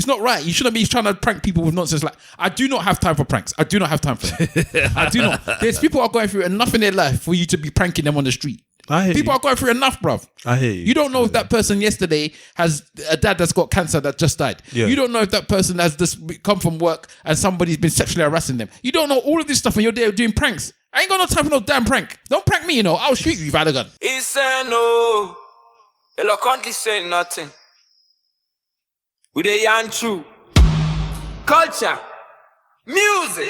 It's not right. You shouldn't be trying to prank people with nonsense. Like, I do not have time for pranks. I do not have time for them. I do not. There's people who are going through enough in their life for you to be pranking them on the street. People are going through enough, bruv. I hear you. You don't know if that person yesterday has a dad that's got cancer that just died. Yeah. You don't know if that person has just come from work and somebody's been sexually harassing them. You don't know all of this stuff and you're there doing pranks. I ain't got no time for no damn prank. Don't prank me, I'll shoot you if I had a gun. ESN, Eloquently say nothing. With a yarn true. Culture. Music.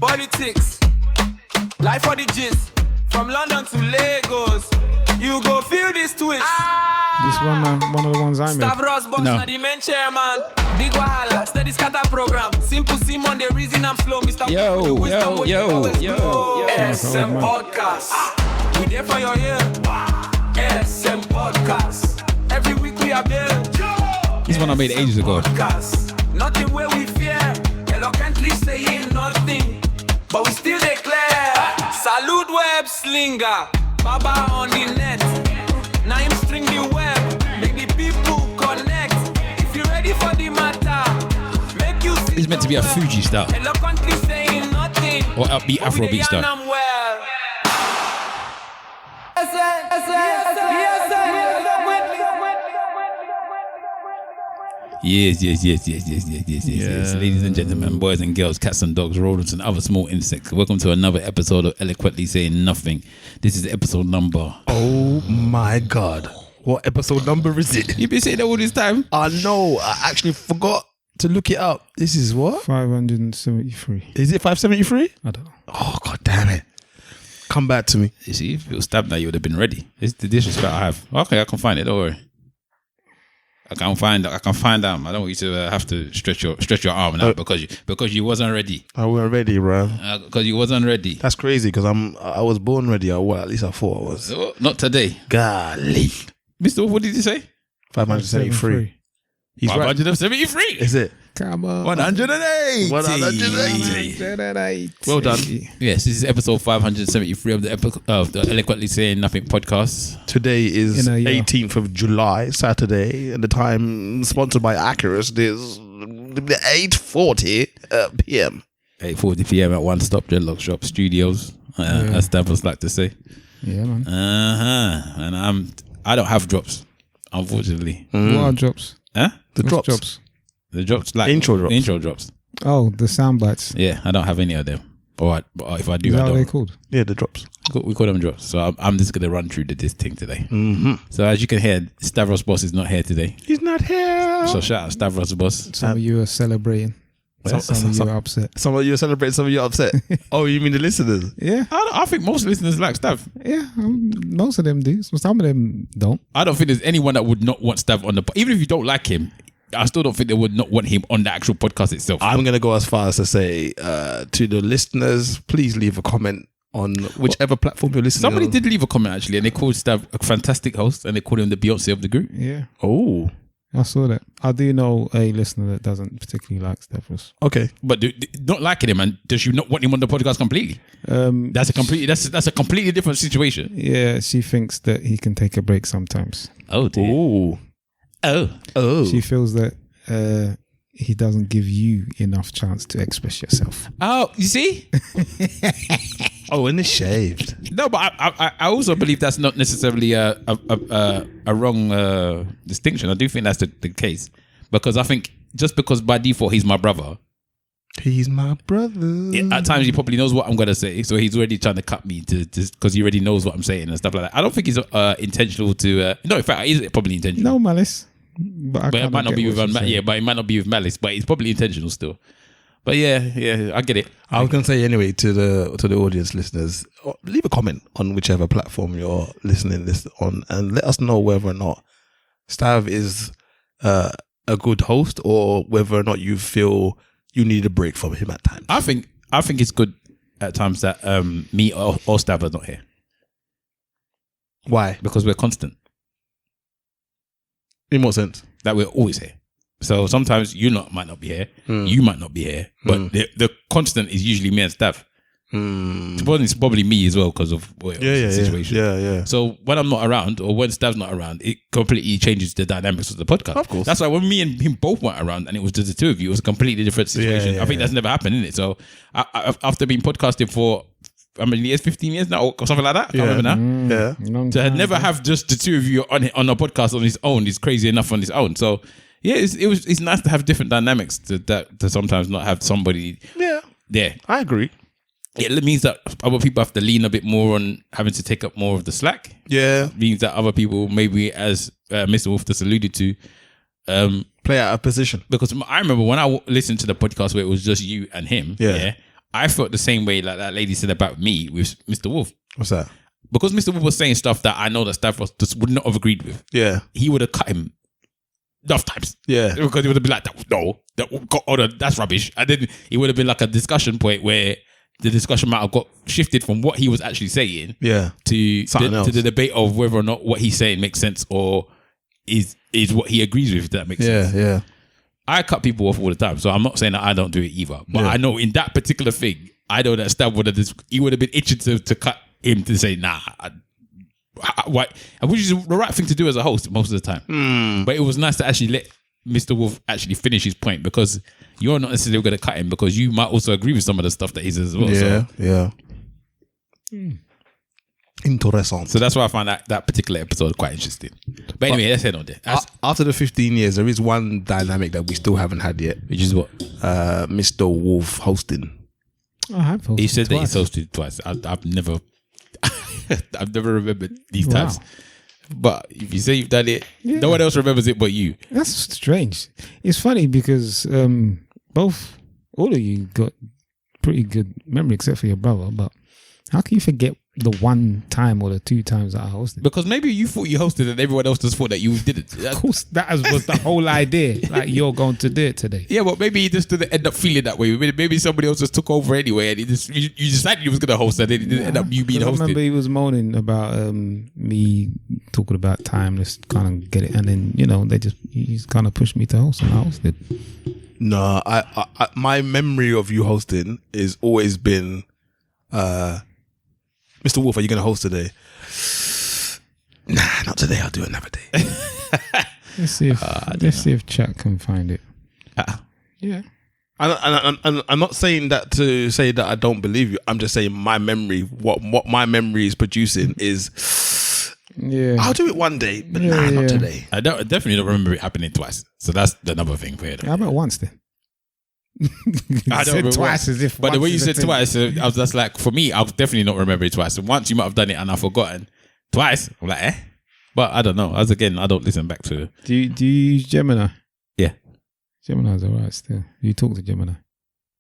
Politics. Life for the gist. From London to Lagos, you go feel this twist. This one of the ones I made. Stavros Boss, no. The main chairman. Big Wahala, steady scatter program. Simple Simon, the reason I'm slow. Mr. Yo. ESN podcast. We there for your ear. ESN podcast. Every week we are there. This one I made ages ago. Podcast. Nothing where we fear. Eloquently saying nothing, but we still declare. Salute web slinger, Baba on the net. Now him string the web, make the people connect. If you're ready for the matter, make you see. It's meant to be a Fuji style. Eloquently saying nothing. Or upbeat Afrobeat style. Yes. Ladies and gentlemen, boys and girls, cats and dogs, rodents and other small insects. Welcome to another episode of Eloquently Saying Nothing. This is episode number. Oh my God. What episode number is it? You've been saying that all this time? I know. I actually forgot to look it up. This is what? 573. Is it 573? I don't know. Oh, God damn it. Come back to me. You see, if you were stabbed now, you would have been ready. It's the disrespect I have. Okay, I can find it. Don't worry. I can find them. I don't want you to have to stretch your arm now because you wasn't ready. I wasn't ready, bro. Because you wasn't ready. That's crazy because I was born ready. Or what? At least I thought I was. Oh, not today. Golly. Mr. What did you say? 573. He's 573. Right. Is it? Come on. 108. 108. Well done. Yes, this is episode 573 of the Eloquently Saying Nothing podcast. Today is 18th of July, Saturday, and the time sponsored by Accurus is 8:40 p.m. 8:40 p.m. at One Stop Dreadlock Shop Studios, as Davos like to say. Yeah, man. And I don't have drops, unfortunately. What are drops? Huh? The drops. The drops, like intro drops. Oh, the sound bites. Yeah, I don't have any of them. Or if I do, Is that I don't. what they're called? Yeah, the drops. We call them drops. So I'm just going to run through this thing today. Mm-hmm. So as you can hear, Stavros Boss is not here today. He's not here. So shout out Stavros Boss. Some of you are celebrating. Some of you are upset. Some of you are celebrating, some of you are upset. Oh, you mean the listeners? Yeah. I think most listeners like Stav. Yeah, most of them do. Some of them don't. I don't think there's anyone that would not want Stav on the... Even if you don't like him, I still don't think they would not want him on the actual podcast itself. I'm going to go as far as to say to the listeners, please leave a comment on whichever platform you're listening Somebody on. did leave a comment actually, and they called Stav a fantastic host, and they called him the Beyonce of the group. Yeah. Oh. I saw that. I do know a listener that doesn't particularly like Stavros. Okay. But not liking him, and does you not want him on the podcast completely? That's a completely different situation. Yeah, she thinks that he can take a break sometimes. Oh dear. Ooh. Oh. She feels that he doesn't give you enough chance to express yourself. Oh, you see? Oh, and it's shaved. No, but I also believe that's not necessarily a wrong distinction. I do think that's the case, because I think just because by default he's my brother. He's my brother. At times he probably knows what I'm gonna say, so he's already trying to cut me to because he already knows what I'm saying and stuff like that. I don't think he's intentional to. No, in fact, he's probably intentional. No malice, but it might not be with but it might not be with malice, but it's probably intentional still. But yeah, I get it. I was gonna say anyway to the audience listeners, leave a comment on whichever platform you're listening this on, and let us know whether or not Stav is a good host, or whether or not you feel you need a break from him at times. I think it's good at times that me or Stav are not here. Why? Because we're constant. In what sense? That we're always here. So sometimes might not be here, you might not be here, but the constant is usually me and Stav. It's probably me as well because of the situation. Yeah. So when I'm not around or when Stav's not around, it completely changes the dynamics of the podcast. Of course. That's why when me and him both weren't around and it was just the two of you, it was a completely different situation. Yeah, I think that's never happened, innit? So after being podcasting for how many years, 15 years now or something like that? I can't remember now. Yeah. To never have just the two of you on a podcast on his own is crazy enough on his own. So yeah, it's nice to have different dynamics to sometimes not have somebody. Yeah, I agree. It means that other people have to lean a bit more on having to take up more of the slack. Yeah, it means that other people, maybe as Mr. Wolf just alluded to, play out of position. Because I remember when I listened to the podcast where it was just you and him. Yeah, I felt the same way like that lady said about me with Mr. Wolf. What's that? Because Mr. Wolf was saying stuff that I know that Stavros just would not have agreed with. Yeah, he would have cut him enough times. Yeah, because he would have been like, that's rubbish. And then it would have been like a discussion point where the discussion might have got shifted from what he was actually saying, to the debate of whether or not what he's saying makes sense or is what he agrees with. If that makes sense. Yeah. I cut people off all the time, so I'm not saying that I don't do it either. But I know in that particular thing, I know that Stav would have been itching to cut him to say nah. Why? Which is the right thing to do as a host most of the time. But it was nice to actually let Mr. Wolf actually finish his point because you're not necessarily going to cut him because you might also agree with some of the stuff that he says as well. Yeah. Interesting. So that's why I found that particular episode quite interesting. But anyway, let's head on there. After the 15 years, there is one dynamic that we still haven't had yet. Which is what? Mr. Wolf hosting. I have hosted. He said twice. that he's hosted twice. I've never I've never remembered these times. But if you say you've done it, no one else remembers it but you. That's strange. It's funny because all of you got pretty good memory except for your brother, but how can you forget the one time or the two times that I hosted? Because maybe you thought you hosted and everyone else just thought that you didn't. Of course, that was the whole idea. Like, you're going to do it today. Yeah, but maybe you just didn't end up feeling that way. Maybe somebody else just took over anyway and you decided you was going to host and it didn't end up you being hosted. I remember he was moaning about me talking about time, just kind of get it. And then, he's kind of pushed me to host and I hosted. No, I my memory of you hosting has always been... Mr. Wolf, are you going to host today? Nah, not today. I'll do it another day. Let's see if chat can find it. Yeah. And I'm not saying that to say that I don't believe you. I'm just saying my memory, what my memory is producing is. Yeah. I'll do it one day, but not today. I definitely don't remember it happening twice. So that's another thing for it. How about once then? I don't remember twice as if. But the way you said twice, I was just like, for me, I'll definitely not remember it twice. And once you might have done it and I've forgotten. Twice, I'm like, But I don't know. I don't listen back to it. Do you use Gemini? Yeah. Gemini's alright still. You talk to Gemini?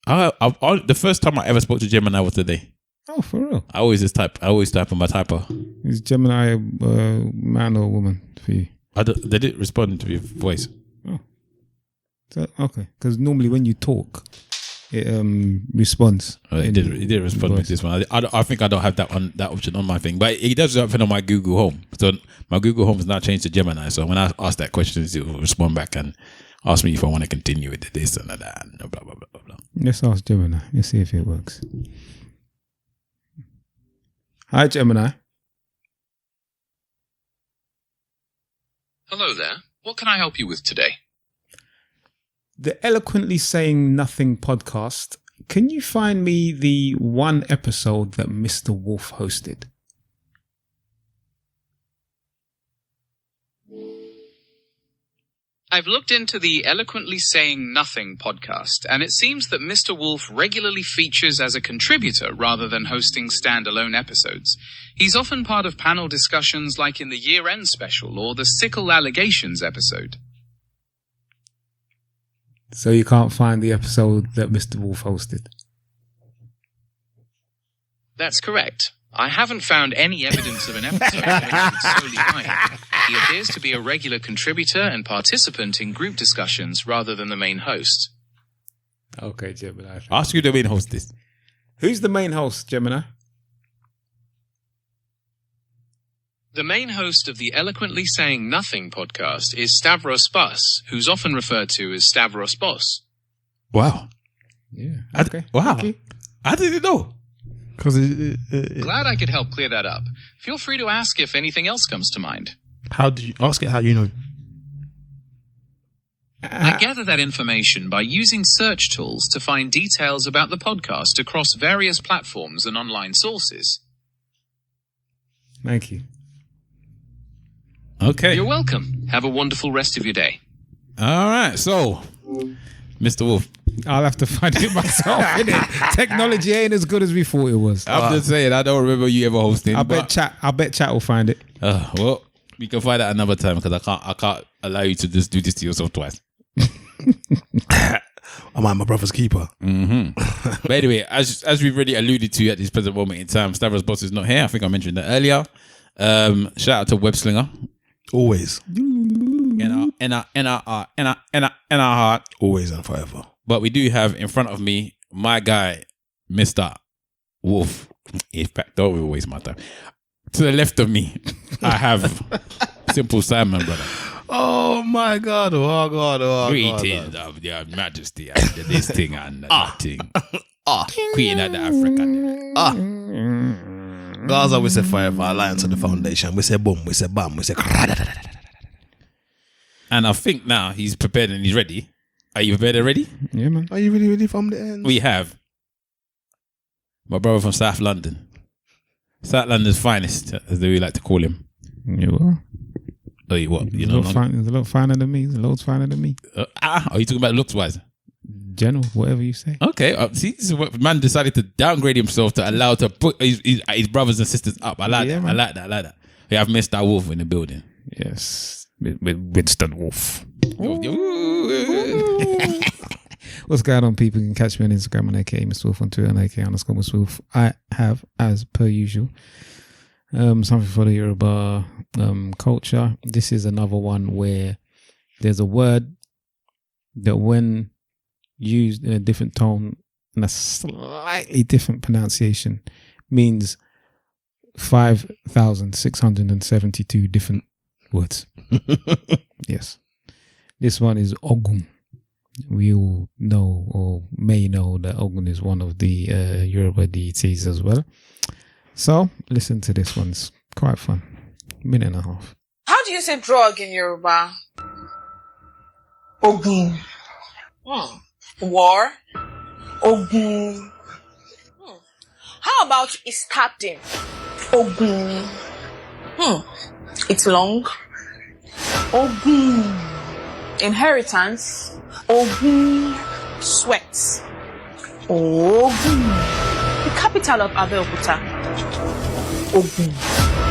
The first time I ever spoke to Gemini was today. Oh, for real? I always type on my typer. Is Gemini a man or a woman for you? They didn't respond to your voice. Oh. So, okay. Because normally when you talk, it responds. It did respond with this one. I think I don't have that option on my thing, but it does happen on my Google Home. So my Google Home has now changed to Gemini. So when I ask that question, it will respond back and ask me if I want to continue with this and that and blah blah blah blah. Let's ask Gemini. Let's see if it works. Hi, Gemini. Hello there. What can I help you with today? The Eloquently Saying Nothing podcast. Can you find me the one episode that Mr. Wolf hosted? I've looked into the Eloquently Saying Nothing podcast, and it seems that Mr. Wolf regularly features as a contributor rather than hosting standalone episodes. He's often part of panel discussions like in the year-end special or the Sickle Allegations episode. So you can't find the episode that Mr. Wolf hosted? That's correct. I haven't found any evidence of an episode hosted solely by him. He appears to be a regular contributor and participant in group discussions rather than the main host. Okay, Gemini. Ask you the main host this. Who's the main host, Gemini? The main host of the Eloquently Saying Nothing podcast is Stavros Bus, who's often referred to as Stavros Boss. Wow. Yeah. Okay. Wow. Okay. I didn't know. Because Glad I could help clear that up. Feel free to ask if anything else comes to mind. how do you ask it? How you know? I gather that information by using search tools to find details about the podcast across various platforms and online sources. Thank you. Okay. You're welcome. Have a wonderful rest of your day. All right. So, Mr. Wolf, I'll have to find it myself. Innit? Technology ain't as good as we thought it was. I'm just saying, I don't remember you ever hosting. I bet chat will find it. Well, we can find out another time because I can't allow you to just do this to yourself twice. I'm my brother's keeper. But anyway, as we've already alluded to at this present moment in time, Stavros Boss is not here. I think I mentioned that earlier. Shout out to Webslinger. Always. In our heart. Always and forever. But we do have in front of me my guy, Mr. Wolf. In fact, don't waste my time. To the left of me, I have Simple Simon, brother. Oh my God! Oh God! Oh Greetings of your majesty and this thing and that thing. Queen of the African. Gaza, we say forever. Alliance of the foundation. We say boom. We say bam. We say. And I think now he's prepared and he's ready. Are you prepared and ready? Yeah, man. Are you really ready from the end? We have my brother from South London. South London's finest, as we like to call him. You are. Oh, you what? You He's know, a lot finer than me. He's a lot finer than me. are you talking about looks wise? General, whatever you say. Okay, see, this is what man decided to downgrade himself to allow to put his brothers and sisters up. I like that. Man. I like that. We have Mr. Wolf in the building. Yes, with Winston Wolf. What's going on, people? You can catch me on Instagram on aka Mr. Wolf, on Twitter on aka _Mr. Wolf. I have, as per usual, something for the Yoruba culture. This is another one where there's a word that when used in a different tone and a slightly different pronunciation means 5,672 different words. Yes. This one is Ogun. We all know or may know that Ogun is one of the Yoruba deities as well. So listen to this one. It's quite fun. Minute and a half. How do you say drug in Yoruba? Ogun. War. Ogun. How about he stabbed him? Ogun. It's long. Ogun. Inheritance. Ogun. Sweat. Ogun. The capital of Abeokuta. Ogun.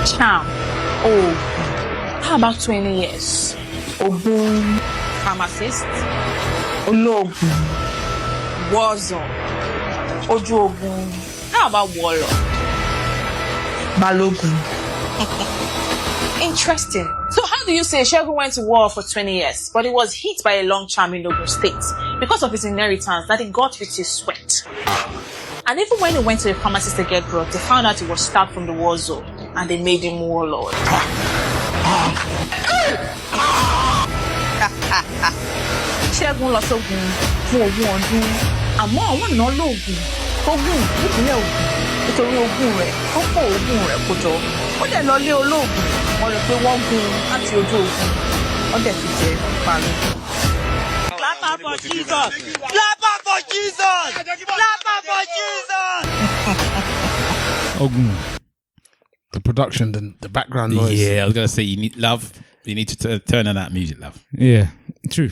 Charm. Ogun. How about 20 years? Ogun. Pharmacist. Ologun. Warzone. Oju Ogun. How about Warlock? Balogun. Interesting. So how do you say Shegun went to war for 20 years, but he was hit by a long charm in Ogun State because of his inheritance that he got with his sweat? And even when he went to the pharmacist to get drugs, they found out he was stabbed from the war zone and they made him warlord. Ṣẹ́gun lọ sógun fún ogún ọdún àmọ́ àwọn náà lóògùn ogún nípínlẹ̀ Ògùn nítorí ogún rẹ̀ ó kó ogún rẹ̀ kó jọ ó dẹ̀ lọ lé olóògùn wọ́n rí pé wọ́n gún láti ojú ogun wọ́n dẹ̀ fi jẹ parí. Clap for Jesus! Clap for Jesus! Clap for Jesus! Ogun. The production, the background noise. Yeah, I was gonna say you need love. You need to turn on that music, love. Yeah, true.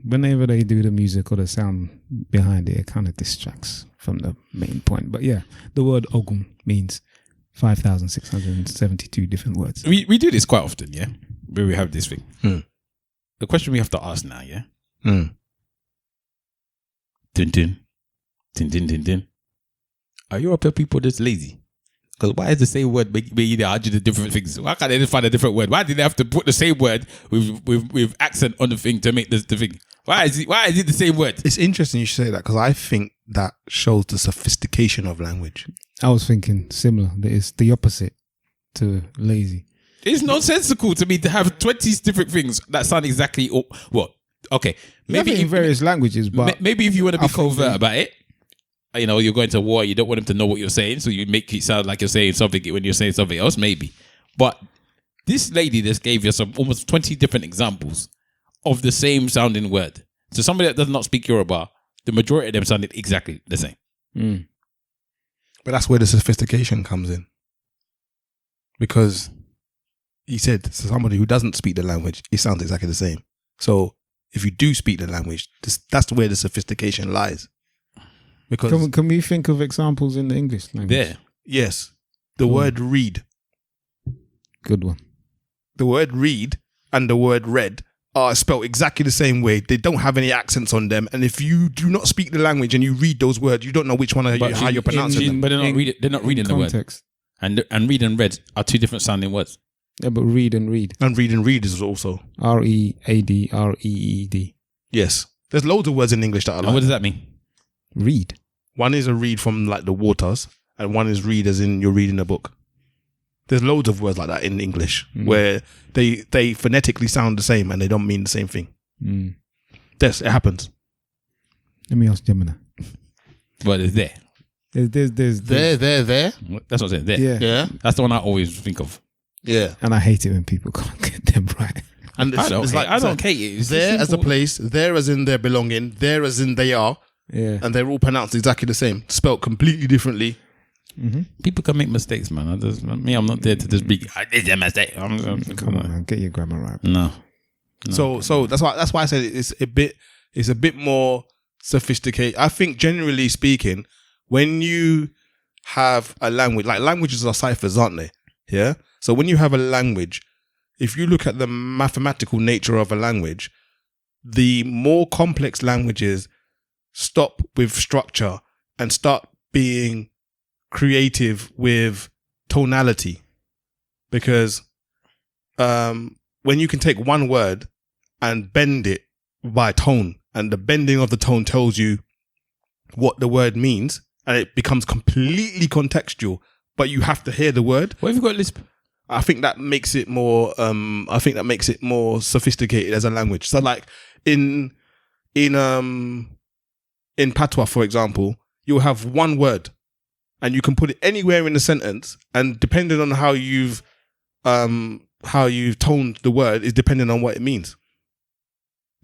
Whenever they do the music or the sound behind it, it kind of distracts from the main point. But yeah, the word Ogun means 5,672 different words. We do this quite often, yeah, where we have this thing. The question we have to ask now, yeah. Dun dun dun dun dun dun. Are European people just lazy? Because why is the same word making 100 different things? Why can't they just find a different word? Why did they have to put the same word with accent on the thing to make this the thing? Why is it the same word? It's interesting you should say that because I think that shows the sophistication of language. I was thinking similar. That it's the opposite to lazy. It's nonsensical to me to have 20 different things that sound exactly what. Okay, Maybe in various languages, but maybe if you want to be covert about it, you're going to war, you don't want him to know what you're saying, so you make it sound like you're saying something when you're saying something else, maybe. But this lady just gave you almost 20 different examples of the same sounding word. So somebody that does not speak Yoruba, the majority of them sounded exactly the same. Mm. But that's where the sophistication comes in. Because he said, so somebody who doesn't speak the language, it sounds exactly the same. So if you do speak the language, that's where the sophistication lies. Because can we think of examples in the English language? There. Yes. The word read. Good one. The word read and the word read are spelled exactly the same way. They don't have any accents on them. And if you do not speak the language and you read those words, you don't know which one how you're pronouncing them. But they're not reading the word. And read and read are two different sounding words. Yeah, but read and read. And read is also READ, REED. Yes. There's loads of words in English that are like. And what does that mean? Read. One is a read from like the waters, and one is read as in you're reading a book. There's loads of words like that in English where they phonetically sound the same and they don't mean the same thing. Mm. Yes, it happens. Let me ask Gemini. But it's there. There's there. That's what I'm saying. There. Yeah. That's the one I always think of. Yeah. And I hate it when people can't get them right. And I don't hate it. It's there as a place, there as in their belonging, there as in they are. Yeah. And they're all pronounced exactly the same, spelled completely differently. Mm-hmm. People can make mistakes, man. I'm not there to just be. It's a mistake. Come on, man, get your grammar right. No. So that's why I said it's a bit more sophisticated. I think generally speaking, when you have a language, like languages are ciphers, aren't they? Yeah. So when you have a language, if you look at the mathematical nature of a language, the more complex languages stop with structure and start being creative with tonality, because when you can take one word and bend it by tone, and the bending of the tone tells you what the word means, and it becomes completely contextual, but you have to hear the word. What have you got, Lisp? I think that makes it more sophisticated as a language. So like in patois, for example, you'll have one word and you can put it anywhere in the sentence, and depending on how you've toned the word is depending on what it means.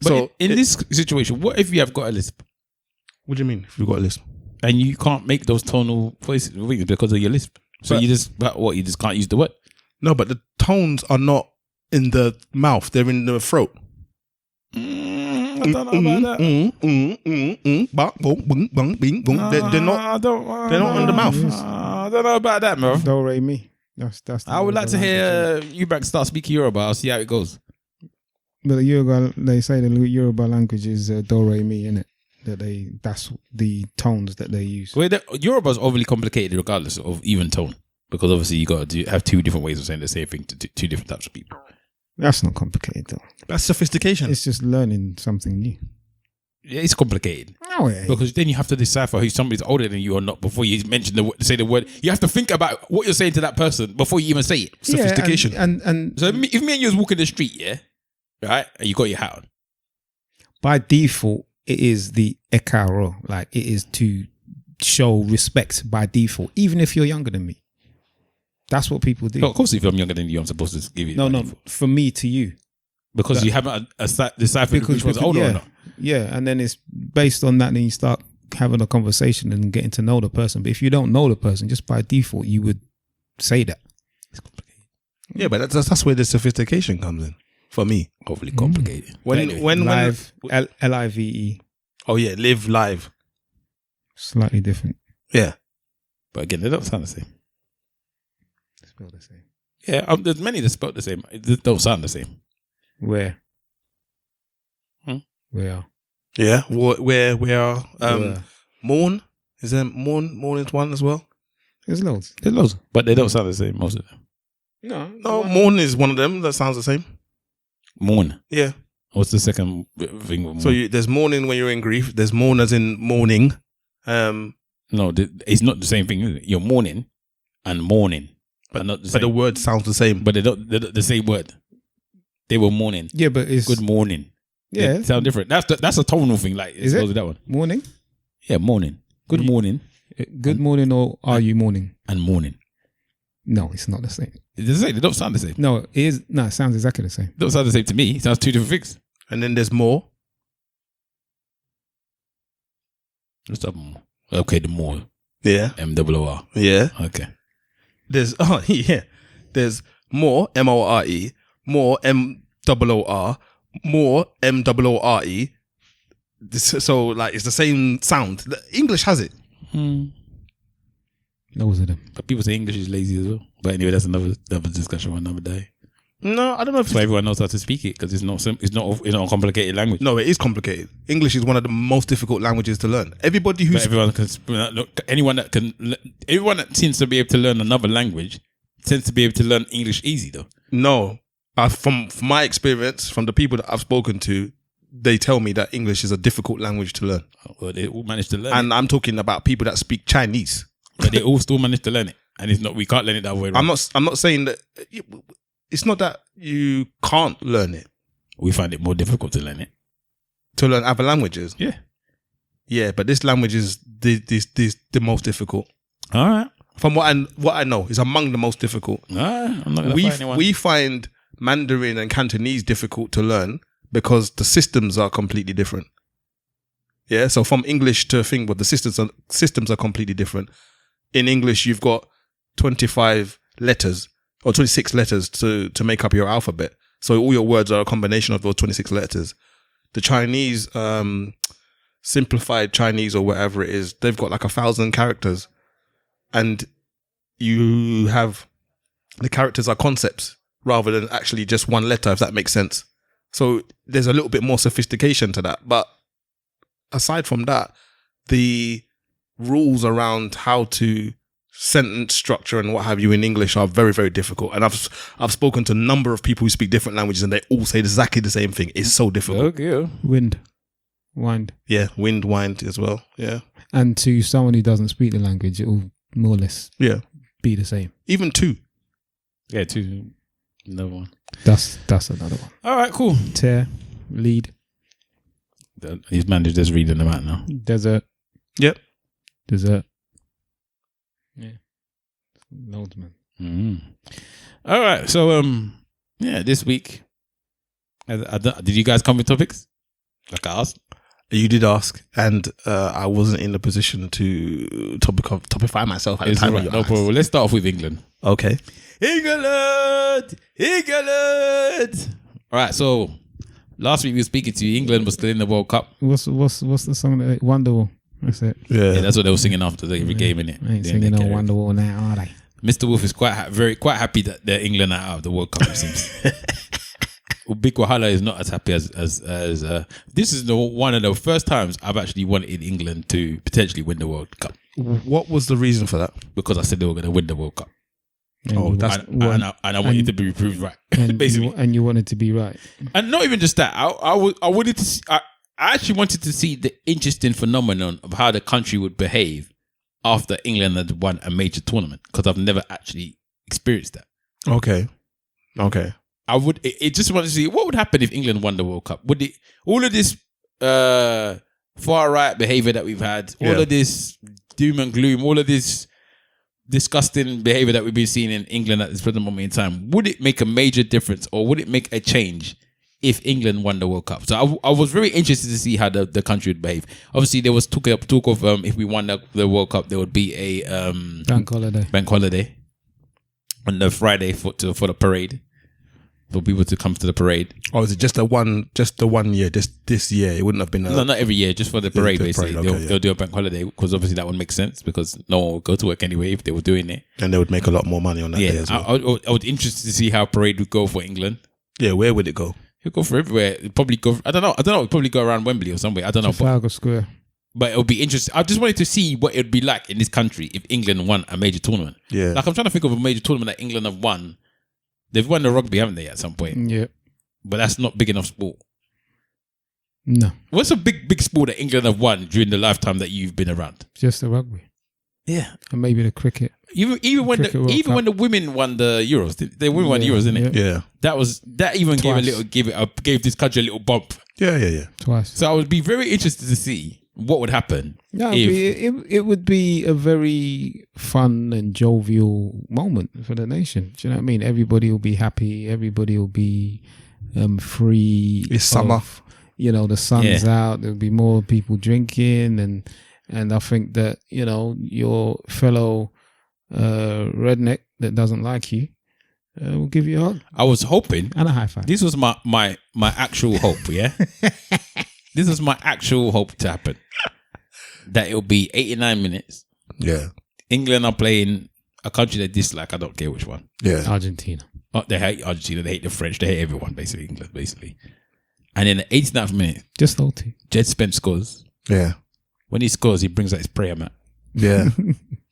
But so in this situation, what if you have got a lisp? What do you mean if you've got a lisp? And you can't make those tonal voices because of your lisp. So you just can't use the word? No, but the tones are not in the mouth, they're in the throat. I don't know about that. They're not in the mouth. I don't know about that, man. Do, re, mi. That's I would like to hear Eubank start speaking Yoruba. I'll see how it goes. But the Yoruba, they say the Yoruba language is do, re, mi, innit? That's the tones that they use. Well, Yoruba is overly complicated regardless of even tone, because obviously you got to have two different ways of saying the same thing to two different types of people. That's not complicated though. That's sophistication. It's just learning something new. Yeah, it's complicated. No way. Because then you have to decipher who somebody's older than you or not before you say the word. You have to think about what you're saying to that person before you even say it. Sophistication. Yeah, and so if me and you was walking the street, yeah, right, and you got your hat on, by default, it is the ekaro, like it is to show respect by default, even if you're younger than me. That's what people do. No, of course, if I'm younger than you, I'm supposed to give you. No, from me to you, because you haven't deciphered which one's older or not. Yeah, and then it's based on that. Then you start having a conversation and getting to know the person. But if you don't know the person, just by default, you would say that. It's complicated. Yeah, but that's where the sophistication comes in for me. Overly complicated. When live, LIVE. Oh yeah, live live. Slightly different. Yeah, but again, they don't sound the same. Spell the same. Yeah, there's many that spell the same. They don't sound the same. Where? Where? Yeah, where? Morn is there morn is one as well. There's loads, but they don't sound the same. Most of them. No, morn is one of them that sounds the same. Mourn. Yeah. What's the second thing? With so there's mourning when you're in grief. There's mourn as in mourning. No, it's not the same thing. Is it? You're mourning and mourning, but not the same. But the word sounds the same. But they're the same word. They were mourning. Yeah, but it's good morning. Yeah, they sound different. That's a tonal thing. Like is it that one morning? Yeah, morning. Good morning. Good morning, or are you morning? And morning. No, it's not the same. They don't sound the same. No, it is. No, it sounds exactly the same. They don't sound the same to me. It sounds two different things. And then there's more. What's up, more? Okay, the more. Yeah. M-O-O-R. Yeah. Okay. There's There's more M-O-R-E, more M-O-O-R, more M-O-O-R-E. So like it's the same sound. The English has it. Those are them. But people say English is lazy as well. But anyway, that's another discussion for another day. No, I don't know if So everyone knows how to speak it because it's not a complicated language. No, it is complicated. English is one of the most difficult languages to learn. Everybody who's Anyone that seems to be able to learn another language tends to be able to learn English easy though. No, from my experience, from the people that I've spoken to, they tell me that English is a difficult language to learn. Well, they all managed to learn And it. I'm talking about people that speak Chinese. But they all still managed to learn it. And it's not, we can't learn it that way. I'm not saying that. It's not that you can't learn it. We find it more difficult to learn it. To learn other languages. Yeah. Yeah, but this language is the most difficult. All right. From what I know, it's among the most difficult. All right. I'm not going to find anyone. We find Mandarin and Cantonese difficult to learn because the systems are completely different. Yeah, so from English to thing, but the systems are completely different. In English, you've got 25 letters or 26 letters to make up your alphabet. So all your words are a combination of those 26 letters. The Chinese, simplified Chinese or whatever it is, they've got like 1,000 characters. And you have, the characters are concepts rather than actually just one letter, if that makes sense. So there's a little bit more sophistication to that. But aside from that, the rules around how to sentence structure and what have you in English are very, very difficult. And I've spoken to a number of people who speak different languages and they all say exactly the same thing. It's so difficult. Okay. Wind. Yeah, wind, wind as well. Yeah. And to someone who doesn't speak the language, it will more or less be the same. Even two. Yeah, two. Another one. That's another one. All right, cool. Tear, lead. His man is just reading them out now. Desert. Yep. Dessert. Yeah. Loads, man. Mm-hmm. All right. So, this week, did you guys come with topics? Like I asked? You did ask, and I wasn't in the position to topify myself at the time. Right. No problem. Let's start off with England. Okay. England! All right. So, last week we were speaking to you. England was still in the World Cup. What's the song? That Wonderwall. That's it. Yeah, that's what they were singing after every game, innit? Ain't singing on Wonderwall now, are they? Mr. Wolf is quite happy that England are out of the World Cup, it seems. Big Wahala is not as happy as this is one of the first times I've actually wanted England to potentially win the World Cup. What was the reason for that? Because I said they were going to win the World Cup. And I wanted to be proved right. Basically, and you wanted to be right. And not even just that. I wanted to see, I actually wanted to see the interesting phenomenon of how the country would behave after England had won a major tournament, because I've never actually experienced that. Okay. It just wanted to see what would happen if England won the World Cup. Would it, all of this far right behavior that we've had, all of this doom and gloom, all of this disgusting behavior that we've been seeing in England at this present moment in time, would it make a major difference, or would it make a change if England won the World Cup? So I was very interested to see how the country would behave. Obviously, there was talk of if we won the World Cup, there would be a bank holiday on the Friday for the parade, for people to come to the parade. Or is it just the one year? This year, it wouldn't have been. No, not every year, just for the parade. Basically, parade, they'll do a bank holiday, because obviously that would make sense, because no one would go to work anyway if they were doing it, and they would make a lot more money on that day as well. I would be interested to see how parade would go for England. Yeah, where would it go? It'll go for everywhere. It'll probably go. I don't know. It'll probably go around Wembley or somewhere. I don't know. Trafalgar Square. But it'll be interesting. I just wanted to see what it would be like in this country if England won a major tournament. Yeah, like I'm trying to think of a major tournament that England have won. They've won the rugby, haven't they, at some point? Yeah. But that's not big enough sport. No. What's a big sport that England have won during the lifetime that you've been around? Just the rugby. Yeah. And maybe the cricket. Even when the women won the Euros, the women won the Euros, didn't it? Yeah. That even gave this country a little bump. Yeah. Twice. So I would be very interested to see what would happen? No, if it would be a very fun and jovial moment for the nation. Do you know what I mean? Everybody will be happy. Everybody will be free. It's summer. The sun's out. There'll be more people drinking, and I think that your fellow redneck that doesn't like you will give you a hug. I was hoping, and a high five. This was my actual hope. Yeah, this was my actual hope to happen. That it'll be 89 minutes. Yeah. England are playing a country they dislike. I don't care which one. Yeah. Argentina. Oh, they hate Argentina. They hate the French. They hate everyone. Basically, England. Basically. And in the 89th minute, just those two. Jed Spence scores. Yeah. When he scores, he brings out his prayer mat. Yeah.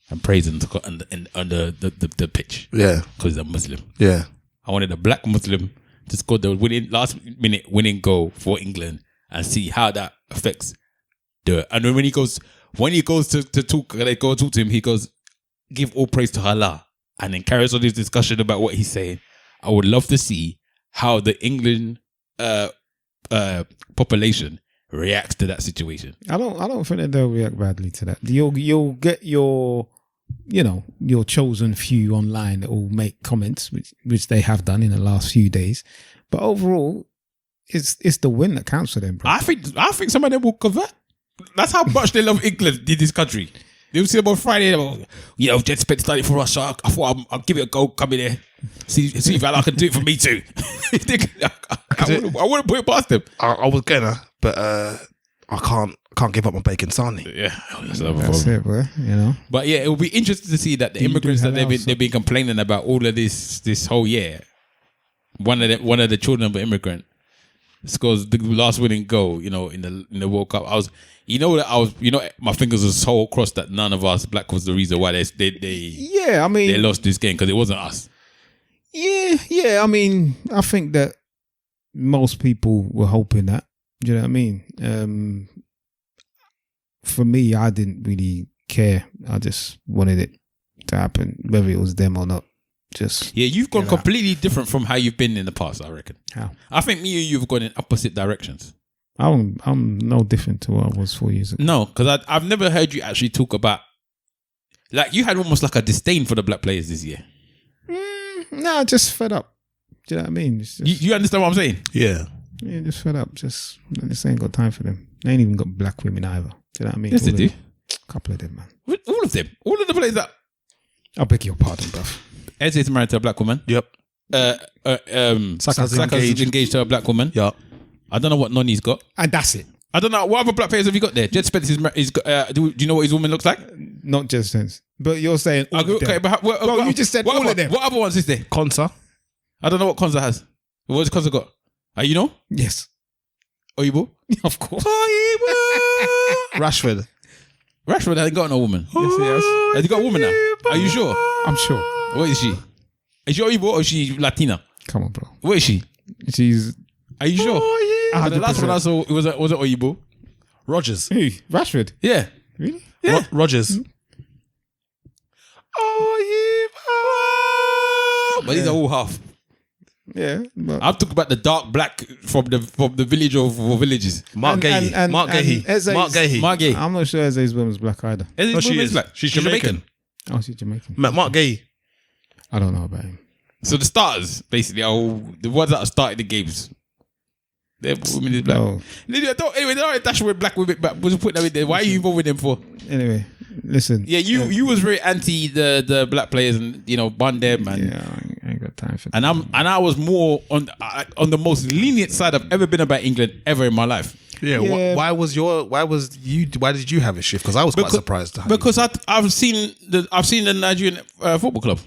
And prays on the pitch. Yeah. Because he's a Muslim. Yeah. I wanted a black Muslim to score the last minute winning goal for England and see how that affects and then when he goes to talk, they go talk to him, he goes, give all praise to Allah, and then carries on his discussion about what he's saying. I would love to see how the England population reacts to that situation. I don't think that they'll react badly to that. You'll get your chosen few online that will make comments, which they have done in the last few days. But overall, it's the win that counts for them, bro. I think some of them will convert. That's how much they love England in this country. They'll see about Friday, Jed Spence started for us, so I thought I'll give it a go, come in there, see if I can do it for me too. I wouldn't put it past them. I was gonna, but I can't give up my bacon sarnie. Yeah, that's it, bro. But yeah, it will be interesting to see that the immigrants that they've been complaining about all of this whole year. One of the children of an immigrant scores the last winning goal. In the World Cup, my fingers were so crossed that none of us black was the reason why they lost this game, because it wasn't us. Yeah. I mean, I think that most people were hoping that. Do you know what I mean? For me, I didn't really care. I just wanted it to happen, whether it was them or not. You've gone completely different from how you've been in the past, I reckon. How? I think me and you've gone in opposite directions. I'm no different to what I was 4 years ago. No, because I've never heard you actually talk about, like, you had almost like a disdain for the black players this year. No, just fed up. Do you know what I mean? You understand what I'm saying? Yeah. Yeah, just fed up. Just ain't got time for them. They ain't even got black women either. Do you know what I mean? Yes, they do. A couple of them, man. All of them. All of the players that. I'll beg your pardon, bruv. Eze is married to a black woman. Yep. Saka's engaged to a black woman. Yeah. I don't know what Noni's got. And that's it. I don't know. What other black players have you got there? Jed Spence is got, do you know what his woman looks like? Not just sense. But you're saying all of them. Okay, but you just said all of them. What other ones is there? Konsa. I don't know what Konsa has. What has Konsa got? You know? Yes. Oyibo? Of course. Rashford hasn't got no woman. Yes, he has. Has he got a woman now? Are you sure? I'm sure. What is she? Is she Oyibo or is she Latina? Come on, bro. What is she? She's... Are you sure? The last one I saw, was it Oyibo? Rogers. Who? Rashford? Yeah. Really? Yeah. Rogers. But these are all half. Yeah. But I'm talking about the dark black from the village of villages. Mark Gahey. Mark Gahey. I'm not sure Eze's woman's black either. No, she is. Black. She's Jamaican. Oh, she's Jamaican. Mark Gahey. I don't know about him. So the starters, basically, are all the ones that are starting the games. Their women is black. No. Anyway, they're not dashing with black women, but was putting them in there. Why are you involved with them for? Anyway, listen. Yeah, you was very anti the black players and bun them and I ain't got time for that. and I was more on the most lenient side I've ever been about England ever in my life. Yeah. Why did you have a shift? Because I was quite surprised. Because I've seen the Nigerian football club.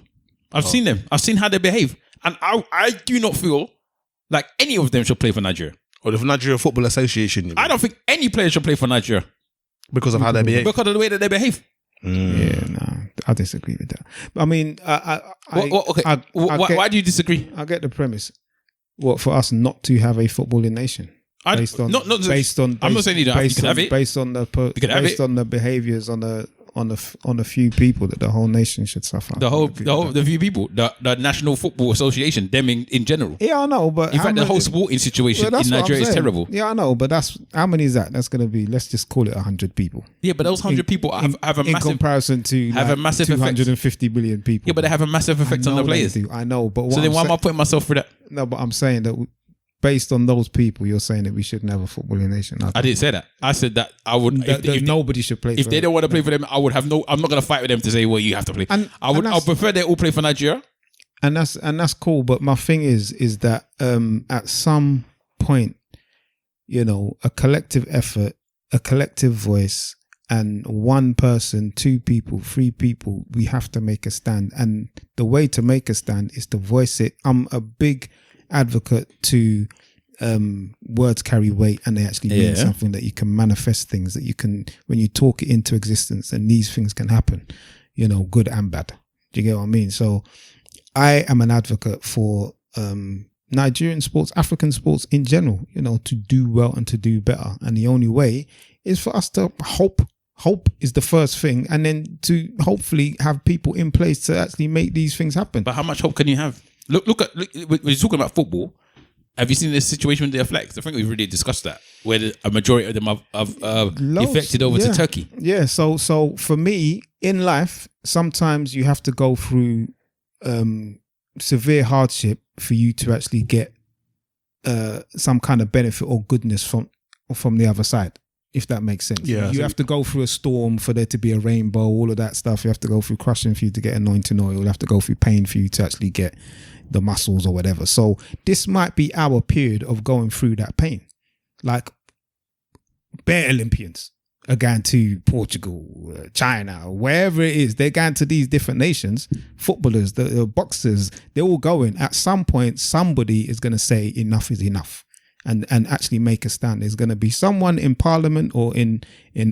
I've seen them. I've seen how they behave, and I do not feel like any of them should play for Nigeria. Or the Nigeria Football Association. You mean? I don't think any player should play for Nigeria because of how they behave. Because of the way that they behave. Yeah, no, I disagree with that. I mean, why do you disagree? I get the premise. What, for us not to have a footballing nation? I'm not saying you don't. You can have it. Based on the behaviours on on a few people that the whole nation should suffer. The few people, the National Football Association, them in general. Yeah, I know, but in fact, the whole sporting situation in Nigeria is terrible. Yeah, I know, but that's how many is that? That's going to be. Let's just call it 100 people. Yeah, but those 100 people have a massive, in comparison to have a massive 250 million people. Yeah, but they have a massive effect on the players. I know, but so then why am I putting myself through that? No, but I'm saying that. Based on those people, you're saying that we shouldn't have a footballing nation. I didn't say that. I said that I would. If nobody should play. If they don't want to play for them, I would have no. I'm not going to fight with them to say, well, you have to play. I'll prefer they all play for Nigeria. And that's cool. But my thing is that at some point, a collective effort, a collective voice, and one person, two people, three people, we have to make a stand. And the way to make a stand is to voice it. I'm a big advocate to words carry weight, and they actually mean something, that you can manifest things, that you can, when you talk it into existence, and these things can happen, good and bad. Do you get what I mean? So I am an advocate for Nigerian sports, African sports in general, to do well and to do better. And the only way is for us to hope is the first thing, and then to hopefully have people in place to actually make these things happen. But how much hope can you have? Look at when you're talking about football. Have you seen this situation with the flags? I think we've already discussed that, where a majority of them have defected over to Turkey. Yeah. So for me in life, sometimes you have to go through severe hardship for you to actually get some kind of benefit or goodness from the other side. If that makes sense. Yeah, you have to go through a storm for there to be a rainbow, all of that stuff. You have to go through crushing for you to get anointing oil. You have to go through pain for you to actually get the muscles or whatever. So this might be our period of going through that pain. Like bare Olympians are going to Portugal, China, wherever it is. They're going to these different nations. Footballers, the boxers, they're all going. At some point, somebody is going to say enough is enough. And actually make a stand. There's going to be someone in parliament or in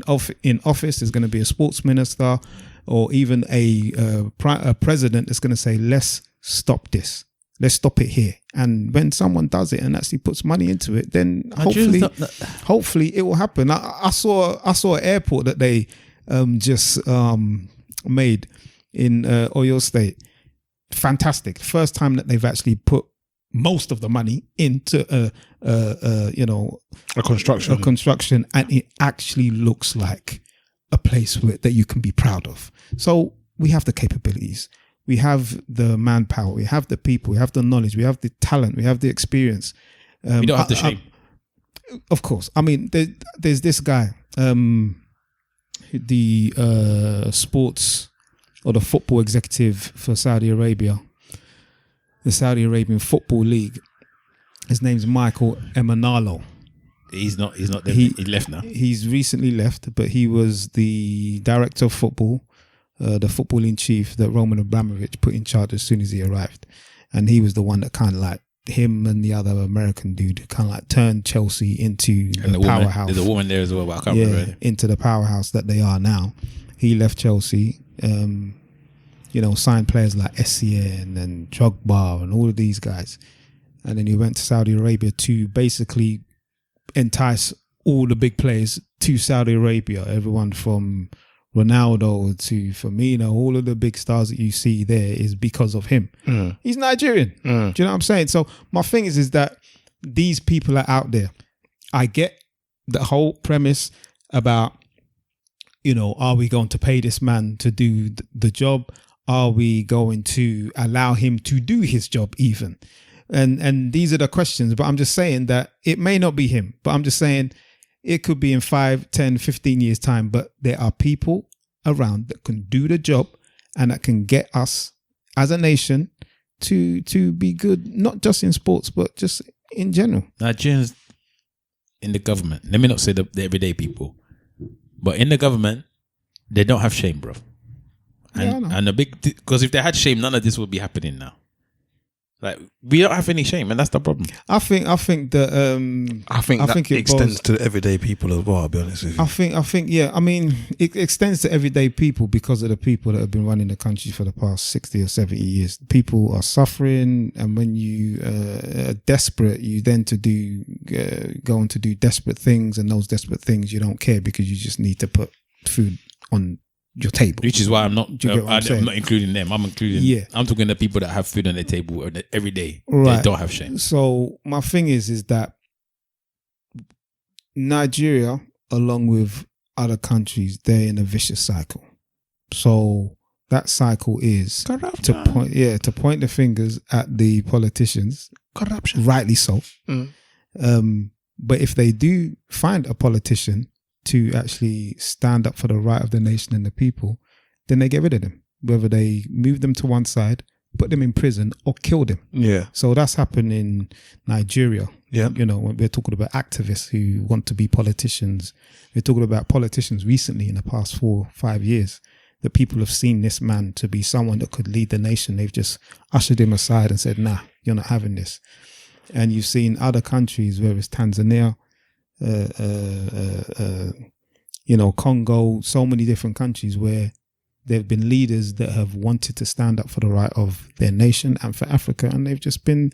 office. There's going to be a sports minister or even a president that's going to say, let's stop this. Let's stop it here. And when someone does it and actually puts money into it, then hopefully it will happen. I saw an airport that they just made in Oyo State. Fantastic. First time that they've actually put most of the money into a construction, and it actually looks like a place that you can be proud of. So we have the capabilities, we have the manpower, we have the people, we have the knowledge, we have the talent, we have the experience. We don't have the shame. Of course. I mean, there's this guy, the sports or the football executive for Saudi Arabia. The Saudi Arabian Football League. His name's Michael Emanalo. He's not there. He left now. He's recently left, but he was the director of football, the footballing chief that Roman Abramovich put in charge as soon as he arrived. And he was the one that kind of like, him and the other American dude kind of like turned Chelsea into the powerhouse. There's a woman there as well, but I can't remember. Into the powerhouse that they are now. He left Chelsea. Signed players like ESN and Drogba and all of these guys. And then he went to Saudi Arabia to basically entice all the big players to Saudi Arabia. Everyone from Ronaldo to Firmino, all of the big stars that you see there is because of him. He's Nigerian. Do you know what I'm saying? So my thing is that these people are out there. I get the whole premise about, are we going to pay this man to do the job? Are we going to allow him to do his job even? And these are the questions, but I'm just saying that it may not be him, but I'm just saying it could be in 5, 10, 15 years time, but there are people around that can do the job and that can get us as a nation to be good, not just in sports, but just in general. Nigerians in the government, let me not say the everyday people, but in the government, they don't have shame, bro. And because if they had shame, none of this would be happening now. Like, we don't have any shame, and that's the problem. I think it extends to everyday people as well. I'll be honest with you. I think, yeah. I mean, it extends to everyday people because of the people that have been running the country for the past 60 or 70 years. People are suffering, and when you are desperate, you then go on to do desperate things, and those desperate things you don't care because you just need to put food on your table. Which is why I'm not. Do you get what I'm I'm saying? not including them. I'm including. Yeah. I'm talking to people that have food on their table every day. Right. They don't have shame. So my thing is that Nigeria, along with other countries, they're in a vicious cycle. So that cycle is to point the fingers at the politicians. Corruption. Rightly so. But if they do find a politician to actually stand up for the right of the nation and the people, then they get rid of them. Whether they move them to one side, put them in prison, or kill them. Yeah. So that's happened in Nigeria. Yeah. You know, when we're talking about activists who want to be politicians, we're talking about politicians recently in the past 4 or 5 years that people have seen this man to be someone that could lead the nation. They've just ushered him aside and said, nah, you're not having this. And you've seen other countries, whether it's Tanzania, Congo, so many different countries where there have been leaders that have wanted to stand up for the right of their nation and for Africa, and they've just been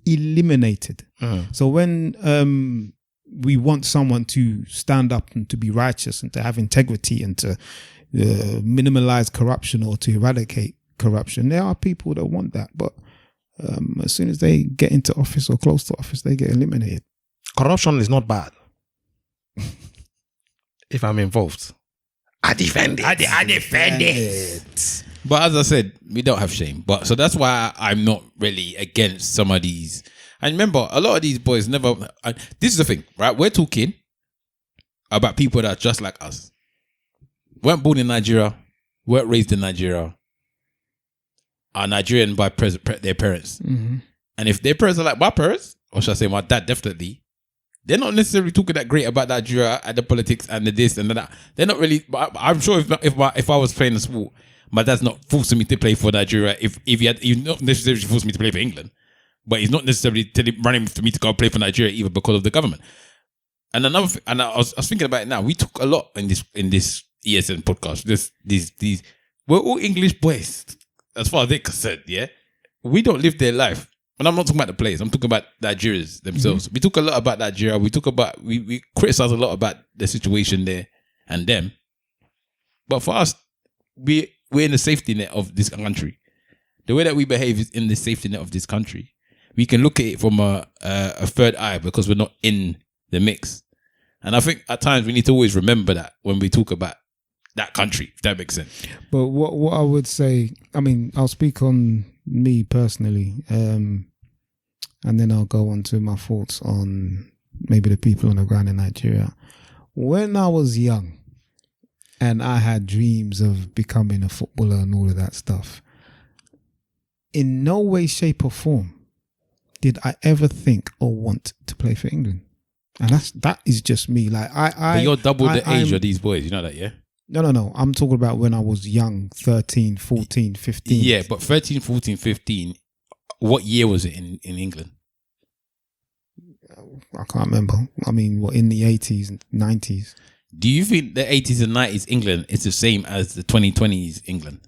eliminated. So when we want someone to stand up and to be righteous and to have integrity and to minimize corruption or to eradicate corruption, there are people that want that, but as soon as they get into office or close to office, they get eliminated. Corruption is not bad. If I'm involved, I defend it. I defend it. But as I said, we don't have shame. But so that's why I'm not really against some of these. And remember, a lot of these boys never. This is the thing, right? We're talking about people that are just like us. Weren't born in Nigeria, weren't raised in Nigeria, are Nigerian by their parents. Mm-hmm. And if their parents are like my parents, or should I say my dad, definitely, they're not necessarily talking that great about Nigeria and the politics and the this and the that. They're not really. I'm sure if I was playing a sport, my dad's not forcing me to play for Nigeria. If he's not necessarily forced me to play for England, but he's not necessarily running for me to go play for Nigeria either because of the government. And another, and I was thinking about it now. We talk a lot in this ESN podcast. These we're all English boys as far as they're concerned. Yeah, we don't live their life. And I'm not talking about the players. I'm talking about Nigerians themselves. Mm-hmm. We talk a lot about Nigeria. We criticize a lot about the situation there and them. But for us, we're in the safety net of this country. The way that we behave is in the safety net of this country. We can look at it from a third eye because we're not in the mix. And I think at times we need to always remember that when we talk about that country, if that makes sense. But what I would say, I mean, I'll speak on me personally, and then I'll go on to my thoughts on maybe the people on the ground in Nigeria. When I was young and I had dreams of becoming a footballer and all of that stuff, in no way, shape or form did I ever think or want to play for England. And that is just me. Like but you're double the age of these boys, you know that, yeah? No. I'm talking about when I was young, 13, 14, 15. Yeah, but 13, 14, 15, what year was it in England? I can't remember. I mean, what, in the 80s and 90s. Do you think the 80s and 90s England is the same as the 2020s England?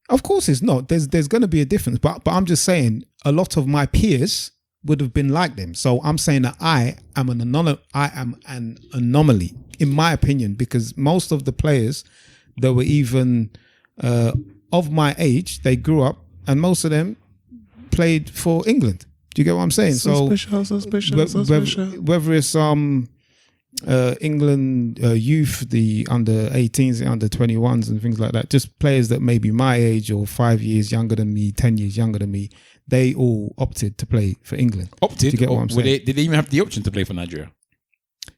Of course it's not. There's going to be a difference. But I'm just saying a lot of my peers would have been like them. So I'm saying that I am an anomaly, in my opinion, because most of the players that were even of my age, they grew up, and most of them played for England. Do you get what I'm saying? Suspicious. Whether it's England youth, the under 18s, the under 21s and things like that, just players that may be my age or 5 years younger than me, 10 years younger than me, they all opted to play for England. Opted? Do you get what I'm saying? Did they even have the option to play for Nigeria?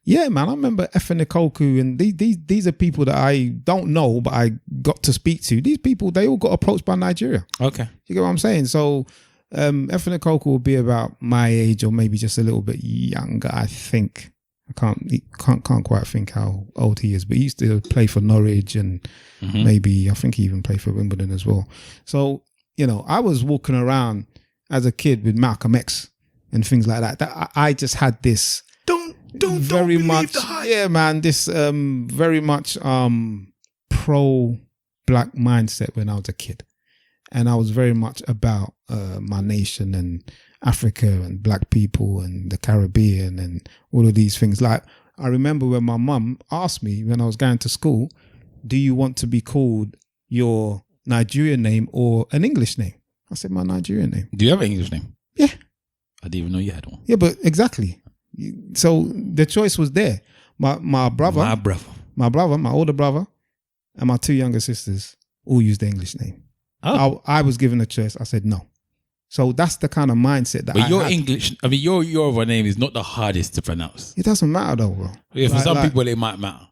Yeah, man. I remember Efenikoku, and these are people that I don't know, but I got to speak to. These people, they all got approached by Nigeria. Okay. You get what I'm saying? So Efenikoku will be about my age or maybe just a little bit younger, I think. I can't quite think how old he is, but he used to play for Norwich and maybe I think he even played for Wimbledon as well. So, you know, I was walking around as a kid with Malcolm X and things like that. I just had this very much, yeah, man, this very much pro black mindset when I was a kid, and I was very much about my nation and Africa and black people and the Caribbean and all of these things. Like, I remember when my mum asked me when I was going to school, do you want to be called your Nigerian name or an English name? I said, my Nigerian name. Do you have an English name? Yeah. I didn't even know you had one. Yeah, but exactly. So the choice was there. My brother, my older brother, and my 2 younger sisters all used the English name. Oh. I was given a choice. I said no. So that's the kind of mindset that but I your had. English, I mean, your Yoruba name is not the hardest to pronounce. It doesn't matter though, bro. Yeah, for some people it might matter.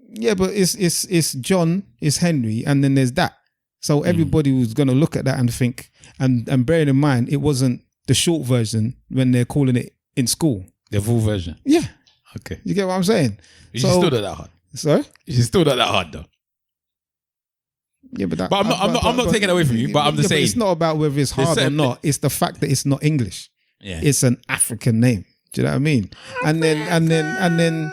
Yeah, but it's John, it's Henry, and then there's that. So everybody was going to look at that and think, and bearing in mind, it wasn't the short version when they're calling it in school. The full version. Yeah. Okay. You get what I'm saying? You still not that hard. Sorry? You still not that hard though. Yeah, but I'm not taking away from you, but I'm just saying. But it's not about whether it's hard or not. It's the fact that it's not English. Yeah. It's an African name. Do you know what I mean? And then,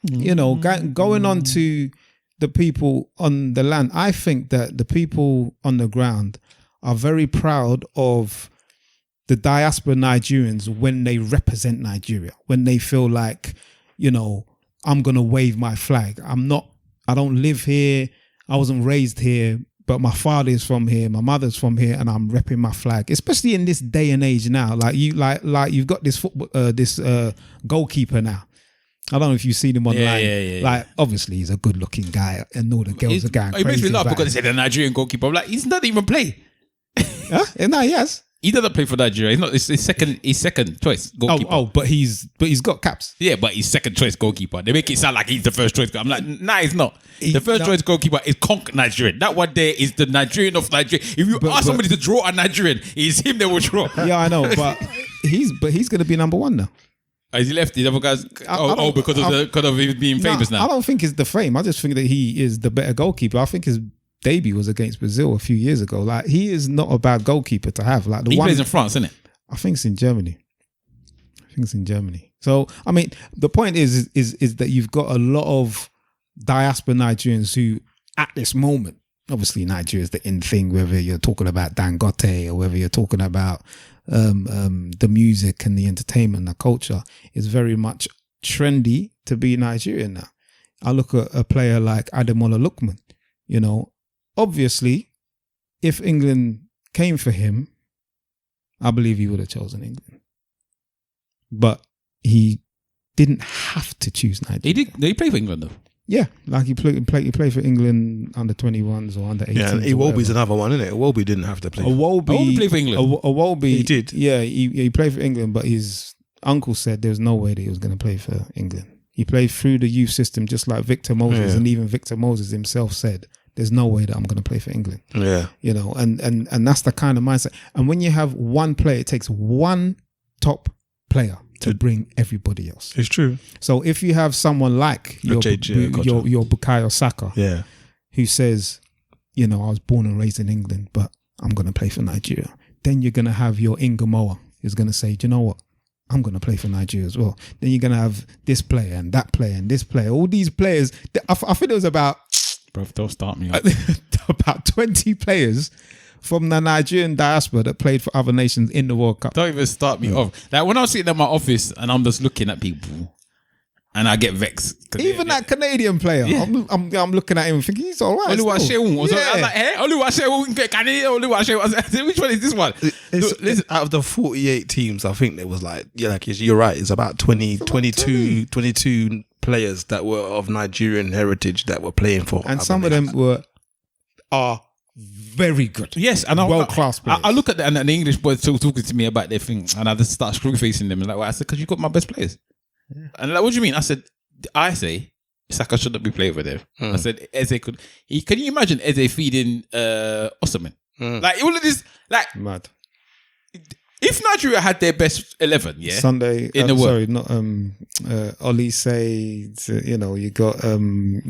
you know, going on to the people on the land, I think that the people on the ground are very proud of the diaspora Nigerians when they represent Nigeria, when they feel like, you know, I'm going to wave my flag. I don't live here. I wasn't raised here, but my father is from here, my mother's from here, and I'm repping my flag. Especially in this day and age now, like you've got this goalkeeper now. I don't know if you've seen him online. Yeah. Like, obviously, he's a good-looking guy, and all the girls are going crazy. It makes me laugh about because him. they said a Nigerian goalkeeper. I'm like, he's not even play. Huh? No, yes. He doesn't play for Nigeria. He's not. It's his second choice goalkeeper. But he's got caps. Yeah, but he's second choice goalkeeper. They make it sound like he's the first choice. I'm like, nah, he's not. The first choice goalkeeper is Conk Nigerian. That one there is the Nigerian of Nigeria. If you ask somebody to draw a Nigerian, it's him they will draw. Yeah, I know, but he's going to be number one now. Is he left? The other guys? Because of him being famous now. I don't think it's the fame. I just think that he is the better goalkeeper. I think his debut was against Brazil a few years ago. Like, he is not a bad goalkeeper to have. Like, he plays in France, isn't it? I think it's in Germany. So, I mean, the point is that you've got a lot of diaspora Nigerians who, at this moment, obviously Nigeria is the in thing, whether you're talking about Dangote or whether you're talking about the music and the entertainment, the culture, is very much trendy to be Nigerian now. I look at a player like Ademola Lookman, you know, obviously, if England came for him, I believe he would have chosen England. But he didn't have to choose Nigeria. Did he play for England though? Yeah, like he played for England under 21s or under 18s. Yeah, and Iwobi's another one, isn't it? Iwobi didn't have to play. Iwobi played for England. Iwobi, he did. Yeah, he played for England, but his uncle said there was no way that he was going to play for England. He played through the youth system just like Victor Moses, and even Victor Moses himself said, there's no way that I'm going to play for England. Yeah. You know, and that's the kind of mindset. And when you have one player, it takes one top player to bring everybody else. It's true. So if you have someone like your Bukayo Saka, who says, you know, I was born and raised in England, but I'm going to play for Nigeria, then you're going to have your Ingamoa who's going to say, do you know what? I'm going to play for Nigeria as well. Then you're going to have this player and that player and this player. All these players, I think it was about... Bro, don't start me up. about 20 players from the Nigerian diaspora that played for other nations in the World Cup. Don't even start me off. Like when I was sitting in my office and I'm just looking at people and I get vexed. Even that Canadian player, I'm looking at him and thinking, he's all right. I was like, hey, which one is this one? Listen, out of the 48 teams, I think there was you're right, it's about 22 players that were of Nigerian heritage that were playing for. And some of them are very good. Yes, and world-class players. I look at that and the English boys still talking to me about their thing and I just start screw-facing them. And like, well, I said, because you got my best players. Yeah. And like, what do you mean? I say Saka shouldn't be playing for them. I said Eze could. Can you imagine Eze feeding Osimhen? Like all of this, like mad. If Nigeria had their best 11, Sunday in the world. Sorry, not Oli say. You know, you got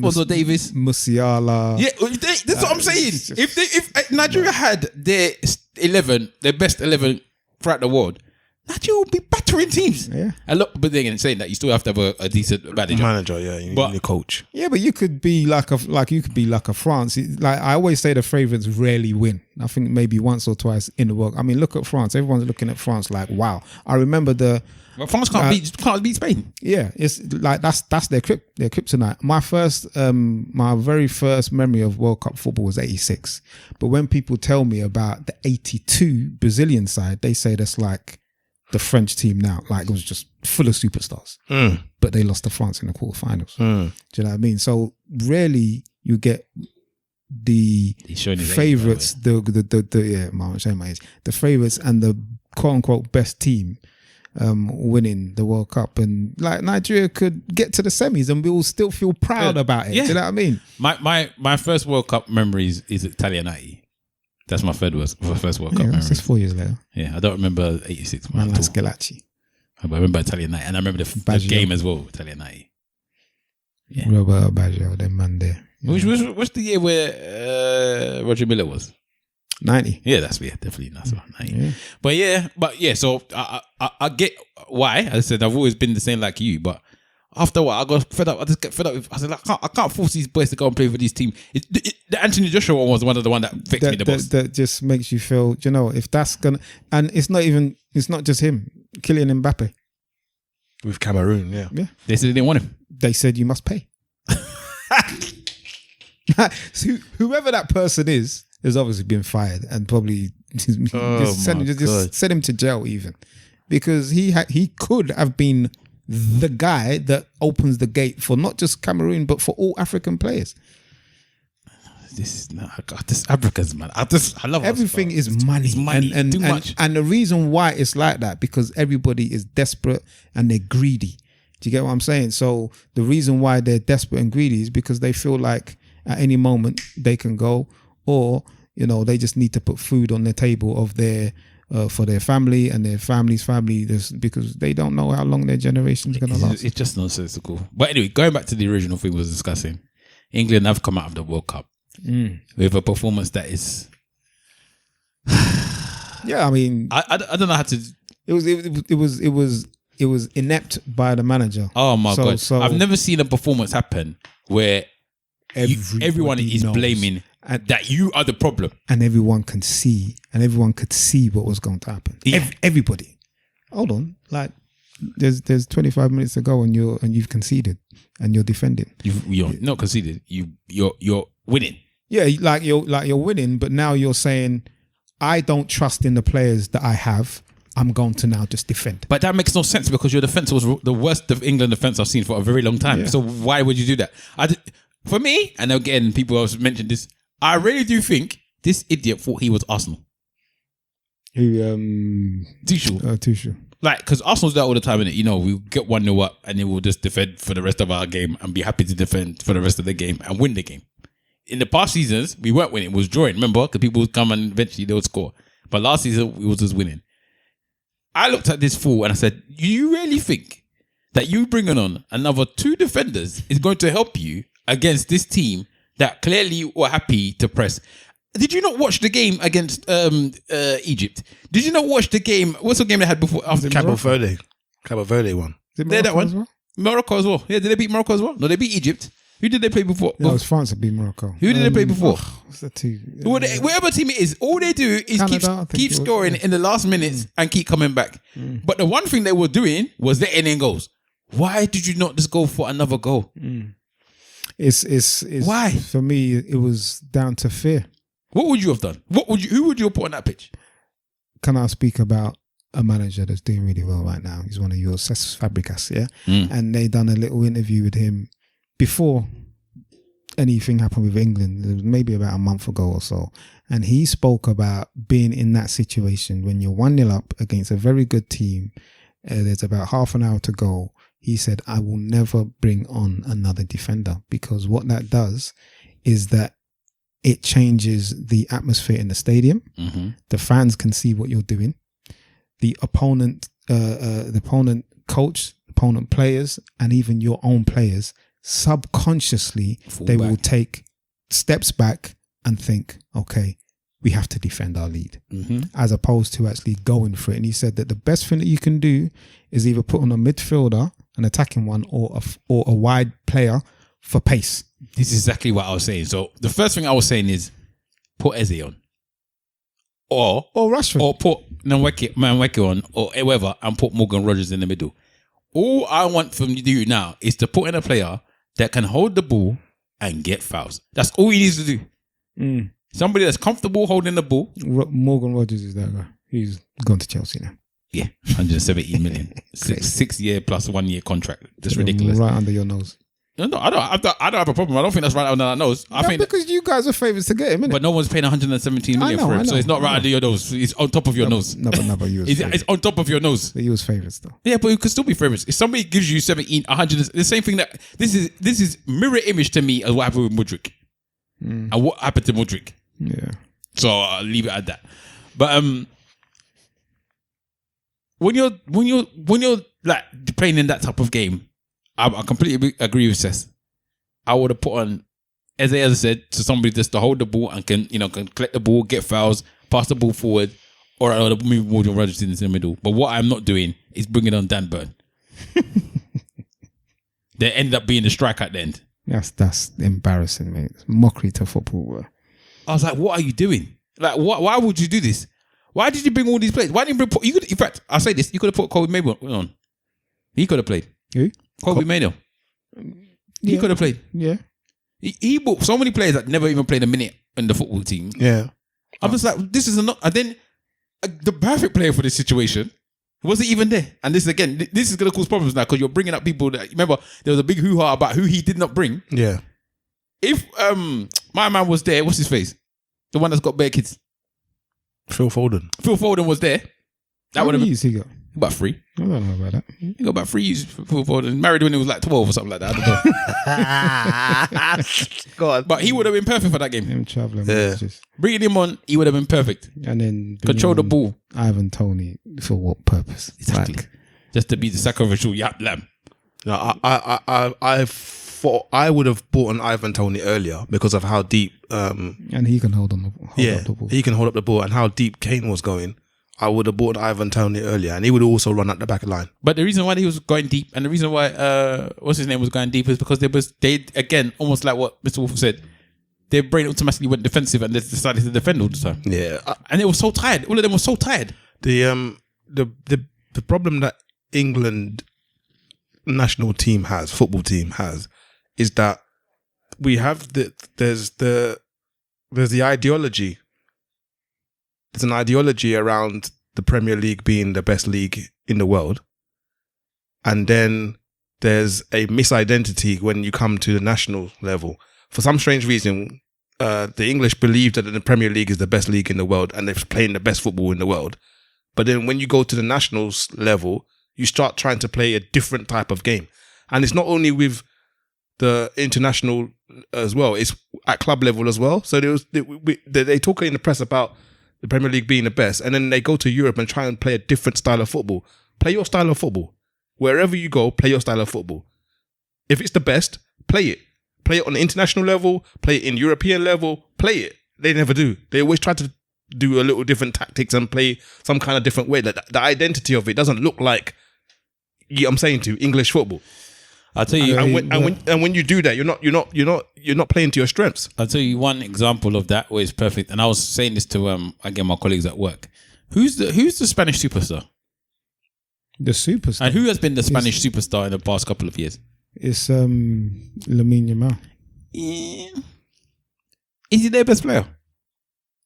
also Davis, Musiala. Yeah, that's what I'm saying. If Nigeria had their 11, their best 11 throughout the world, Nigeria will be battering teams. Yeah. And look, but then again, saying that, you still have to have a decent manager. You But- need a coach. Yeah, but you could be like a France. Like I always say, the favourites rarely win. I think maybe once or twice in the world. I mean, look at France. Everyone's looking at France like, wow. I remember Well, France can't beat Spain. Yeah, it's like that's their kryptonite. My very first memory of World Cup football was '86. But when people tell me about the '82 Brazilian side, they say that's like the French team now. Like it was just full of superstars. But they lost to France in the quarterfinals. Do you know what I mean? So rarely you get the favourites, the favourites and the quote unquote best team winning the World Cup, and like Nigeria could get to the semis and we will still feel proud about it. Do you know what I mean? My first World Cup memories is Italian '90. That's my first World Cup memory. Just 4 years later. Yeah, I don't remember '86. Man, like Scalacci. I remember Italian '90, and I remember the game as well. Italian '90. Yeah. Roberto Baggio, them man there. What's the year where Roger Miller was? 90. Yeah, definitely that's about 90. Yeah. But yeah. So I get why. As I said, I've always been the same like you, but after a while, I got fed up. I just get fed up. I said, I can't force these boys to go and play for these teams. The Anthony Joshua one was one of the one that affected me the most. That just makes you feel, you know, if that's gonna, and it's not just him, Kylian Mbappe with Cameroon. Yeah. They said they didn't want him. They said you must pay. So whoever that person is has obviously been fired and probably just send him to jail even, because he could have been the guy that opens the gate for not just Cameroon but for all African players. This Africa's man. I love everything is money. It's money. And too much. And the reason why it's like that, because everybody is desperate and they're greedy. Do you get what I'm saying? So the reason why they're desperate and greedy is because they feel like at any moment they can go, or you know, they just need to put food on the table of their for their family and their family's family, because they don't know how long their generation is going to last. It's just nonsensical. But anyway, going back to the original thing we was discussing, England have come out of the World Cup with a performance that is. Yeah, I mean, I don't know how to. It was inept by the manager. Oh my God! So I've never seen a performance happen where everyone is blaming that you are the problem, and everyone can see, and everyone could see what was going to happen. Yeah. Everybody, hold on, like there's 25 minutes to go, and you've conceded, and you're defending. You're not conceded. You're winning. Yeah, you're winning, but now you're saying, I don't trust in the players that I have. I'm going to now just defend. But that makes no sense, because your defense was the worst of England defense I've seen for a very long time. Yeah. So why would you do that? For me, and again, people have mentioned this, I really do think this idiot thought he was Arsenal. Tuchel. Like, because Arsenal's there all the time, innit? You know, we get 1-0 up and then we'll just defend for the rest of our game and be happy to defend for the rest of the game and win the game. In the past seasons, we weren't winning. It was drawing, remember? Because people would come and eventually they would score. But last season, we was just winning. I looked at this fool and I said, you really think that you bringing on another 2 defenders is going to help you against this team that clearly were happy to press? Did you not watch the game against Egypt? Did you not watch the game? What's the game they had before? After Cabo Verde one. They're that one. As well? Morocco as well. Yeah, did they beat Morocco as well? No, they beat Egypt. Who did they play before? No, it was France that beat Morocco. Who did they play before? What's that team? Whatever team it is, all they do is keep scoring in the last minutes and keep coming back. But the one thing they were doing was letting in goals. Why did you not just go for another goal? It's why? For me, it was down to fear. What would you have done? Who would you have put on that pitch? Can I speak about a manager that's doing really well right now? He's one of your Cesc Fabregas, yeah? And they done a little interview with him before anything happened with England, maybe about a month ago or so. And he spoke about being in that situation when you're 1-0 up against a very good team. There's about half an hour to go. He said, I will never bring on another defender, because what that does is that it changes the atmosphere in the stadium. The fans can see what you're doing. The opponent coach, opponent players, and even your own players, subconsciously, will take steps back and think, okay, we have to defend our lead, as opposed to actually going for it. And he said that the best thing that you can do is either put on a midfielder, an attacking one, or a wide player for pace. This is exactly what I was saying. So the first thing I was saying is put Eze on. Or Rashford. Or put Manweke on, or whoever, and put Morgan Rogers in the middle. All I want from you now is to put in a player that can hold the ball and get fouls. That's all he needs to do. Somebody that's comfortable holding the ball. Morgan Rogers is that guy. He's gone to Chelsea now. Yeah, 170 million. 6 year plus 1 year contract. Just ridiculous. Right under your nose. No, I don't have a problem. I don't think that's right under our nose. I think because you guys are favourites to get him, innit? But no one's paying 117 million for him, so it's not right under your nose. It's on top of your nose. No, but you was it's on top of your nose. But you was favourites though. Yeah, but you could still be favourites. If somebody gives you 100, the same thing that this is mirror image to me as what happened with Mudryk and what happened to Mudryk. Yeah. So I'll leave it at that. But when you're like playing in that type of game, I completely agree with Seth. I would have put on, as I said, to somebody just to hold the ball and can collect the ball, get fouls, pass the ball forward, or I would have moved Morgan Rogers in the middle. But what I'm not doing is bringing on Dan Burn. They ended up being the striker at the end. That's embarrassing, mate. It's mockery to football. Bro. I was like, what are you doing? Like, why would you do this? Why did you bring all these players? Why didn't you bring? In fact, I'll say this: you could have put Kobe Mabel on. He could have played. Who? Kobe Mabel. He could have played. Yeah. He bought so many players that never even played a minute in the football team. Yeah. I'm just like, this is not. And then the perfect player for this situation wasn't even there. And this is going to cause problems now because you're bringing up people that, remember, there was a big hoo-ha about who he did not bring. Yeah. If my man was there, what's his face? The one that's got bare kids. Phil Foden. Phil Foden was there. How many years he got? About 3. I don't know about that. He got about 3 years for Phil Foden. Married when he was like 12 or something like that. I don't know. God. But he would have been perfect for that game. Him travelling. Yeah. Bringing him on, he would have been perfect. And then control the ball. Ivan Toney for what purpose? Exactly. Just to be the sacrificial lamb. No, I thought I would have bought an Ivan Toney earlier because of how deep. And he can hold up the ball. He can hold up the ball and how deep Kane was going. I would have bought Ivan Toney earlier, and he would also run at the back of the line. But the reason why he was going deep, and the reason why what's his name was going deep, is because they again, almost like what Mr. Wolf said, their brain automatically went defensive and they decided to defend all the time. Yeah, and they were so tired. All of them were so tired. The problem that England national team has, football team has, is that we have there's the ideology. There's an ideology around the Premier League being the best league in the world. And then there's a misidentity when you come to the national level. For some strange reason, the English believe that the Premier League is the best league in the world and they're playing the best football in the world. But then when you go to the nationals level, you start trying to play a different type of game. And it's not only with the international as well, it's at club level as well. So they talk in the press about the Premier League being the best, and then they go to Europe and try and play a different style of football. Play your style of football. Wherever you go, play your style of football. If it's the best, play it. Play it on the international level, play it in European level, play it. They never do. They always try to do a little different tactics and play some kind of different way. Like the identity of it doesn't look like, I'm saying to you, English football. I'll tell you, and when you do that, you're not playing to your strengths. I'll tell you one example of that where it's perfect. And I was saying this to again my colleagues at work. Who's the Spanish superstar? The superstar. And who has been the Spanish superstar in the past couple of years? It's Lamine Yamal. Yeah. Is he their best player?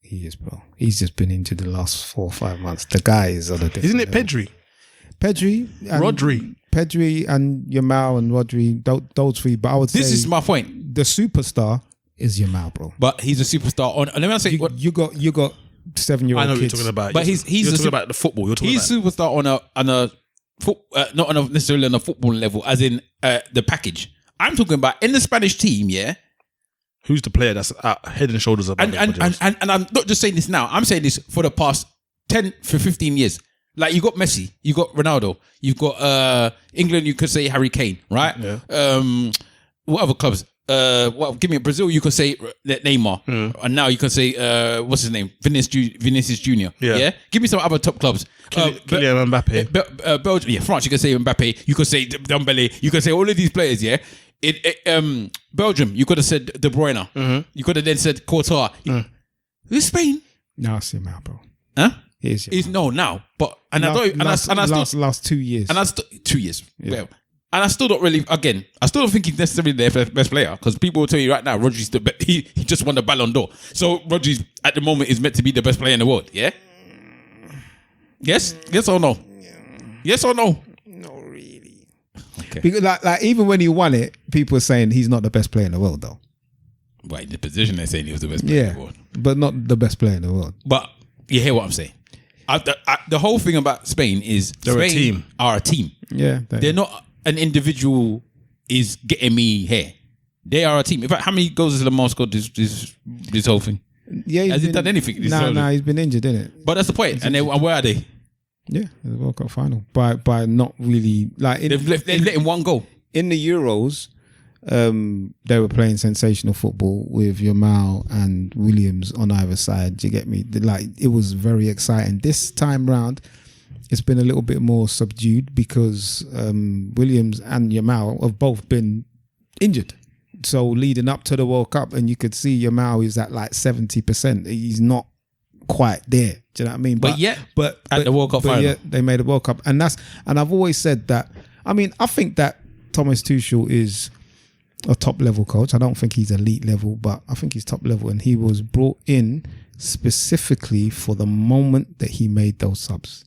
He is, bro. He's just been into the last 4 or 5 months. The guy is on a different Isn't it level. Pedri? Rodri. Pedri and Yamal and Rodri, those 3. But I would say this is my point. The superstar is Yamal, bro. But he's a superstar on. And let me say, you got 7-year-old I know what kids. you're talking about. But he's talking about the football. You're talking he's about superstar not necessarily on a football level, as in the package. I'm talking about in the Spanish team, yeah. Who's the player that's head and shoulders above and I'm not just saying this now. I'm saying this for the past 10 for 15 years. Like you got Messi, you got Ronaldo, you've got England. You could say Harry Kane, right? Yeah. What other clubs? give me Brazil. You could say Neymar, and now you can say what's his name, Vinicius Junior. Yeah. Give me some other top clubs. Kylian Mbappe. Belgium. Yeah, France. You can say Mbappe. You could say Dembele. You could say all of these players. Yeah. Belgium. You could have said De Bruyne. You could have then said Courtois. Who's Spain? Now I see him out, bro. Huh? He's no now, but last 2 years. And that's 2 years. Yeah. And I still don't really. Again, I still don't think he's necessarily their best player because people will tell you right now, Rodri's he just won the Ballon d'Or. So Rodri's at the moment is meant to be the best player in the world. Yeah. Yes. Yes or no? Yes or no? Not really. Okay. Because like even when he won it, people were saying he's not the best player in the world, though. Right, in the position they're saying he was the best player in the world, but not the best player in the world. But you hear what I'm saying? The whole thing about Spain is they're Spain a team. Are a team. Yeah, they're not an individual. Is getting me here. They are a team. In fact, how many goals has Lamar scored this whole thing? Yeah, has he done anything? No, he's been injured, isn't it? But that's the point. And where are they? Yeah, the World Cup final by not really like they've let him one goal in the Euros. They were playing sensational football with Yamal and Williams on either side. Do you get me? Like it was very exciting. This time round, it's been a little bit more subdued because Williams and Yamal have both been injured. So leading up to the World Cup, and you could see Yamal is at like 70%. He's not quite there. Do you know what I mean? But at the World Cup final, yeah, they made a World Cup, and I've always said that. I mean, I think that Thomas Tuchel is a top level coach. I don't think he's elite level, but I think he's top level, and he was brought in specifically for the moment that he made those subs,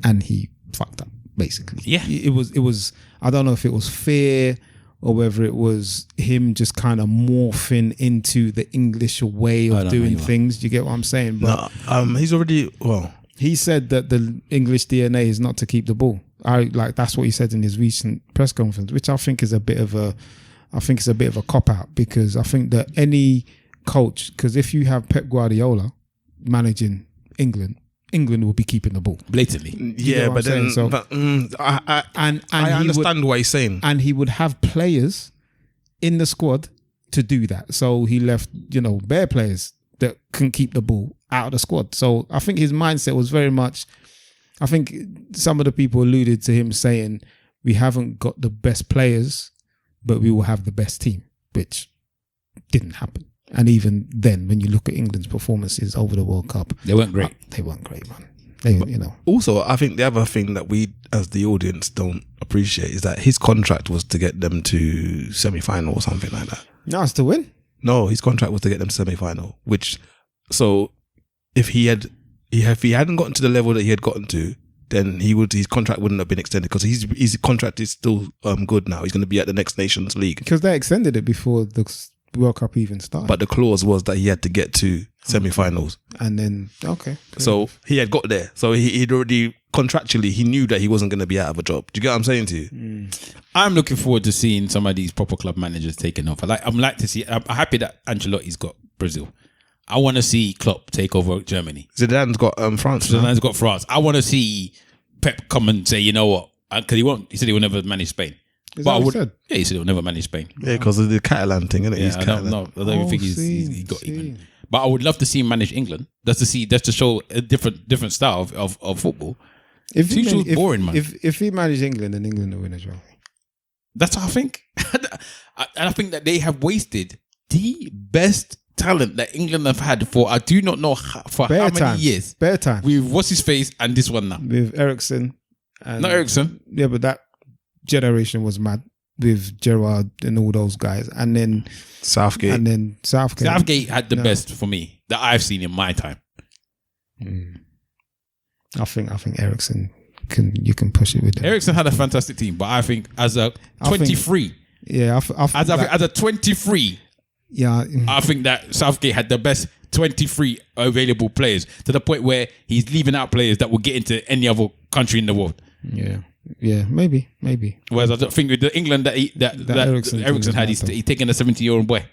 and he fucked up basically. Yeah, it was. I don't know if it was fear or whether it was him just kind of morphing into the English way of doing things. Do you get what I'm saying? But he's already he said that the English DNA is not to keep the ball. That's what he said in his recent press conference, which I think is a bit of a cop out, because I think that any coach, because if you have Pep Guardiola managing England will be keeping the ball blatantly. Yeah, but then I understand what he's saying, and he would have players in the squad to do that. So he left, bare players that can keep the ball out of the squad. So I think his mindset was very much. I think some of the people alluded to him saying, "We haven't got the best players, but we will have the best team," which didn't happen. And even then, when you look at England's performances over the World Cup, they weren't great. They weren't great, man. Also, I think the other thing that we, as the audience, don't appreciate is that his contract was to get them to semi-final or something like that. No, it's to win. No, his contract was to get them to semi-final. If he hadn't gotten to the level that he had gotten to, then his contract wouldn't have been extended, because his contract is still good now. He's going to be at the next Nations League, because they extended it before the World Cup even started. But the clause was that he had to get to semi-finals, and then so he had got there. So he'd already contractually, he knew that he wasn't going to be out of a job. Do you get what I'm saying to you? I'm looking forward to seeing some of these proper club managers taking off. I'm happy that Ancelotti's got Brazil. I want to see Klopp take over Germany. Zidane's got France. Zidane's got France. I want to see Pep come and say, you know what? Because he said he will never manage Spain. Is that what he said? Yeah, he said he'll never manage Spain. Yeah, because of the Catalan thing, isn't it? Yeah, I don't even think he got even. But I would love to see him manage England. That's to show a different style of football. Tuchel's boring, man. If he managed England, then England will win as well. That's what I think. And I think that they have wasted the best talent that England have had for I do not know for how many years. Bare time. With what's his face and this one now. With Eriksen. Not Eriksen. Yeah, but that generation was mad with Gerrard and all those guys, and then Southgate. Southgate had the best for me that I've seen in my time. I think Eriksen you can push it with him. Eriksen had a fantastic team, but I think as a 23, as a 23, I think that Southgate had the best 23 available players, to the point where he's leaving out players that will get into any other country in the world. Yeah, maybe. Whereas I don't think with the England that Eriksen had, he's taking a 70-year-old boy.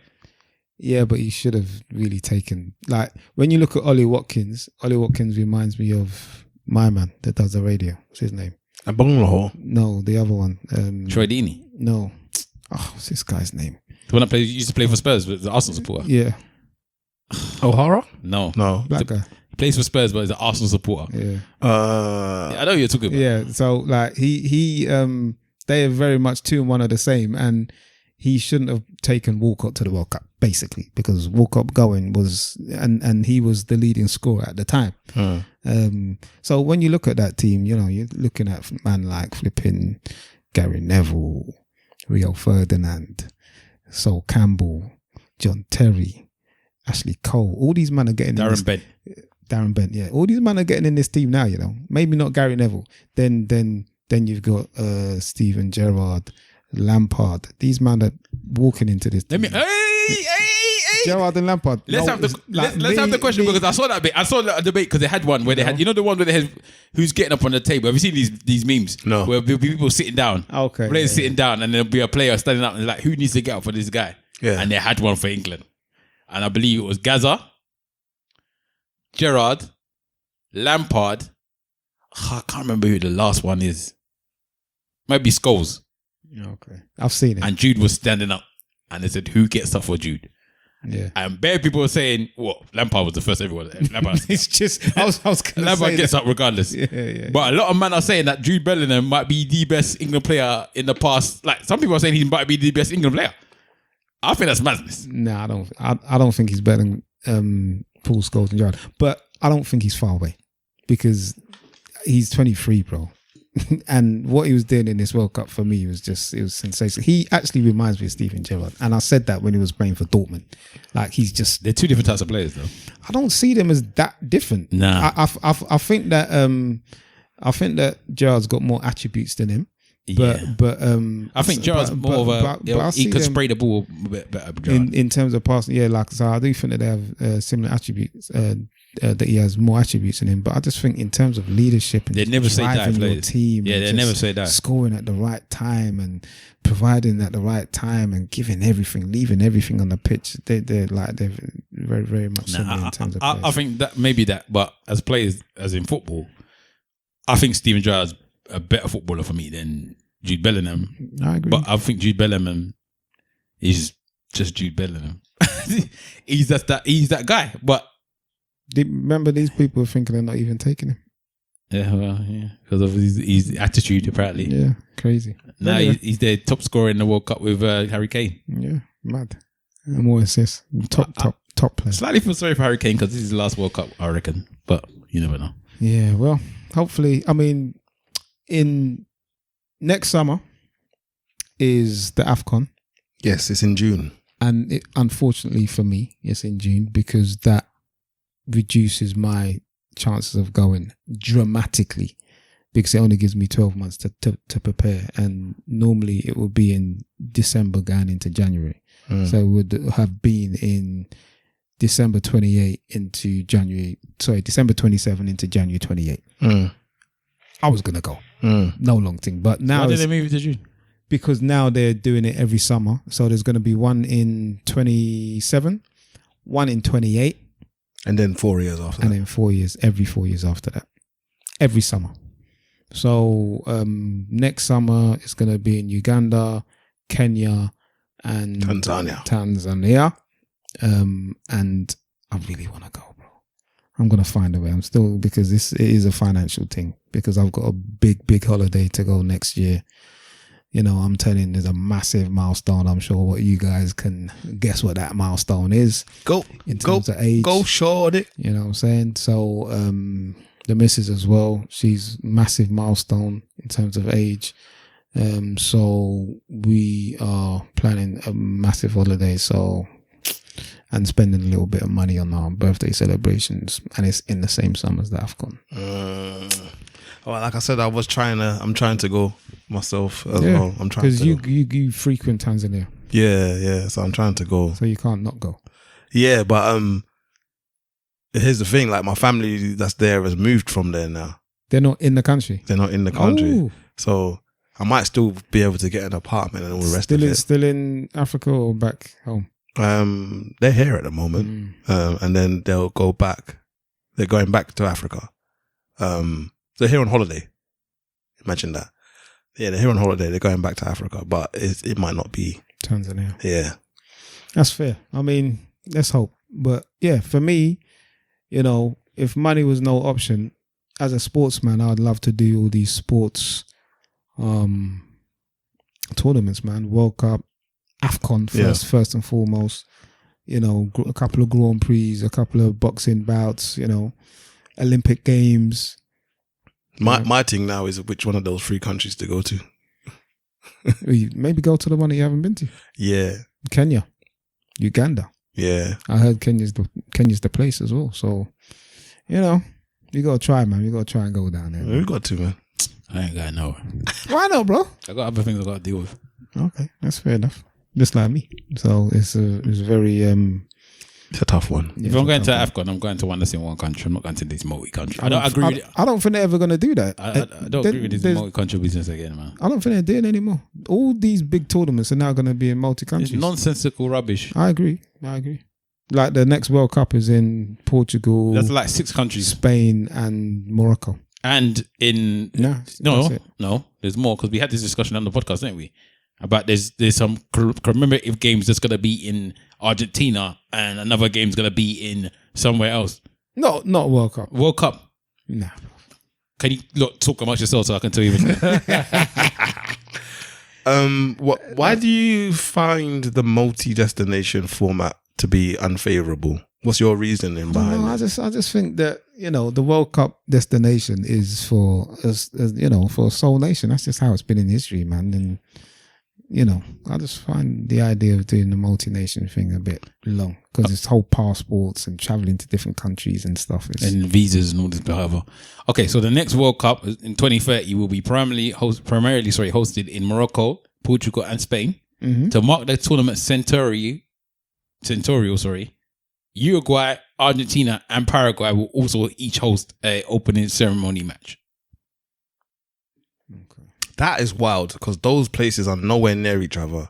Yeah, but he should have really taken, like, when you look at Ollie Watkins reminds me of my man that does the radio. What's his name? Bonglaho? No, the other one. Troy Deeney? No. Oh, what's this guy's name? The one that used to play for Spurs, but the Arsenal supporter. Yeah, O'Hara? No. No. guy. He plays for Spurs, but he's an Arsenal supporter. Yeah. I know who you're talking about. Yeah, so like he they are very much two and one are the same, and he shouldn't have taken Walcott to the World Cup basically because Walcott going was and he was the leading scorer at the time. So when you look at that team, you know you're looking at man like flipping Gary Neville, Rio Ferdinand, Sol Campbell, John Terry, Ashley Cole. All these men are getting Darren Bent, yeah. All these men are getting in this team now, you know. Maybe not Gary Neville. Then you've got Steven Gerrard, Lampard. These men are walking into this team. Hey! Gerrard and Lampard. Let's have the question because I saw that bit. I saw that debate because they had one where they had, you know, the one where they had who's getting up on the table. Have you seen these memes? No. Where there'll be people sitting down. Okay. Players sitting down, and there'll be a player standing up and like, who needs to get up for this guy? Yeah. And they had one for England, and I believe it was Gaza, Gerrard, Lampard. I can't remember who the last one is. Might be Scholes. Okay. I've seen it. And Jude was standing up, and they said, "Who gets up for Jude?" Yeah. And bare people were saying, "What? Lampard was the first everyone." Lampard, It's just I was gonna Lampard say gets that. up regardless. Yeah. But a lot of men are saying that Jude Bellingham might be the best England player in the past. Like some people are saying he might be the best England player. I think that's madness. No, I don't think he's better than Paul Scholes and Gerrard. But I don't think he's far away because he's 23, bro. And what he was doing in this World Cup for me was sensational. He actually reminds me of Steven Gerrard, and I said that when he was playing for Dortmund. Like he's just They're two different types of players, though. I don't see them as that different. Nah. I think that Gerrard's got more attributes than him. But I think Gerrard's more of a he could spray the ball a bit better. In terms of passing, yeah, like so I do think that they have similar attributes. That he has more attributes than him, but I just think in terms of leadership and they never say that your team, yeah, they never say that scoring at the right time and providing at the right time and giving everything, leaving everything on the pitch. They're very very much similar in terms of players. I think that maybe that, but as players, as in football, I think Steven Gerrard's a better footballer for me than Jude Bellingham. I agree, but I think Jude Bellingham is just Jude Bellingham. he's that guy, but. Remember, these people are thinking they're not even taking him. Yeah, because of his attitude, apparently. Yeah, crazy. Now he's the top scorer in the World Cup with Harry Kane. Yeah, mad. And more assists. Top player. Slightly feel sorry for Harry Kane because this is his last World Cup, I reckon. But you never know. Yeah, well, hopefully. I mean, in next summer is the AFCON. Yes, it's in June. And unfortunately for me, it's in June because that reduces my chances of going dramatically because it only gives me 12 months to prepare, and normally it would be in December going into January. So it would have been in December 28 into December 27 into January 28. I was gonna go, no long thing, but now why did they move it to June? Because now they're doing it every summer. So there's going to be one in 27, one in 28. And then 4 years after and that. then 4 years, every 4 years after that, every summer. So next summer it's going to be in Uganda, Kenya, and Tanzania. And I really want to go, bro. I'm going to find a way. I'm still, because it is a financial thing, because I've got a big holiday to go next year. You know, I'm telling you, there's a massive milestone. I'm sure what you guys can guess what that milestone is. In terms of age. Go short it. You know what I'm saying? So, the missus as well, she's massive milestone in terms of age. So we are planning a massive holiday. So, and spending a little bit of money on our birthday celebrations. And it's in the same summer as the AFCON. Well, like I said, I'm trying to go myself as well. I'm trying to. Because you frequent Tanzania. Yeah. So I'm trying to go. So you can't not go. Yeah, but here's the thing: like my family that's there has moved from there now. They're not in the country. Oh. So I might still be able to get an apartment and all the rest of it. Still in Africa or back home? They're here at the moment, and then they'll go back. They're going back to Africa. They're here on holiday. Imagine that. Yeah, they're here on holiday. They're going back to Africa, but it might not be Tanzania. Yeah. That's fair. I mean, let's hope. But yeah, for me, you know, if money was no option, as a sportsman, I'd love to do all these sports tournaments, man. World Cup, AFCON first and foremost. You know, a couple of Grand Prix, a couple of boxing bouts, you know, Olympic Games. My thing now is which one of those 3 countries to go to. Maybe go to the one that you haven't been to. Yeah. Kenya, Uganda. Yeah. I heard Kenya's the place as well. So, you know, you got to try, man. You got to try and go down there. We got to, man. I ain't got nowhere. Why not, bro? I got other things I got to deal with. Okay, that's fair enough. Just like me. So it's very it's a tough one. If I'm going to AFCON, I'm going to one that's in one country. I'm not going to this multi-country. I don't agree with it. I don't think they're ever going to do that. I don't agree with this multi-country business again, man. I don't think they're doing it anymore. All these big tournaments are now going to be in multi-countries. It's nonsensical rubbish. I agree. Like the next World Cup is in Portugal. That's like 6 countries. Spain and Morocco. And in... No, there's more because we had this discussion on the podcast, didn't we? About there's some commemorative games that's going to be in Argentina and another game's going to be in somewhere else. No, not World Cup. World Cup. Nah. Can you talk amongst yourself so I can tell you? Why do you find the multi-destination format to be unfavorable? What's your reasoning behind it? I just think that, you know, the World Cup destination is for a sole nation. That's just how it's been in history, man. And you know, I just find the idea of doing the multi-nation thing a bit long because it's whole passports and traveling to different countries and stuff. And visas and all this behavior. Okay, so the next World Cup in 2030 will be primarily hosted in Morocco, Portugal and Spain. Mm-hmm. To mark the tournament centenary, Uruguay, Argentina and Paraguay will also each host an opening ceremony match. That is wild because those places are nowhere near each other.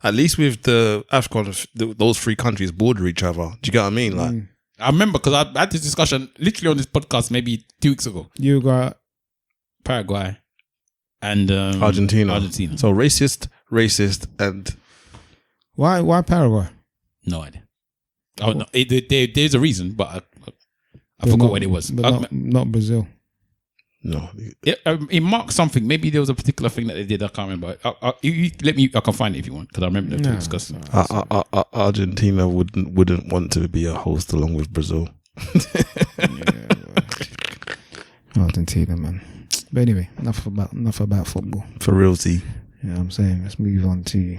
At least with the AFCON, those 3 countries border each other. Do you get what I mean? Like, I remember because I had this discussion literally on this podcast maybe 2 weeks ago. Uruguay, Paraguay, and Argentina. So racist, and why Paraguay? No idea. Oh, no, there's a reason, but I forgot what it was. But not Brazil. No, it marked something. Maybe there was a particular thing that they did. I can't remember. You let me. I can find it if you want because I remember them discussing. Argentina wouldn't want to be a host along with Brazil. Argentina, man. But anyway, enough about football. For realty. Yeah, I'm saying let's move on to.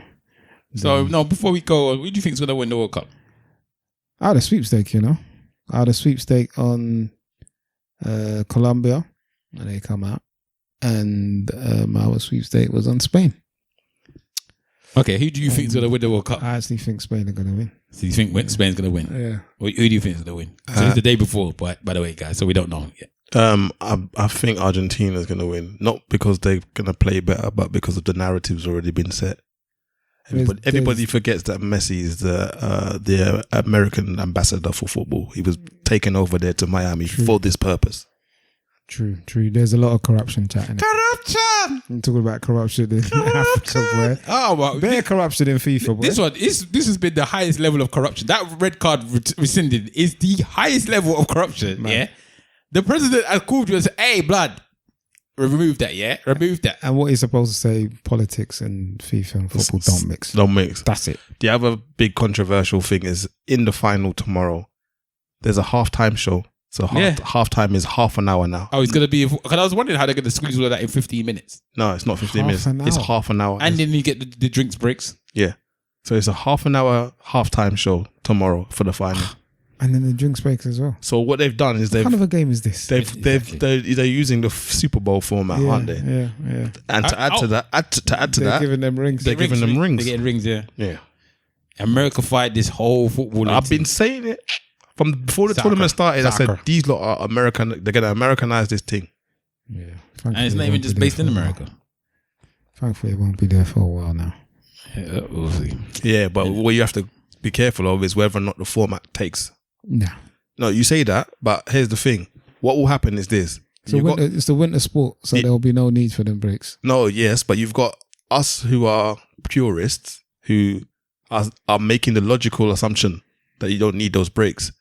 So no, before we go, who do you think is going to win the World Cup? I had a sweepstake, you know. I had a sweepstake on Colombia. And they come out, and our sweepstake was on Spain. Okay, who do you think is going to win the World Cup? I actually think Spain are going to win. So you think Spain's going to win? Yeah. Who do you think is going to win? So it's the day before, by the way, guys. So we don't know yet. I think Argentina is going to win, not because they're going to play better, but because of the narrative's already been set. Everybody forgets that Messi is the American ambassador for football. He was taken over there to Miami for this purpose. True. There's a lot of corruption chatting. Corruption! I'm talking about corruption in Africa, boy. Oh, well, bare corruption in FIFA, boy. This has been the highest level of corruption. That red card rescinded is the highest level of corruption, man. Yeah? The president has called you and said, hey, blood, remove that, yeah? Remove that. And what he's supposed to say, politics and FIFA and football don't mix. Don't mix. That's it. The other big controversial thing is in the final tomorrow, there's a halftime show. So halftime is half an hour now. Oh, it's going to be... Because I was wondering how they're going to squeeze all of that in 15 minutes. No, it's not 15 minutes. It's half an hour. And then you get the drinks breaks. Yeah. So it's a half an hour halftime show tomorrow for the final. And then the drinks breaks as well. So what they've done is what kind of a game is this? They're using the Super Bowl format, aren't they? Yeah. And to add to that, they're giving them rings. They're giving them rings. They're getting rings, yeah. Yeah. America fight this whole football. I've been saying it. From before the tournament started, I said, these lot are American. They're going to Americanize this thing. Yeah. And it's not even just based in America. Thankfully, it won't be there for a while now. Yeah, we'll see. Yeah, but what you have to be careful of is whether or not the format takes. No, you say that, but here's the thing. What will happen is this. So it's the winter sport, so there will be no need for them breaks. No, yes, but you've got us who are purists who are making the logical assumption that you don't need those breaks.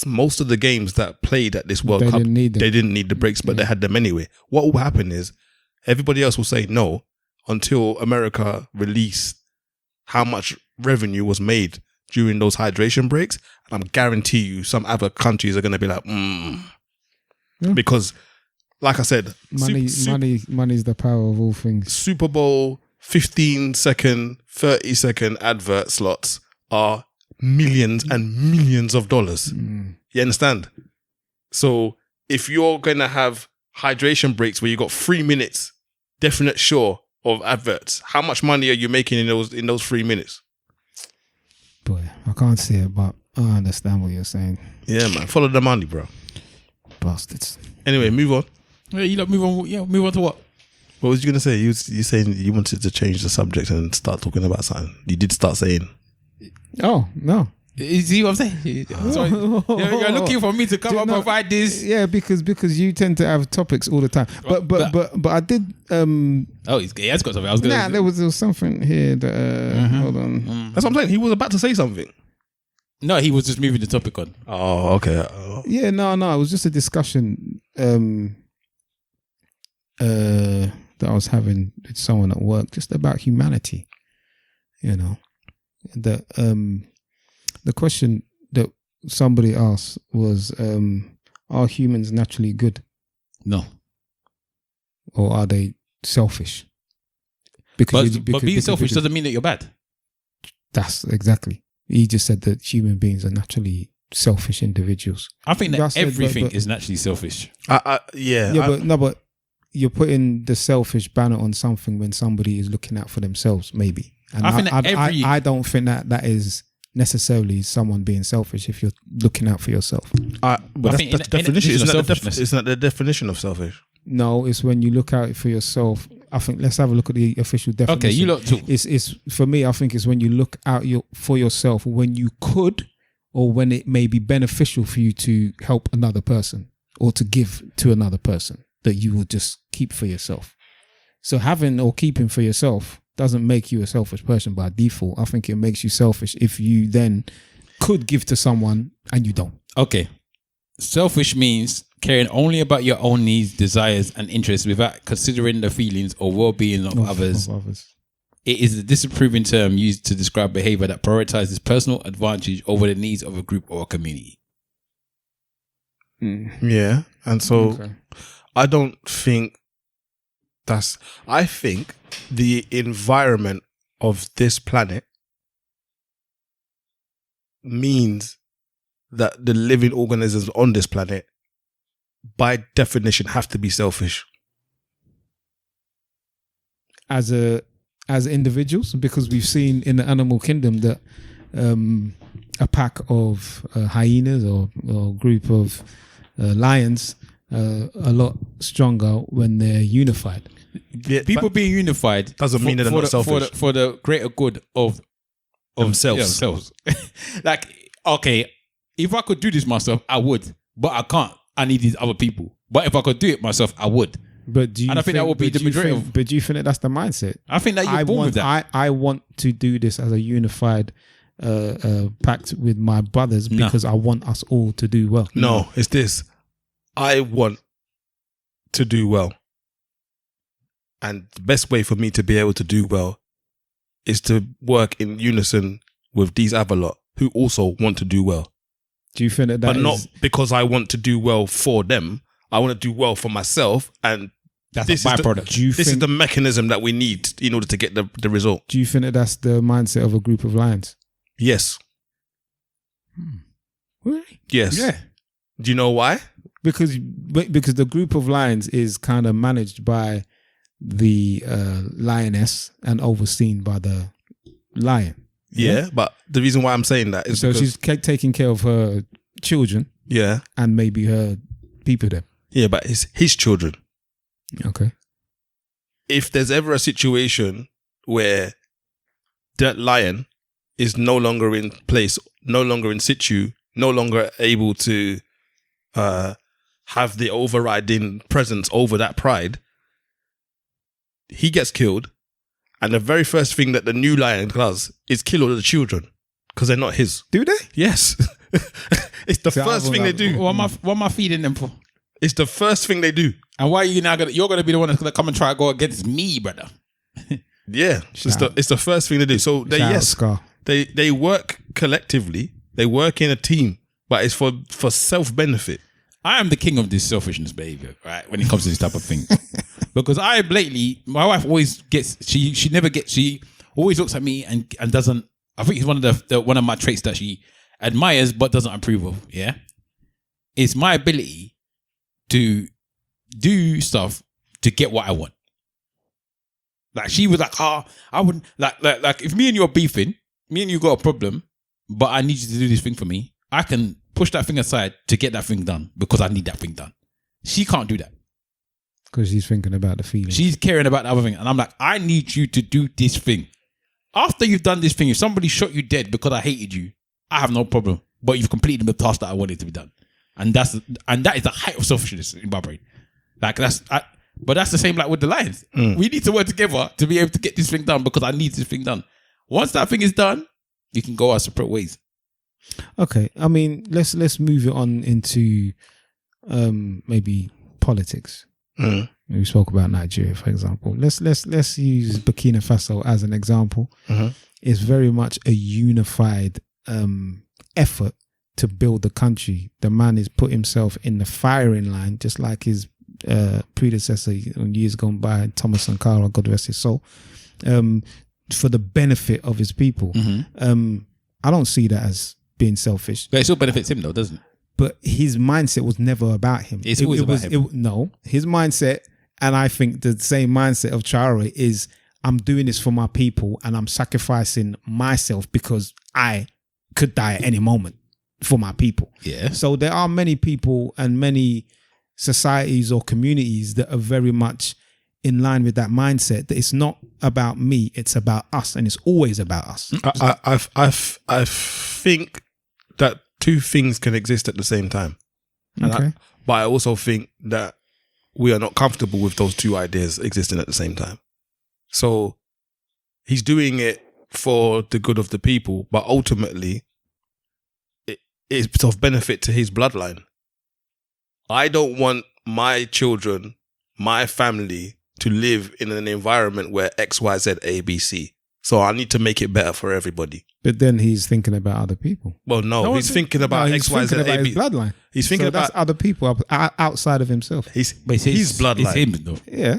Most of the games that played at this World Cup, they didn't need the breaks, but they had them anyway. What will happen is everybody else will say no until America release how much revenue was made during those hydration breaks. And I guarantee you some other countries are going to be like, because like I said, money is the power of all things. Super Bowl 15-second, 30-second advert slots are millions and millions of dollars. You understand? So if you're going to have hydration breaks where you got 3 minutes, definite sure of adverts, how much money are you making in those 3 minutes? Boy, I can't see it, but I understand what you're saying. Yeah, man. Follow the money, bro. Bastards. Anyway, move on. Yeah, you move on. Yeah, move on to what? What was you gonna say? You saying you wanted to change the subject and start talking about something. You did start saying. Oh no! You see what I'm saying? Sorry. You're looking for me to come up and provide this. Yeah, because you tend to have topics all the time. But I did. He has got something. I was gonna. There was something here that. Hold on. That's what I'm saying. He was about to say something. No, he was just moving the topic on. Oh, okay. Yeah, no. It was just a discussion that I was having with someone at work, just about humanity. You know, that the question that somebody asked was, are humans naturally good? No. Or are they selfish? Because being selfish doesn't mean that you're bad. That's exactly. He just said that human beings are naturally selfish individuals. I think that everything is naturally selfish. But you're putting the selfish banner on something when somebody is looking out for themselves, maybe. And I don't think that is necessarily someone being selfish if you're looking out for yourself. But that's the definition. Isn't that the definition of selfish? No, it's when you look out for yourself. I think let's have a look at the official definition. Okay, you look too. It's for me. I think it's when you look out for yourself when you could, or when it may be beneficial for you to help another person or to give to another person that you will just keep for yourself. So having or keeping for yourself doesn't make you a selfish person by default. I think it makes you selfish if you then could give to someone and you don't. Okay. Selfish means caring only about your own needs, desires, and interests without considering the feelings or well-being of others. It is a disapproving term used to describe behavior that prioritizes personal advantage over the needs of a group or a community. Yeah. And so I don't think I think the environment of this planet means that the living organisms on this planet, by definition, have to be selfish. As individuals, because we've seen in the animal kingdom that a pack of hyenas or a group of lions a lot stronger when they're unified. Yeah, people being unified doesn't mean that they're not selfish. For the greater good of themselves. Like, okay, if I could do this myself, I would, but I can't. I need these other people. But if I could do it myself, I would. But do you think that would be the majority but do you think that that's the mindset? I think that you're born with that. I want to do this as a unified pact with my brothers because I want us all to do well. No, it's this. I want to do well. And the best way for me to be able to do well is to work in unison with these other lot who also want to do well. Do you think that but not because I want to do well for them. I want to do well for myself, and that's a byproduct. This is the mechanism that we need in order to get the result. Do you think that that's the mindset of a group of lions? Yes. Really? Yes. Yeah. Do you know why? Because the group of lions is kind of managed by the lioness and overseen by the lion. Yeah, but the reason why I'm saying that is so she's taking care of her children. Yeah. And maybe her people then. Yeah, but it's his children. Okay. If there's ever a situation where that lion is no longer in place, no longer in situ, no longer able to have the overriding presence over that pride, he gets killed, And the very first thing that the new lion does is kill all the children because they're not his. Do they? Yes. It's the first thing they do. What am I feeding them for? It's the first thing they do. And why are you now you're gonna be the one that's gonna come and try to go against me, brother? Yeah. It's the first thing they do. So they work collectively, they work in a team, but it's for self-benefit. I am the king of this selfishness behavior, right? When it comes to this type of thing. Because I blatantly, my wife always gets, she always looks at me and doesn't, I think it's one of my traits that she admires but doesn't approve of, yeah? It's my ability to do stuff to get what I want. Like she was like, I wouldn't, like if me and you are beefing, me and you got a problem, but I need you to do this thing for me, I can push that thing aside to get that thing done because I need that thing done. She can't do that. Because she's thinking about the feelings. She's caring about the other thing. And I'm like, I need you to do this thing. After you've done this thing, if somebody shot you dead because I hated you, I have no problem. But you've completed the task that I wanted to be done. And that is the height of selfishness in my brain. Like but that's the same like with the lions. We need to work together to be able to get this thing done because I need this thing done. Once that thing is done, you can go our separate ways. Okay, I mean, let's move it on into maybe politics. We spoke about Nigeria, for example. Let's use Burkina Faso as an example. It's very much a unified effort to build the country. The man has put himself in the firing line, just like his predecessor in years gone by, Thomas Sankara, God rest his soul, for the benefit of his people. I don't see that as being selfish. But it still benefits him though, doesn't it? But his mindset was never about him. It's always about him. No, his mindset, and I think the same mindset of Traore is, I'm doing this for my people and I'm sacrificing myself because I could die at any moment for my people. Yeah. So there are many people and many societies or communities that are very much in line with that mindset, that it's not about me, it's about us, and it's always about us. I think that two things can exist at the same time. Okay. But I also think that we are not comfortable with those two ideas existing at the same time. So he's doing it for the good of the people, but ultimately it's of benefit to his bloodline. I don't want my children, my family to live in an environment where X, Y, Z, A, B, C. So I need to make it better for everybody. But then he's thinking about other people. Well, no, he's thinking about X, Y, Z, A, B. His bloodline. He's thinking about that's other people outside of himself. His bloodline. It's him though. Yeah.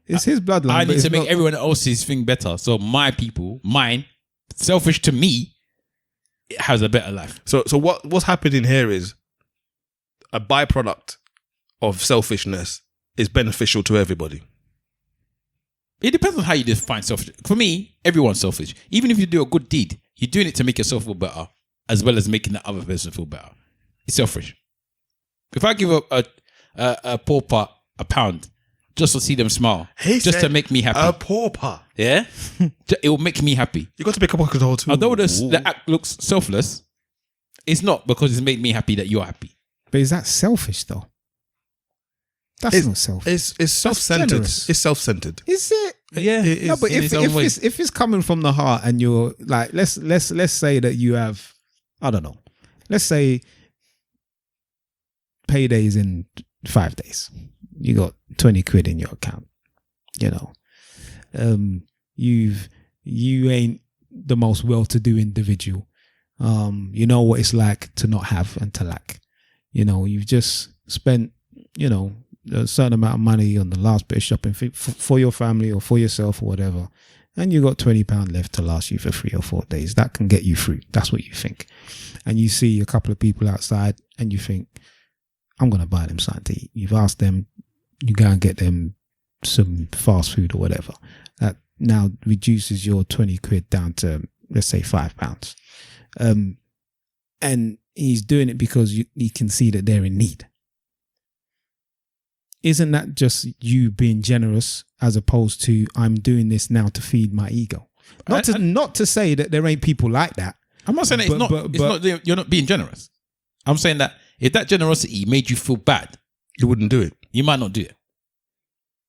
It's his bloodline. I need to make everyone else's thing better. So my people, mine, selfish to me, it has a better life. So what's happening here is a byproduct of selfishness is beneficial to everybody. It depends on how you define selfish. For me, everyone's selfish. Even if you do a good deed, you're doing it to make yourself feel better, as well as making the other person feel better. It's selfish. If I give a pauper £1 just to see them smile, just to make me happy, a pauper, yeah, it will make me happy. You got to pick up a control too. Although the act looks selfless, it's not, because it's made me happy that you're happy. But is that selfish though? That's not selfish. It's self-centered. It's self-centered. Is it? Yeah. No, but if it's coming from the heart and you're like, let's say that you have, I don't know, let's say paydays in 5 days. You got 20 quid in your account. You know, you ain't the most well-to-do individual. You know what it's like to not have and to lack. You know, you've just spent, you know, a certain amount of money on the last bit of shopping for your family or for yourself or whatever, and you got £20 left to last you for 3 or 4 days. That can get you through. That's what you think. And you see a couple of people outside and you think, I'm going to buy them something to eat. You've asked them, you go and get them some fast food or whatever. That now reduces your 20 quid down to, let's say, £5. And he's doing it because he can see that they're in need. Isn't that just you being generous, as opposed to, I'm doing this now to feed my ego? Not to say that there ain't people like that. I'm not saying that you're not being generous. I'm saying that if that generosity made you feel bad, you wouldn't do it. You might not do it.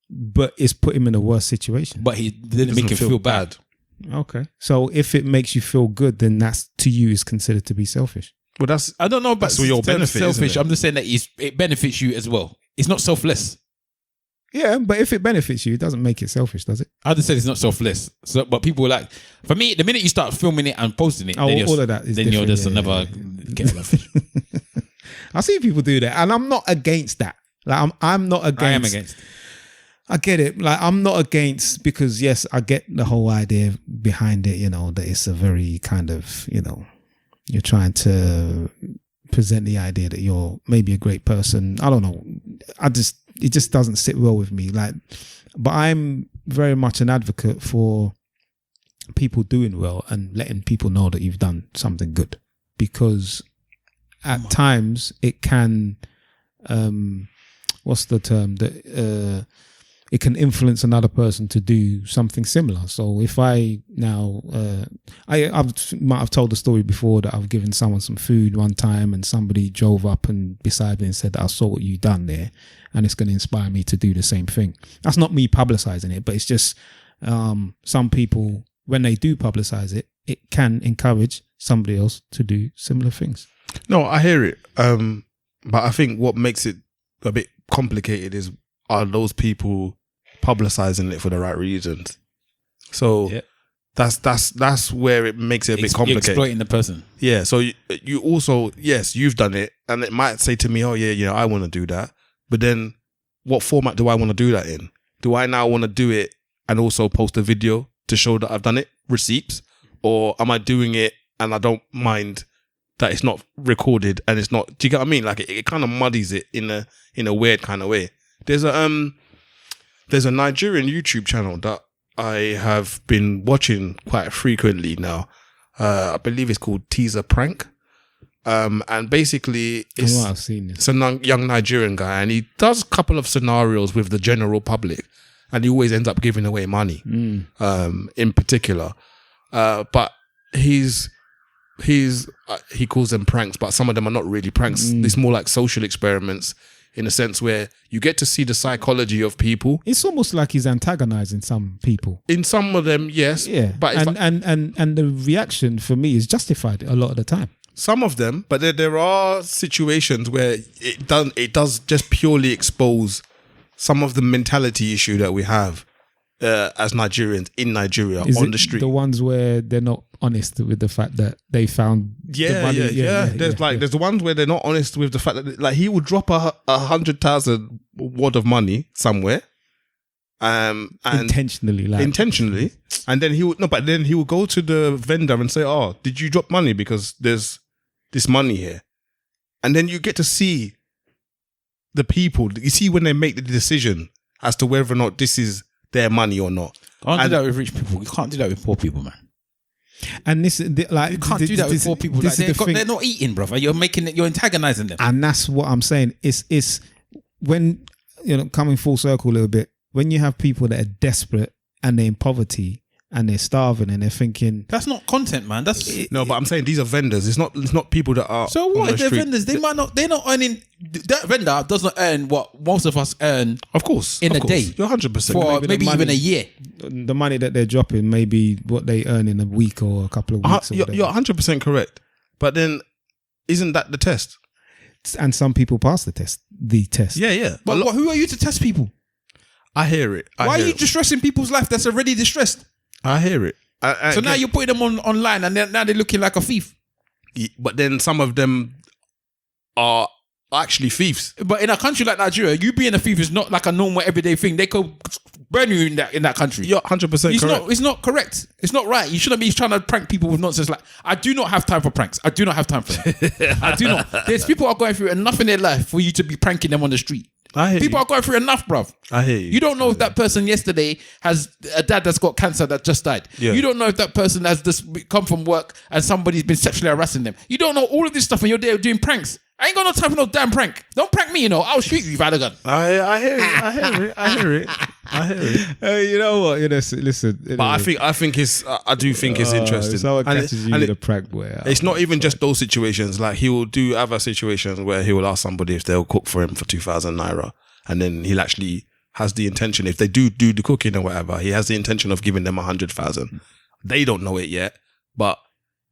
but it's put him in a worse situation. But he didn't make him feel bad. Okay. So if it makes you feel good, then that's to you is considered to be selfish. Well, that's I don't know, but that's your benefit. Selfish. Isn't it? I'm just saying that it benefits you as well. It's not selfless. Yeah, but if it benefits you, it doesn't make it selfish, does it? I just said it's not selfless. So, but people are like, for me, the minute you start filming it and posting it, then all of that is then you're different, just another kettle of fish. I see people do that, and I'm not against that. Like I'm not against. I am against. I get it. Like I'm not against, because yes, I get the whole idea behind it. You know, that it's a very kind of, you know, you're trying to present the idea that you're maybe a great person. I don't know. It just doesn't sit well with me. Like, but I'm very much an advocate for people doing well and letting people know that you've done something good, because at times it can, what's the term, that it can influence another person to do something similar. So if I now, I might have told the story before that I've given someone some food one time, and somebody drove up and beside me and said that I saw what you done there, and it's going to inspire me to do the same thing. That's not me publicizing it, but it's just some people, when they do publicize it, it can encourage somebody else to do similar things. No, I hear it. But I think what makes it a bit complicated are those people publicizing it for the right reasons. So that's where it makes it a bit complicated. You're exploiting the person. Yeah. So you also, yes, you've done it, and it might say to me, oh yeah, you know, I want to do that. But then what format do I want to do that in? Do I now want to do it and also post a video to show that I've done it, receipts? Or am I doing it and I don't mind that it's not recorded and it's not, do you get what I mean? Like it kind of muddies it in a weird kind of way. There's a Nigerian YouTube channel that I have been watching quite frequently now. I believe it's called Teaser Prank. And basically I've seen this. It's a young Nigerian guy, and he does a couple of scenarios with the general public, and he always ends up giving away money, in particular. But he calls them pranks, but some of them are not really pranks. It's more like social experiments, in a sense where you get to see the psychology of people. It's almost like he's antagonizing some people. In some of them, yes. Yeah. But and the reaction for me is justified a lot of the time. Some of them, but there are situations where it does just purely expose some of the mentality issue that we have as Nigerians in Nigeria on the street. The ones where they're not honest with the fact that they found the money. There's the ones where they're not honest with the fact that, like, he would drop 100,000 wad of money somewhere, and intentionally, and then he would go to the vendor and say, "Oh, did you drop money because there's this money here?" And then you get to see the people. You see when they make the decision as to whether or not this is their money or not. Can't do that with rich people. You can't do that with poor people, man. And this, like, you can't do that with poor people. Like, they're not eating, brother. You're antagonizing them. And that's what I'm saying. It's when, you know, coming full circle a little bit, when you have people that are desperate and they're in poverty and they're starving and they're thinking, that's not content, man. But I'm saying these are vendors. It's not people that are. So what if they're vendors? They're not earning. That vendor does not earn what most of us earn. Of course, in a day. You're 100%. For maybe even a year. The money that they're dropping, maybe what they earn in a week or a couple of weeks. You're 100% correct. But then, isn't that the test? And some people pass the test. Yeah. But who are you to test people? I hear it. Why are you distressing people's life that's already distressed? I hear it. So now you're putting them online, and now they're looking like a thief. But then some of them are actually thieves. But in a country like Nigeria, you being a thief is not like a normal everyday thing. They could burn you in that country. You're 100% correct. It's not correct. It's not right. You shouldn't be trying to prank people with nonsense. Like, I do not have time for pranks. I do not have time for them. I do not. There's people are going through enough in their life for you to be pranking them on the street. People are going through enough, bruv. I hear you. You don't know if that person yesterday has a dad that's got cancer that just died. Yeah. You don't know if that person has just come from work and somebody's been sexually harassing them. You don't know all of this stuff and you're there doing pranks. I ain't got no time for no damn prank. Don't prank me, you know. I'll shoot you if I had a gun. I hear it. You know what? Listen. But I think it's. I do think it's interesting. If someone catches you with a prank, boy. It's not even just those situations. Like, he will do other situations where he will ask somebody if they'll cook for him for 2,000 naira, and then he'll actually has the intention, if they do the cooking or whatever, he has the intention of giving them 100,000. They don't know it yet, but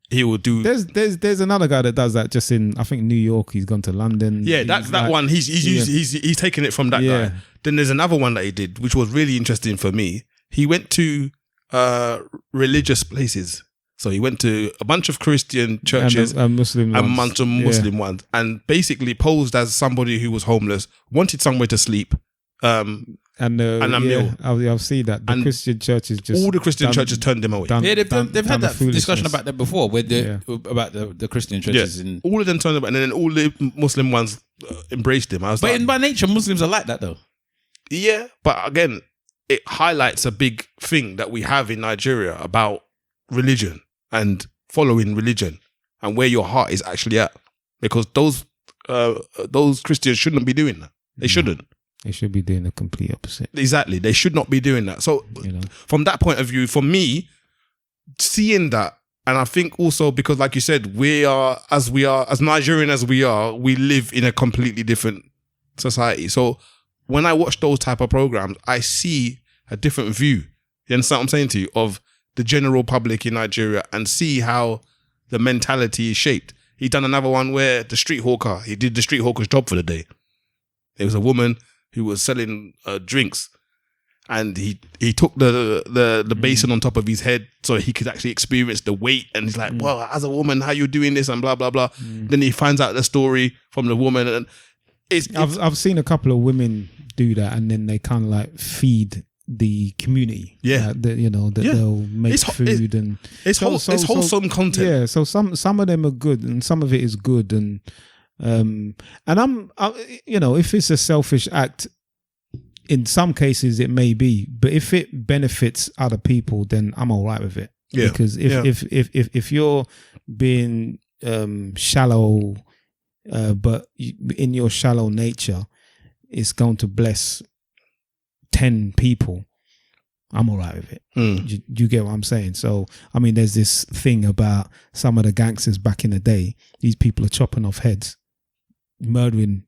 he will do. There's another guy that does that just in, I think, New York. He's gone to London. Yeah, that's that one. He's taken it from that guy. Then there's another one that he did, which was really interesting for me. He went to religious places. So he went to a bunch of Christian churches and Muslim and ones. bunch of Muslim ones, and basically posed as somebody who was homeless, wanted somewhere to sleep, and a meal. I've seen that. The Christian churches just all the Christian churches turned them away. They've had that discussion about that before, about the Christian churches. Yeah. All of them turned them away, and then all the Muslim ones embraced him. By nature, Muslims are like that, though. Yeah, but again, it highlights a big thing that we have in Nigeria about religion and following religion and where your heart is actually at, because those Christians shouldn't be doing that. They shouldn't. They should be doing the complete opposite. Exactly. They should not be doing that. So from that point of view, for me, seeing that, and I think also because, like you said, as Nigerian as we are, we live in a completely different society. So when I watch those type of programs, I see a different view. You understand what I'm saying to you? Of the general public in Nigeria, and see how the mentality is shaped. He done another one where he did the street hawker's job for the day. There was a woman who was selling drinks, and he took the basin on top of his head so he could actually experience the weight. And he's like, well, as a woman, how you doing this and blah, blah, blah. Then he finds out the story from the woman. And I've seen a couple of women do that, and then they kind of like feed the community. Yeah. They'll make food and it's wholesome content. Yeah. So some of them are good, and some of it is good. And if it's a selfish act, in some cases it may be, but if it benefits other people, then I'm all right with it. Yeah. Because if you're being shallow, but in your shallow nature, it's going to bless 10 people, I'm all right with it. You get what I'm saying? So, I mean, there's this thing about some of the gangsters back in the day. These people are chopping off heads, murdering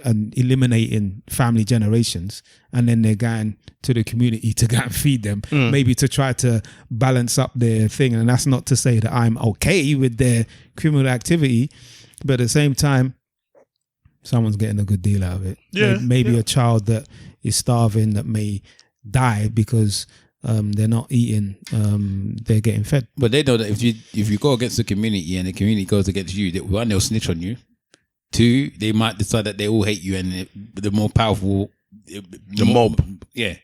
and eliminating family generations, and then they're going to the community to go and feed them, maybe to try to balance up their thing. And that's not to say that I'm okay with their criminal activity, but at the same time, someone's getting a good deal out of it. Maybe a child that is starving that may die because they're not eating, they're getting fed. But they know that if you go against the community and the community goes against you, one, they'll snitch on you. Two, they might decide that they all hate you, and the more powerful, the mob,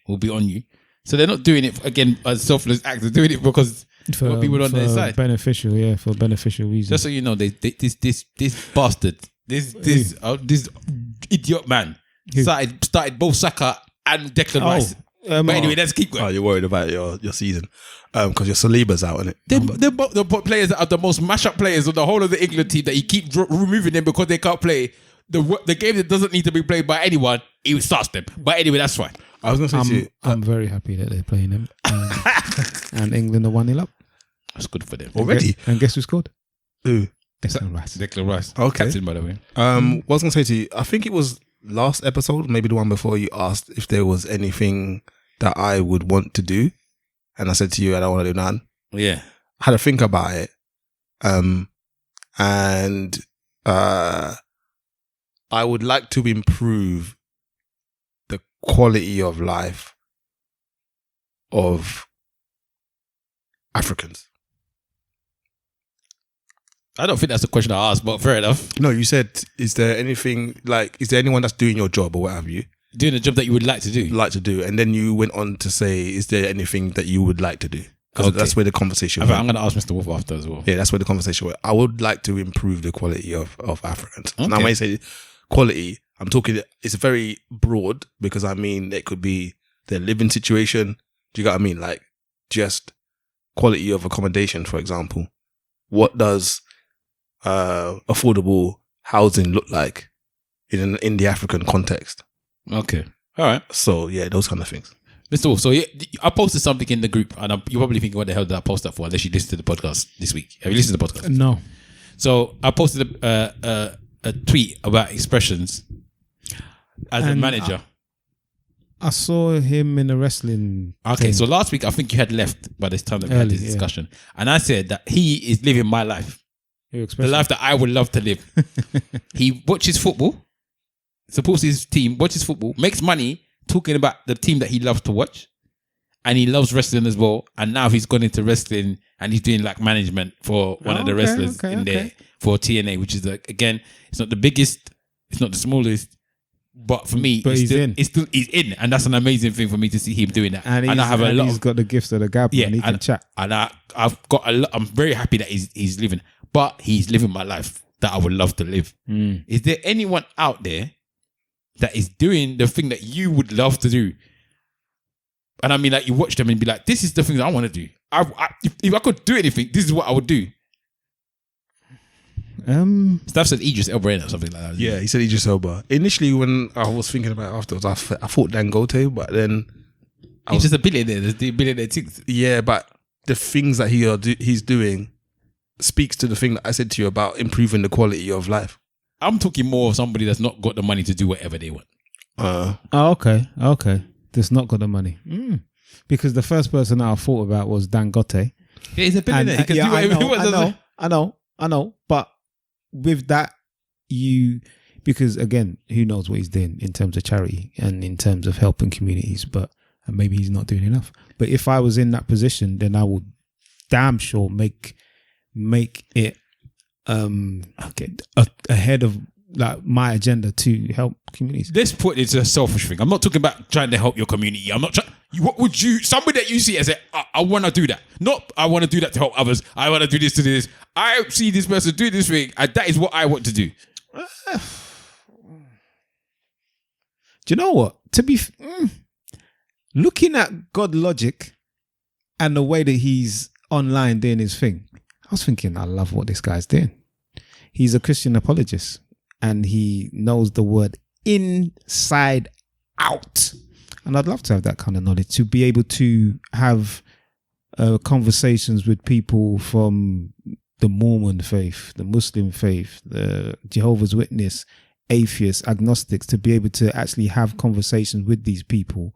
will be on you. So they're not doing it again as selfless act. They're doing it because for people on their side. For beneficial reasons. Just so you know, this bastard, this idiot man started both Saka and Declan Rice. But anyway, let's keep going. Oh, you're worried about your season because your Saliba's out, innit? They're the players that are the most mash-up players on the whole of the England team that you keep removing them because they can't play the game that doesn't need to be played by anyone. He starts them. But anyway, that's fine. I was going to say to you, I'm very happy that they're playing them, and England are 1-0 up. That's good for them already. And guess who scored? Who? Declan Rice. Okay. Captain, by the way. What I was going to say to you, I think it was last episode, maybe the one before, you asked if there was anything that I would want to do, and I said to you, I don't want to do none. Yeah. I had to think about it, and I would like to improve the quality of life of Africans. I don't think that's the question I asked, but fair enough. No, you said, is there anything, is there anyone that's doing your job or what have you? Doing a job that you would like to do. And then you went on to say, is there anything that you would like to do? Because that's where the conversation went. I'm going to ask Mr. Wolf after as well. Yeah, that's where the conversation went. I would like to improve the quality of Africans. Okay. Now, when I say quality, I'm talking, it's very broad, because I mean, it could be their living situation. Do you get what I mean? Like, just quality of accommodation, for example. What does affordable housing look like in the African context? Okay. All right. So, yeah, those kind of things. Mr. Wolf, so I posted something in the group, and you're probably thinking, what the hell did I post that for? Unless you listened to the podcast this week. Have you listened to the podcast? No. So I posted a tweet about expressions as a manager. I saw him in a wrestling. Okay, thing. so last week I think you had left by this time that we had this discussion, and I said that he is living my life, the life that I would love to live. He watches football, supports his team, watches football, makes money talking about the team that he loves to watch, and he loves wrestling as well. And now he's gone into wrestling and he's doing like management for one of the wrestlers in there for TNA, which is again, it's not the biggest, it's not the smallest. But for me, he's in, and that's an amazing thing for me to see him doing that. And I have he's got the gifts of the gab, and he can chat. And I've got a lot. I'm very happy that he's living, but he's living my life that I would love to live. Is there anyone out there that is doing the thing that you would love to do? And I mean, like, you watch them and be like, "This is the thing that I want to do. If I could do anything, this is what I would do." Steph said Idris Elba or something like that. Yeah, he said Idris Elba. Initially, when I was thinking about it afterwards, I thought Dangote, but then he's just a billionaire. There's the billionaire things. Yeah, but the things that he's doing speaks to the thing that I said to you about improving the quality of life. I'm talking more of somebody that's not got the money to do whatever they want. Okay. That's not got the money. Because the first person I thought about was Dangote. Yeah, he's a billionaire. He can do whatever he wants. I know, but with that, because again, who knows what he's doing in terms of charity and in terms of helping communities, and maybe he's not doing enough. But if I was in that position, then I would damn sure make it ahead of like my agenda to help communities. Let's put it into a selfish thing. I'm not talking about trying to help your community. I'm not trying. What would you? Somebody that you see as I want to do that. Not I want to do that to help others. I want to do this to this. I see this person do this thing, and that is what I want to do. Do you know what? Looking at God Logic and the way that he's online doing his thing, I was thinking, I love what this guy's doing. He's a Christian apologist, and he knows the word inside out. And I'd love to have that kind of knowledge, to be able to have conversations with people from the Mormon faith, the Muslim faith, the Jehovah's Witness, atheists, agnostics, to be able to actually have conversations with these people,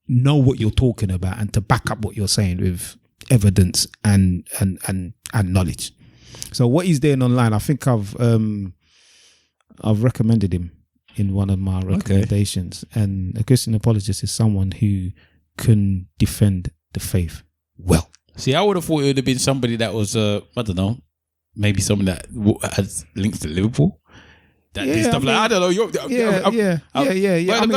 know what you're talking about, and to back up what you're saying with evidence and knowledge. So what he's doing online, I think I've recommended him in one of my recommendations. Okay. And a Christian apologist is someone who can defend the faith well. See, I would have thought it would have been somebody that was, I don't know, maybe someone that has links to Liverpool. That did stuff like, I don't know. God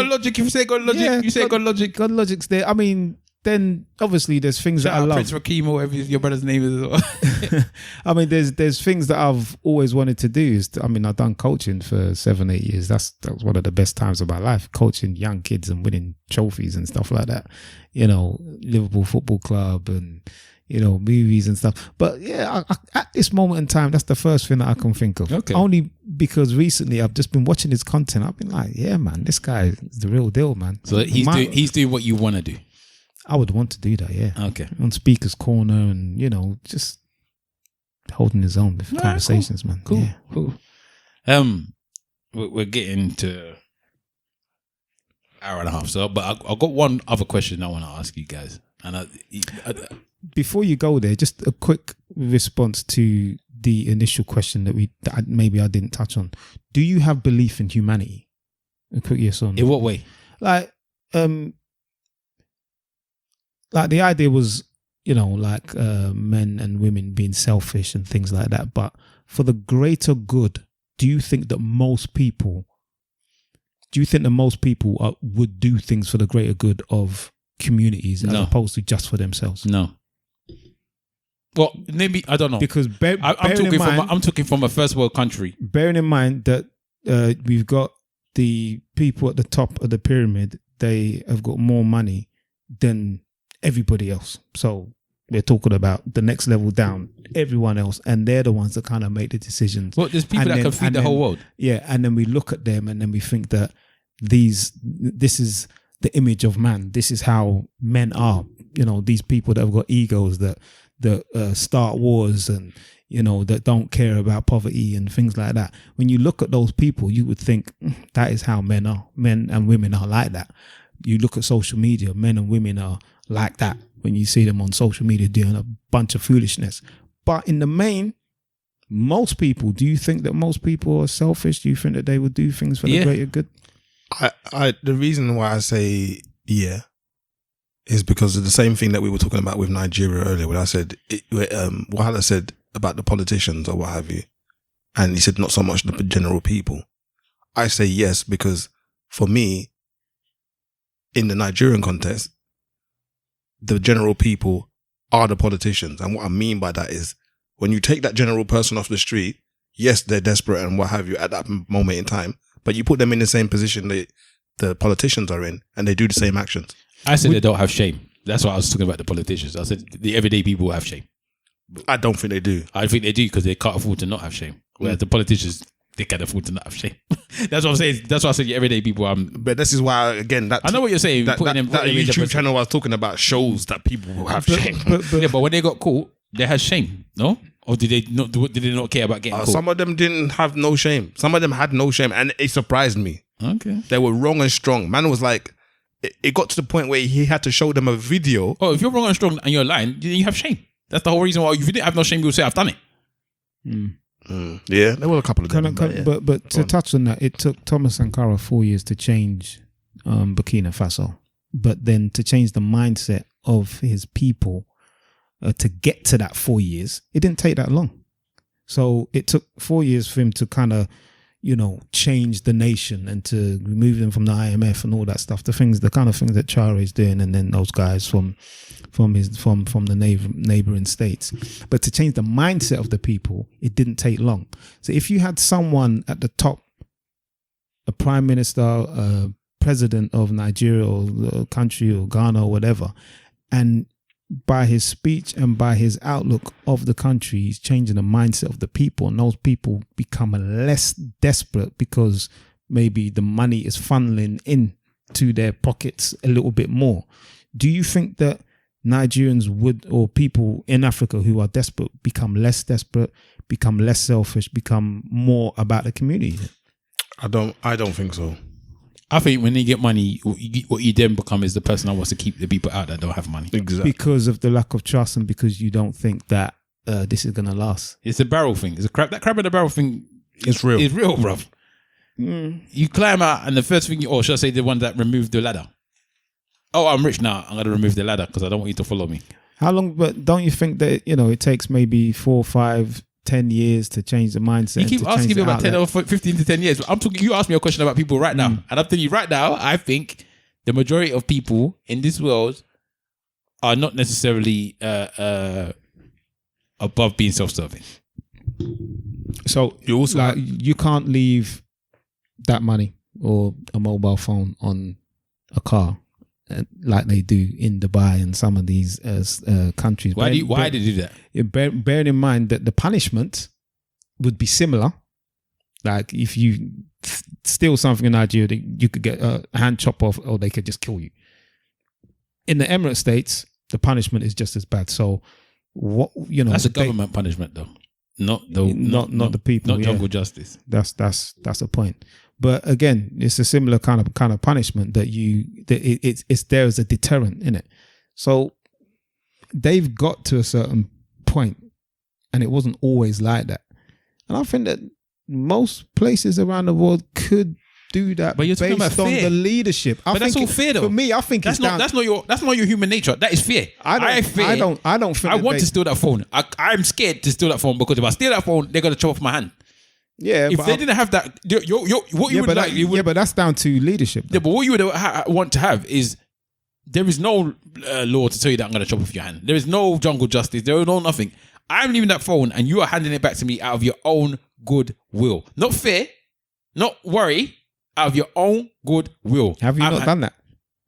Logic, if you say God Logic, you say God Logic. God Logic's there. I mean, then obviously there's things that I love. Prince Rakim or whatever your brother's name is. I mean, there's things that I've always wanted to do. I've done coaching for 7-8 years. That was one of the best times of my life, coaching young kids and winning trophies and stuff like that. You know, Liverpool Football Club and, you know, movies and stuff. But yeah, at this moment in time, that's the first thing that I can think of. Okay. Only because recently I've just been watching his content. I've been like, yeah, man, this guy is the real deal, man. So he's doing what you want to do. I would want to do that, yeah. Okay. On Speaker's Corner and, you know, just holding his own with conversations, cool. man. Cool, yeah. Cool. We're getting to hour and a half, but I've got one other question I want to ask you guys. And before you go there, just a quick response to the initial question that maybe I didn't touch on. Do you have belief in humanity? A quick yes or no. In what way? Like the idea was, you know, like men and women being selfish and things like that. But for the greater good, do you think that most people would do things for the greater good of communities as opposed to just for themselves? No. Well, maybe, I don't know. Because I'm talking from a first world country. Bearing in mind that we've got the people at the top of the pyramid, they have got more money than everybody else. So we're talking about the next level down, everyone else, and they're the ones that kind of make the decisions. Well, there's people that can feed the whole world. Yeah, and then we look at them and then we think that this is the image of man. This is how men are. You know, these people that have got egos that start wars and, you know, that don't care about poverty and things like that. When you look at those people, you would think that is how men are. Men and women are like that. you look at social media, men and women are like that when you see them on social media doing a bunch of foolishness. But in the main, most people, do you think that most people are selfish? Do you think that they would do things for the greater good? The reason why I say yeah is because of the same thing that we were talking about with Nigeria earlier, when I said, Wahala said about the politicians or what have you, and he said not so much the general people. I say yes because for me, in the Nigerian context, the general people are the politicians. And what I mean by that is, when you take that general person off the street, yes, they're desperate and what have you at that moment in time, but you put them in the same position that the politicians are in and they do the same actions. I said they don't have shame. That's why I was talking about the politicians. I said the everyday people have shame. I don't think they do. I think they do because they can't afford to not have shame. Whereas the politicians, they can afford to not have shame. That's what I'm saying. That's why I said the everyday people. But this is why, again, that I know what you're saying. That YouTube channel I was talking about shows that people will have shame. But when they got caught, they had shame, no? Or did they not care about getting caught? Some of them didn't have no shame. Some of them had no shame, and it surprised me. Okay. They were wrong and strong. Man was like, it got to the point where he had to show them a video. Oh, if you're wrong and strong and you're lying, then you have shame. That's the whole reason why. If you didn't have no shame, you would say, I've done it. Yeah, there were a couple of them. But to touch on that, it took Thomas Sankara 4 years to change Burkina Faso. But then to change the mindset of his people, to get to that 4 years, it didn't take that long. So it took 4 years for him to kind of, change the nation and to remove them from the IMF and all that stuff. The kind of things that Chare is doing, and then those guys from the neighboring states. But to change the mindset of the people, it didn't take long. So if you had someone at the top, a prime minister, a president of Nigeria or a country or Ghana or whatever, and by his speech and by his outlook of the country, he's changing the mindset of the people, and those people become less desperate because maybe the money is funneling into their pockets a little bit more. Do you think that Nigerians would, or people in Africa who are desperate, become less desperate, become less selfish, become more about the community? I don't think so. I think when you get money, what you then become is the person that wants to keep the people out that don't have money. Exactly. Because of the lack of trust and because you don't think that this is going to last. It's a barrel thing. It's that crab in the barrel thing. It's real. It's real, bruv. You climb out and the first thing should I say the one that removed the ladder? Oh, I'm rich now. I'm going to remove the ladder because I don't want you to follow me. How long, but don't you think that, it takes maybe 4, 5, 10 years to change the mindset? You keep asking me about 10 or 15 to 10 years. I'm talking. You asked me a question about people right now, and I'm telling you right now, I think the majority of people in this world are not necessarily above being self-serving. So you also you can't leave that money or a mobile phone on a car like they do in Dubai and some of these countries. Why do they do that? Bearing in mind that the punishment would be similar. Like if you steal something in Nigeria, you could get a hand chop off, or they could just kill you. In the Emirate States, the punishment is just as bad. So what that's a government punishment, though, not the people, not jungle justice. That's the point. But again, it's a similar kind of punishment that it's there as a deterrent in it. So they've got to a certain point, and it wasn't always like that. And I think that most places around the world could do that, but you're talking about based on fear. the leadership. But that's all fear, though. For me, I think that's not your human nature. That is fear. I don't think I want to steal that phone. I'm scared to steal that phone because if I steal that phone, they're gonna chop off my hand. Yeah, if they didn't have that, but that's down to leadership. Yeah, but what you would want to have is there is no law to tell you that I'm going to chop off your hand. There is no jungle justice. There is no nothing. I'm leaving that phone and you are handing it back to me out of your own good will, not fear, not worry, out of your own good will. Have you not done that?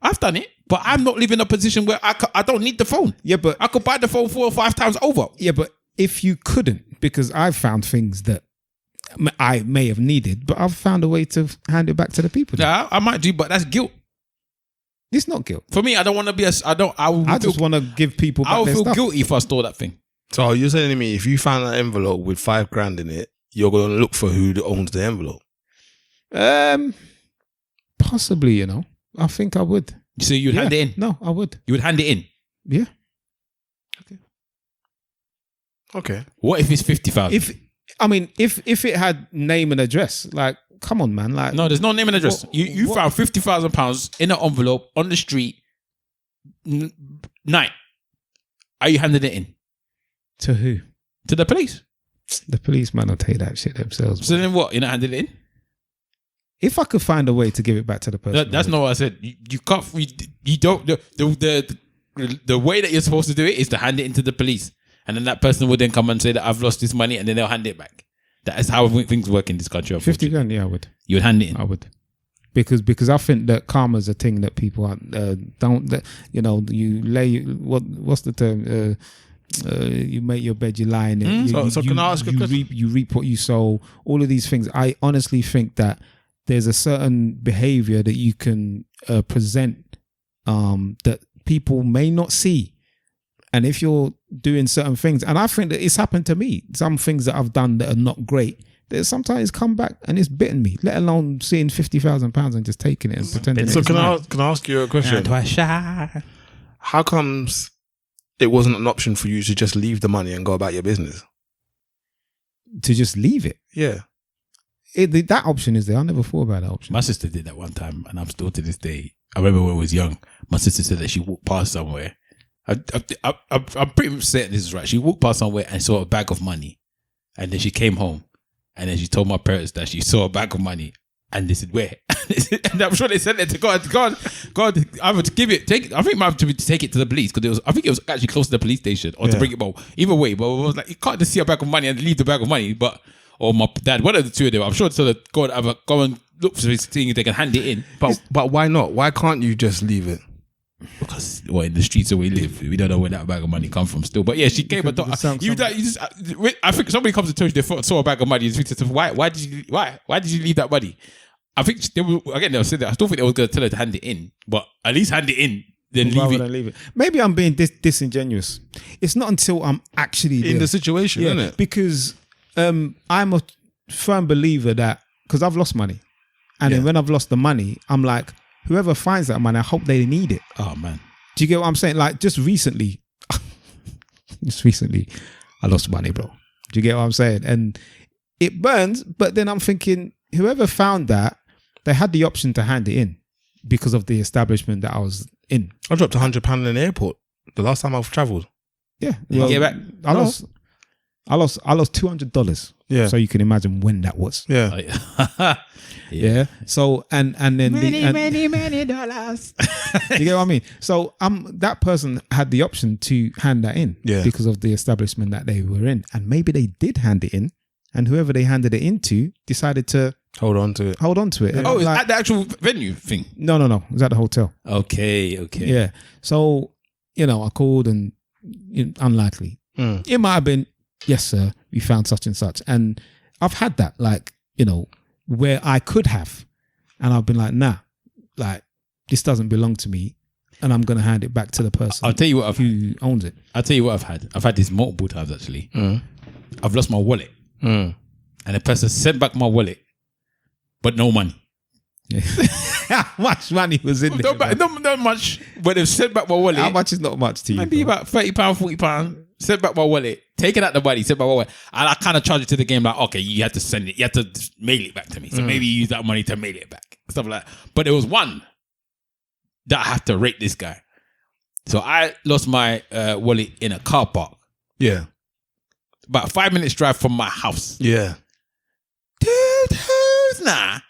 I've done it, but I'm not living in a position where I don't need the phone. Yeah, but I could buy the phone 4 or 5 times over. Yeah, but if you couldn't, because I've found things that I may have needed, but I've found a way to hand it back to the people. Yeah, I might do, but that's guilt. It's not guilt. For me, I don't want to be I just want to give people back I would their feel stuff. guilty if I stole that thing. So you're saying to me, if you found an envelope with $5,000 in it, you're going to look for who owns the envelope? Possibly, I think I would. So you'd hand it in? No, I would. You would hand it in? Yeah. Okay. What if it's 50,000? If it had name and address, like, come on, man. Like, no, there's no name and address. You found £50,000 in an envelope on the street night. Are you handing it in? To who? To the police. The police might not take that shit themselves. So then what? You're not handing it in? If I could find a way to give it back to the person. That's not what I said. You can't. You don't. The way that you're supposed to do it is to hand it into the police. And then that person will then come and say that I've lost this money, and then they'll hand it back. That is how things work in this country. 50 grand, yeah, I would. You would hand it in? I would. Because I think that karma's a thing that people don't, you lay, what's the term? You make your bed, you lie in it. So can I ask a question? You reap what you sow. All of these things. I honestly think that there's a certain behavior that you can present that people may not see. And if you're doing certain things, and I think that it's happened to me, some things that I've done that are not great, that sometimes come back and it's bitten me, let alone seeing £50,000 and just taking it and pretending So it's can mine. I ask you a question? How comes it wasn't an option for you to just leave the money and go about your business? To just leave it? Yeah. That option is there. I never thought about that option. My sister did that one time, and I'm still to this day. I remember when I was young, my sister said that she walked past somewhere. I'm pretty much certain this is right. She walked past somewhere and saw a bag of money, and then she came home, and then she told my parents that she saw a bag of money, and they said, "Where?" And I'm sure they said it to God. I would take it. I think I have to take it to the police because I think it was actually close to the police station, or to bring it home. Either way, but it was like you can't just see a bag of money and leave the bag of money. Or my dad, one of the two of them. I'm sure so that God ever go and look for this thing if they can hand it in. But why not? Why can't you just leave it? Because in the streets where we live, we don't know where that bag of money comes from still. But yeah, she came and thought, I think somebody comes to church, they saw a bag of money, and she said, why did you leave that money? I think they'll say that. I still think they were going to tell her to hand it in, but at least hand it in, then leave it. Maybe I'm being disingenuous. It's not until I'm actually in the situation, isn't it? Because I'm a firm believer that, because I've lost money, and then when I've lost the money, I'm like, whoever finds that money, I hope they need it. Oh man, do you get what I'm saying? Like just recently, I lost money, bro. Do you get what I'm saying? And it burns, but then I'm thinking, whoever found that, they had the option to hand it in because of the establishment that I was in. I dropped £100 in the airport the last time I've travelled. Yeah, I lost $200. Yeah, so you can imagine when that was. Yeah. Yeah. So and then many dollars. You get what I mean? So that person had the option to hand that in because of the establishment that they were in, and maybe they did hand it in, and whoever they handed it into decided to hold on to it. Yeah. Oh, is that the actual venue thing? No. It was at the hotel. Okay. Yeah. So I called and unlikely. It might have been, yes, sir, we found such and such, and I've had that where I could have, and I've been like, nah, like this doesn't belong to me, and I'm gonna hand it back to the person. I'll tell you what who owns it. I'll tell you what I've had. I've had this multiple times actually. I've lost my wallet, and the person sent back my wallet, but no money. How much money was in there? Not much, but they've sent back my wallet. How much is not much to you? Maybe about £30, £40. Sent back my wallet, taken out the money, sent back my wallet, and I kind of charged it to the game like, okay, you have to send it, you have to mail it back to me. So maybe you use that money to mail it back, stuff like that. But there was one that I have to rate this guy. So I lost my wallet in a car park. Yeah, about a 5 minutes drive from my house. Yeah, dude, who's nah?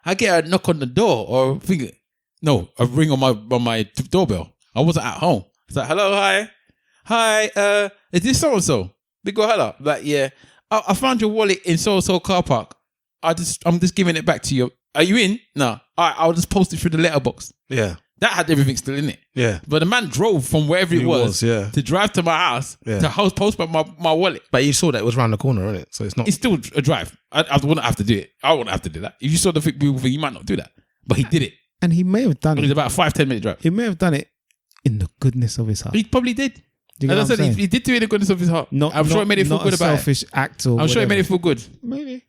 I get a knock on the door or a ring on my doorbell. I wasn't at home. It's like, hello, hi, is this so and so? They go, hello. Like, yeah, I found your wallet in so and so car park. I'm just giving it back to you. Are you in? No. All right, I'll just post it through the letterbox. Yeah, that had everything still in it. Yeah, but the man drove from wherever it was to drive to my house to post back my wallet. But you saw that it was around the corner, isn't it? So it's not. It's still a drive. I wouldn't have to do it. I wouldn't have to do that. If you saw the people thing, you might not do that. But he did it. And he may have done it. It was about a 5-10 minute drive. He may have done it in the goodness of his heart. He probably did. As I said, he did do it in the goodness of his heart. I'm sure it made it feel good about it. Selfish act or I'm sure it made it feel good. Maybe.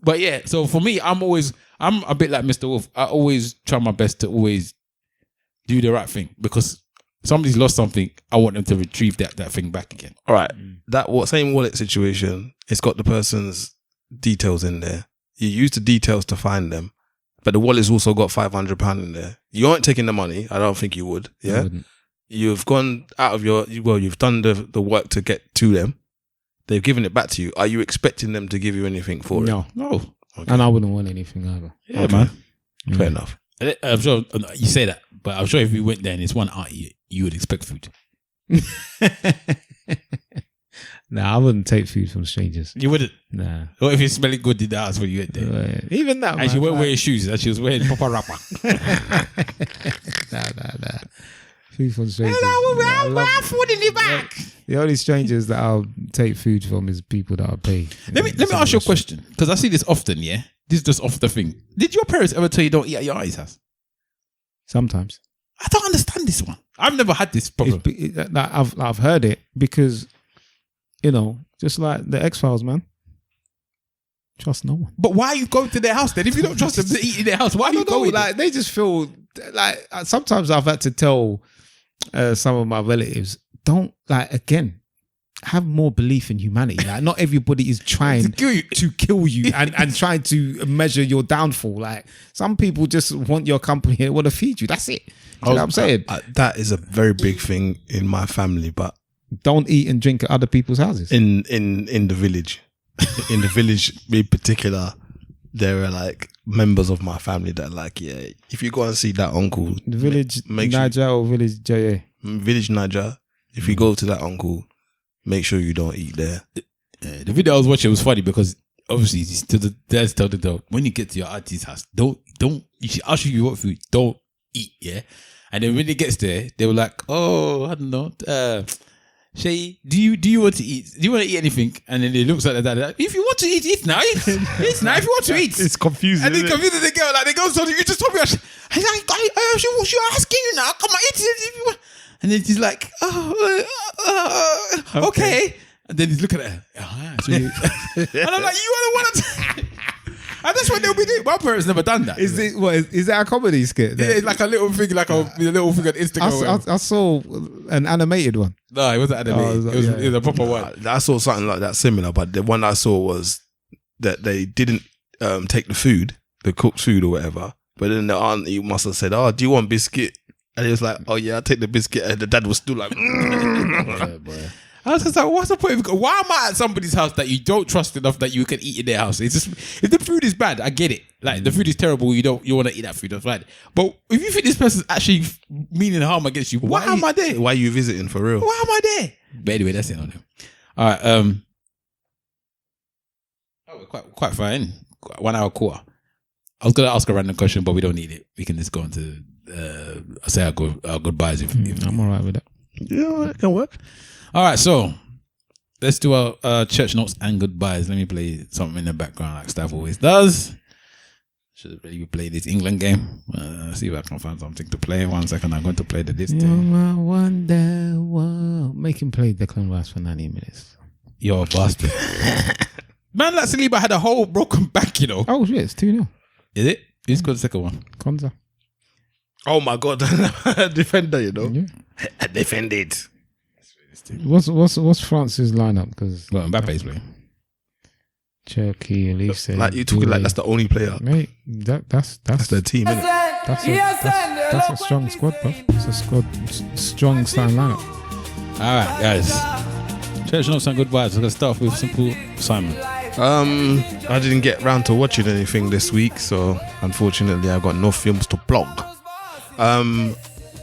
But yeah, so for me, I'm a bit like Mr. Wolf. I always try my best to always do the right thing, because somebody's lost something. I want them to retrieve that thing back again. All right, same wallet situation. It's got the person's details in there. You use the details to find them, but the wallet's also got £500 in there. You aren't taking the money. I don't think you would. Yeah, you've gone out of you've done the work to get to them. They've given it back to you. Are you expecting them to give you anything for it? No. Okay. And I wouldn't want anything either. Yeah, man. Fair enough. I'm sure you say that, but I'm sure if you went there and it's one out, you would expect food. Nah, I wouldn't take food from strangers. You wouldn't? Nah. What if it's smelling good in the house when you went there? Even that, and she weren't wearing shoes, and she was wearing proper wrapper. Nah. Food from strangers. I have food in the back. The only strangers that I'll take food from is people that I'll pay. Let me ask you a question, because I see this often, yeah? This is just off the thing. Did your parents ever tell you don't eat at your auntie's house? Sometimes. I don't understand this one. I've never had this problem. I've heard it because, just like the X-Files, man. Trust no one. But why are you going to their house then? If you don't trust them to eat in their house, why are you going? Like, they just feel like sometimes I've had to tell some of my relatives, don't, like, again, have more belief in humanity. Like, not everybody is trying to kill you and trying to measure your downfall. Like, some people just want your company and want to feed you. That's it. You know what I'm saying? That is a very big thing in my family, but don't eat and drink at other people's houses. In the village. In the village in particular, there are like members of my family that are like, yeah, if you go and see that uncle, the village Niger or village JA? Village Niger. If you go to that uncle, make sure you don't eat there. The video I was watching was funny because obviously the dads tell the dog, when you get to your auntie's house, don't. She asks you what food, don't eat, yeah. And then when it gets there, they were like, oh, I don't know. Shay, do you want to eat? Do you want to eat anything? And then he looks at the dad like, if you want to eat, eat now. It's now. If you want to eat. It's confusing. And they confused the girl. Like, they go, so you just told me. I was asking you now. Come on, eat it if you want. And then she's like, okay. And then he's looking at her. And I'm like, you want to. And that's what they'll be doing. My parents never done that. Is that a comedy skit? Yeah, it's like a little thing, on Instagram. I saw an animated one. No, it wasn't animated. It was a proper one. I saw something like that similar, but the one I saw was that they didn't take the food, the cooked food or whatever. But then the auntie must have said, "Oh, do you want biscuit?" And he was like, "Oh yeah, I'll take the biscuit." And the dad was still like, yeah, boy. I was just like, what's the point? Why am I at somebody's house that you don't trust enough that you can eat in their house? It's just, if the food is bad, I get it. Like, the food is terrible, you want to eat that food, that's fine. But if you think this person's actually meaning harm against you, why am I there? Why are you visiting for real? Why am I there? But anyway, that's it on him. All right. We're quite fine. 1 hour quarter. I was going to ask a random question, but we don't need it. We can just go on to say our goodbyes. If I'm all right with that. Yeah, that can work. All right, so let's do our church notes and goodbyes. Let me play something in the background like Stav always does. Should have really played this England game. See if I can find something to play. 1 second, I'm going to play the list. Make him play Declan Rice for 90 minutes. You're a bastard. Man, like Saliba had a whole broken back, you know. Oh, shit, it's 2-0. Is it? Who's got the second one? Konza. Oh my God, defender, you know. Yeah. Defend it. What's France's lineup? Because Mbappe's playing. Cherky, Elise. Like you're talking like that's the only player. Mate, that's their team, isn't it? That's a strong squad, bro. It's a strong starting lineup. All right, guys. Church notes and goodbyes. We're gonna start off with simple Simon. I didn't get round to watching anything this week, so unfortunately I got no films to blog.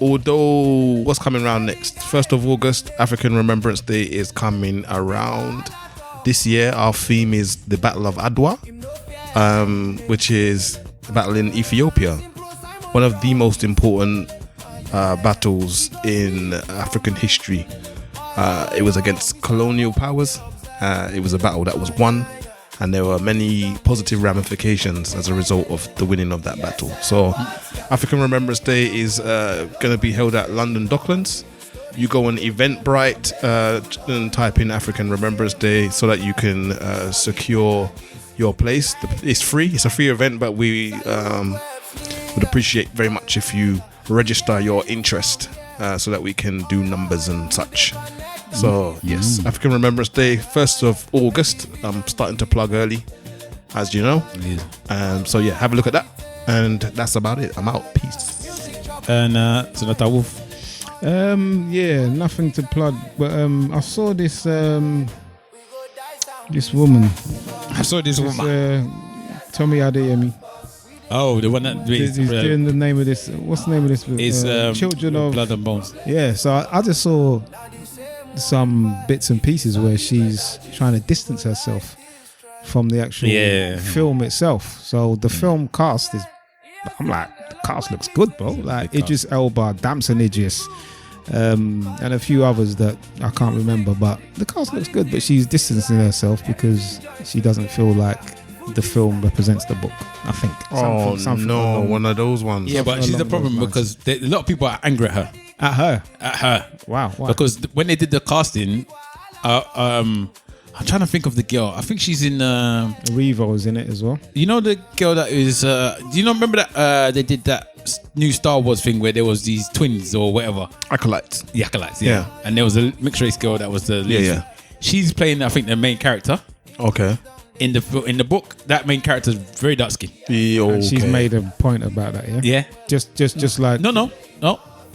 Although what's coming around next, 1st of August, African Remembrance Day is coming around. This year our theme is the Battle of Adwa, which is a battle in Ethiopia, one of the most important battles in African history. It was against colonial powers. It was a battle that was won, and there were many positive ramifications as a result of the winning of that battle. So African Remembrance Day is going to be held at London Docklands. You go on Eventbrite and type in African Remembrance Day so that you can secure your place. It's free. It's a free event, but we would appreciate very much if you register your interest so that we can do numbers and such. So yes, African Remembrance Day, 1st of August. I'm starting to plug early, as you know. So yeah, have a look at that. And that's about it. I'm out. Peace. And Senator Wolf. Yeah, nothing to plug, but I saw this this woman. I saw this woman. Tommy Adeyemi. Oh, the one that He's doing the name of this. What's the name of this? It's Children of Blood and Bones. Yeah, so I just saw some bits and pieces where she's trying to distance herself from the actual film itself. So the film cast is, I'm like, the cast looks good, bro. Like Idris Elba, Damson Idris, and a few others that I can't remember, but the cast looks good. But she's distancing herself because she doesn't feel like the film represents the book, I think. Something one of those ones. Yeah, but she's the problem because a lot of people are angry at her. At her. Wow. Because when they did the casting, I'm trying to think of the girl. I think she's in. Revo is in it as well. You know the girl that is. Do you know? Remember that they did that new Star Wars thing where there was these twins or whatever. Acolytes. The Acolytes. Yeah. And there was a mixed race girl that was the lead. Yeah. She's playing, I think, the main character. Okay. In the book, that main character is very dark skinned. Okay. She's made a point about that. Yeah. Just like no.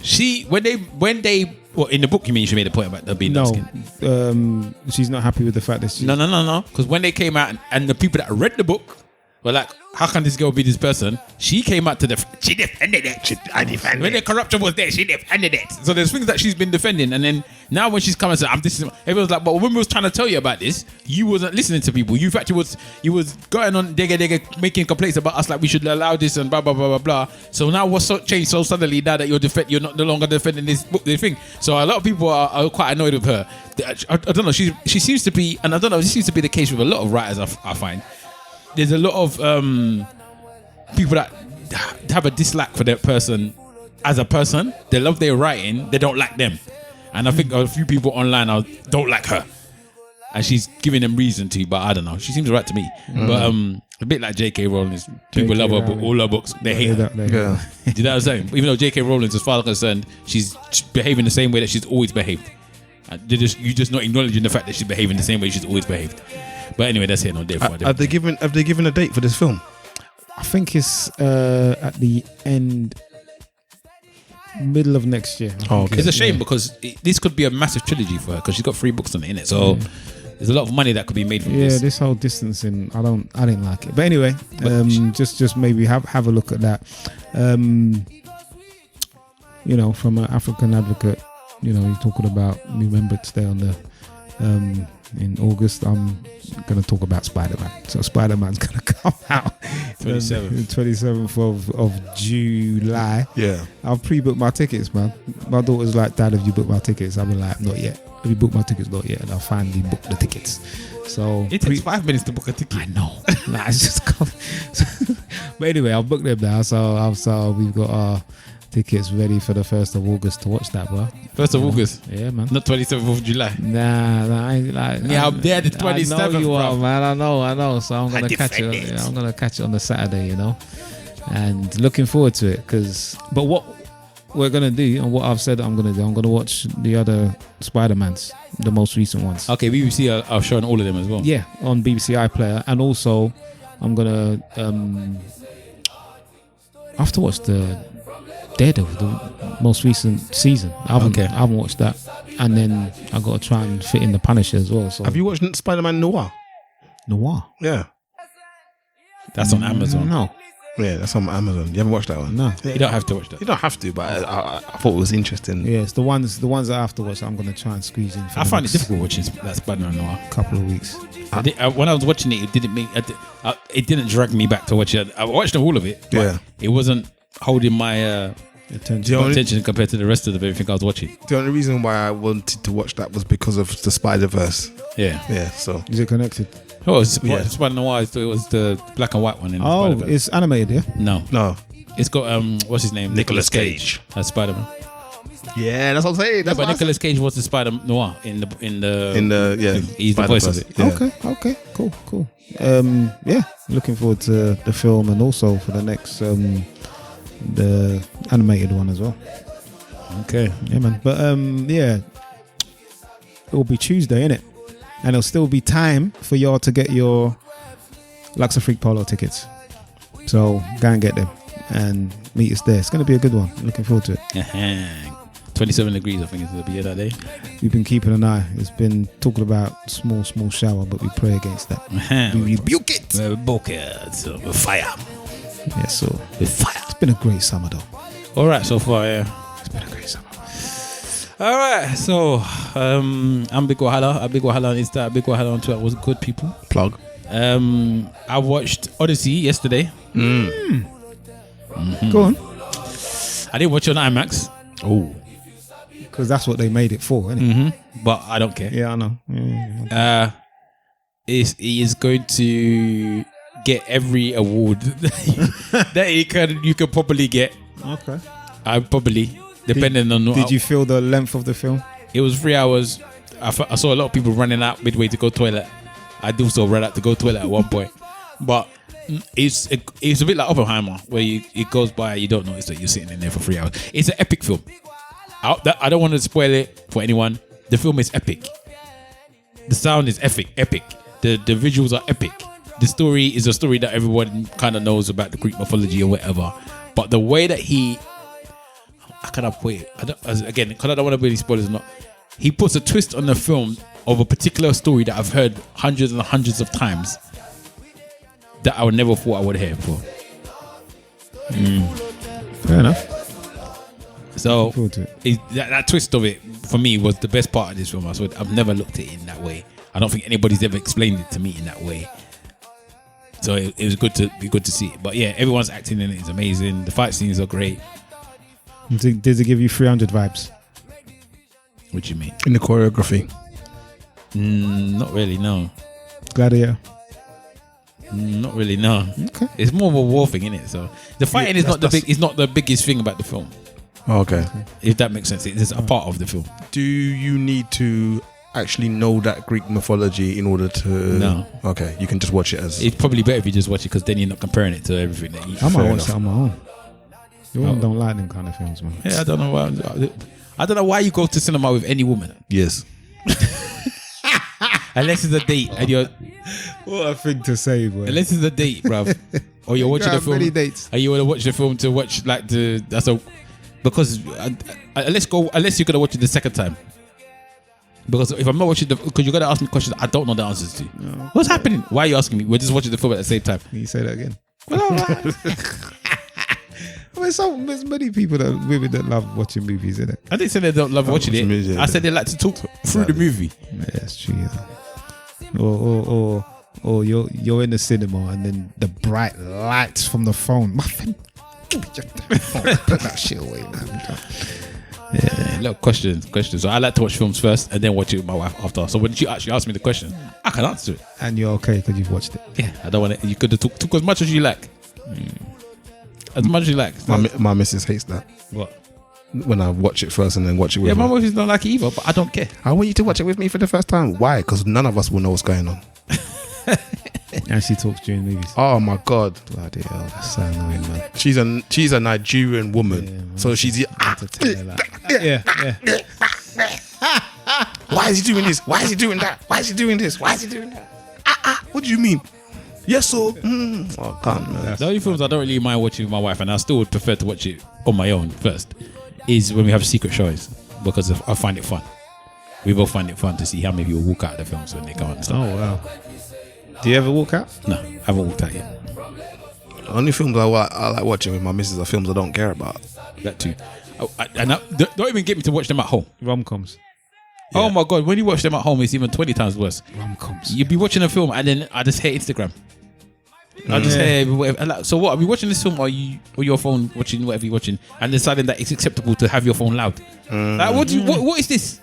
She when they in the book, you mean she made a point about her being dark skinned? She's not happy with the fact that she. No. Because when they came out and the people that read the book were like, how can this girl be this person? She came out to she defended it. I defended when the corruption was there, she defended it. So there's things that she's been defending, and then now when she's coming and saying, everyone's like, but when we was trying to tell you about this, you wasn't listening to people. You was going on making complaints about us, like we should allow this and blah blah blah blah blah. So now what's changed so suddenly now that you're no longer defending this thing? So a lot of people are quite annoyed with her. I don't know. She seems to be, and I don't know. This seems to be the case with a lot of writers. I find. There's a lot of people that have a dislike for that person as a person. They love their writing. They don't like them. And I think a few people online don't like her. And she's giving them reason to, but I don't know. She seems right to me. But a bit like J.K. Rowling. People love her, but all her books, they hate her. Do you know what I'm saying? Even though J.K. Rowling, as far as I'm concerned, she's behaving the same way that she's always behaved. You're just not acknowledging the fact that she's behaving the same way she's always behaved. But anyway, that's here no day. Have they given a date for this film? I think it's at the middle of next year. Okay. It's a shame because this could be a massive trilogy for her because she's got 3 books on it in it. So there's a lot of money that could be made from this. Yeah, this whole distancing, I didn't like it. But anyway, just maybe have a look at that. From an African advocate, you're talking about Remembrance Day on the in August. I'm going to talk about Spider-Man. So Spider-Man's going to come out 27th of July. Yeah. I've pre-booked my tickets, man. My daughter's like, Dad, have you booked my tickets? I'm like, not yet. Have you booked my tickets? Not yet. And I finally booked the tickets. So it takes 5 minutes to book a ticket. I know. It's just but anyway, I've booked them now. So we've got our tickets ready for the 1st of August to watch that, bro. 1st of August? Yeah, man. Not 27th of July. Nah, I ain't like. Yeah, I'm there the 27th. I know you are, man. I know. So I'm gonna catch it. I'm gonna catch it on the Saturday, and looking forward to it. But what we're gonna do and what I've said I'm gonna do, I'm gonna watch the other Spider-Mans, the most recent ones. Okay, BBC are showing all of them as well. Yeah, on BBC iPlayer, and also I'm gonna I have to watch the Daredevil, the most recent season. I haven't watched that, and then I got to try and fit in the Punisher as well. So have you watched Spider-Man Noir? Yeah, that's on Amazon. No, yeah, that's on Amazon. You haven't watched that one? No, you don't have to watch that. You don't have to, but I thought it was interesting. Yeah, it's the ones that I have to watch. I'm gonna try and squeeze in. I find it difficult watching that Spider-Man Noir. Couple of weeks. When I was watching it, it didn't drag me back to watch it. I watched all of it. But it wasn't holding my attention compared to the rest of everything I was watching. The only reason why I wanted to watch that was because of the Spider-Verse. Yeah. So is it connected? Oh, Spider-Noir. It was the black and white one. In Spider-Verse. It's animated, yeah? No. It's got what's his name? Nicolas Cage. That's Spider-Man. Yeah, that's what I'm saying. But Nicolas Cage was the Spider-Noir in the he's the voice of it. Yeah. Okay, cool. Looking forward to the film and also for the next the animated one as well. Okay. Yeah, man. But yeah, it will be Tuesday, innit? And it'll still be time for y'all to get your Luxor Freak Polo tickets. So go and get them and meet us there. It's going to be a good one. Looking forward to it. 27 degrees, I think it's going to be here that day. We've been keeping an eye. It's been talking about small shower, but we pray against that. We rebuke it. We rebuke it. So with fire. Yeah, so With fire. it's been a great summer, though. All right, so far, yeah. It's been a great summer. All right, so I'm Big Wahala. I'm Big Wahala on Insta. Big Wahala on Twitter. Was good people. Plug. I watched Odyssey yesterday. Go on. I didn't watch it on IMAX. Oh. Because that's what they made it for, isn't it? But I don't care. Yeah, I know. Yeah. He is going to get every award that you can probably get. Okay. I probably, depending on. Did you feel the length of the film? It was 3 hours. I saw a lot of people running out midway to go toilet. I do so ran out to go toilet at one point, but it's a bit like Oppenheimer, where it goes by, you don't notice that you're sitting in there for 3 hours. It's an epic film. I don't want to spoil it for anyone. The film is epic. The sound is epic. The visuals are epic. The story is a story that everyone kind of knows about the Greek mythology or whatever. But the way that how can I put it? Again, because I don't want to really spoil it or not. He puts a twist on the film of a particular story that I've heard hundreds and hundreds of times that I would never thought I would hear before. Fair enough. So that twist of it for me was the best part of this film. I've never looked at it in that way. I don't think anybody's ever explained it to me in that way. So it was good to see it. But yeah, everyone's acting in it is amazing. The fight scenes are great. Did it give you 300 vibes? What do you mean? In the choreography. Not really, no. Gladiator? Not really, no. Okay. It's more of a war thing, innit? So the fighting is not the biggest thing about the film. Okay. If that makes sense. It's a part of the film. Do you need to actually know that Greek mythology in order to... No. Okay, you can just watch it as... It's probably better if you just watch it, because then you're not comparing it to everything that you... I might watch it on my own. You don't like them kind of films, man. Yeah, I don't know why you go to cinema with any woman. Yes. Unless it's a date and you're... What a thing to say, boy. Unless it's a date, bruv. Or you're watching the film... many dates. And you want to watch the film to watch like the... That's a... Because unless you're gonna watch it the second time. Because if I'm not watching because you're gonna ask me questions I don't know the answers to. No. What's happening? Why are you asking me? We're just watching the film at the same time. Can you say that again? I mean, there's many women that love watching movies, isn't it? I didn't say they don't love watching it. I said they like to talk through the movie. Yeah, that's true. Yeah. Or you're in the cinema and then the bright lights from the phone. Muffin. Put that shit away, man. Yeah, look, questions. So I like to watch films first and then watch it with my wife after. So when she actually asked me the question, I can answer it. And you're okay because you've watched it. Yeah, I don't want it. You could have talk as much as you like. As much as you like. My missus hates that. What? When I watch it first and then watch it with her. My missus don't like it either, but I don't care. I want you to watch it with me for the first time. Why? Because none of us will know what's going on. And she talks during movies. Oh my god! Bloody hell, that's so annoying, man. She's a Nigerian woman, so she's yeah. Why is he doing this? Why is he doing that? Why is he doing this? Why is he doing that? What do you mean? Yes, so. Oh, can't, man. The only films I don't really mind watching with my wife, and I still would prefer to watch it on my own first, is when we have secret showings, because I find it fun. We both find it fun to see how many people walk out of the films when they go and stuff. Oh wow. Do you ever walk out? No, I haven't walked out yet. The only films I like watching with my missus are films I don't care about. That too. Don't even get me to watch them at home. Rom-coms. Yeah. Oh my god, when you watch them at home, it's even 20 times worse. Rom-coms. You'd be watching a film and then I just hit Instagram. I just hear whatever. So what? Are we watching this film or your phone watching whatever you're watching and deciding that it's acceptable to have your phone loud? Like, what is this?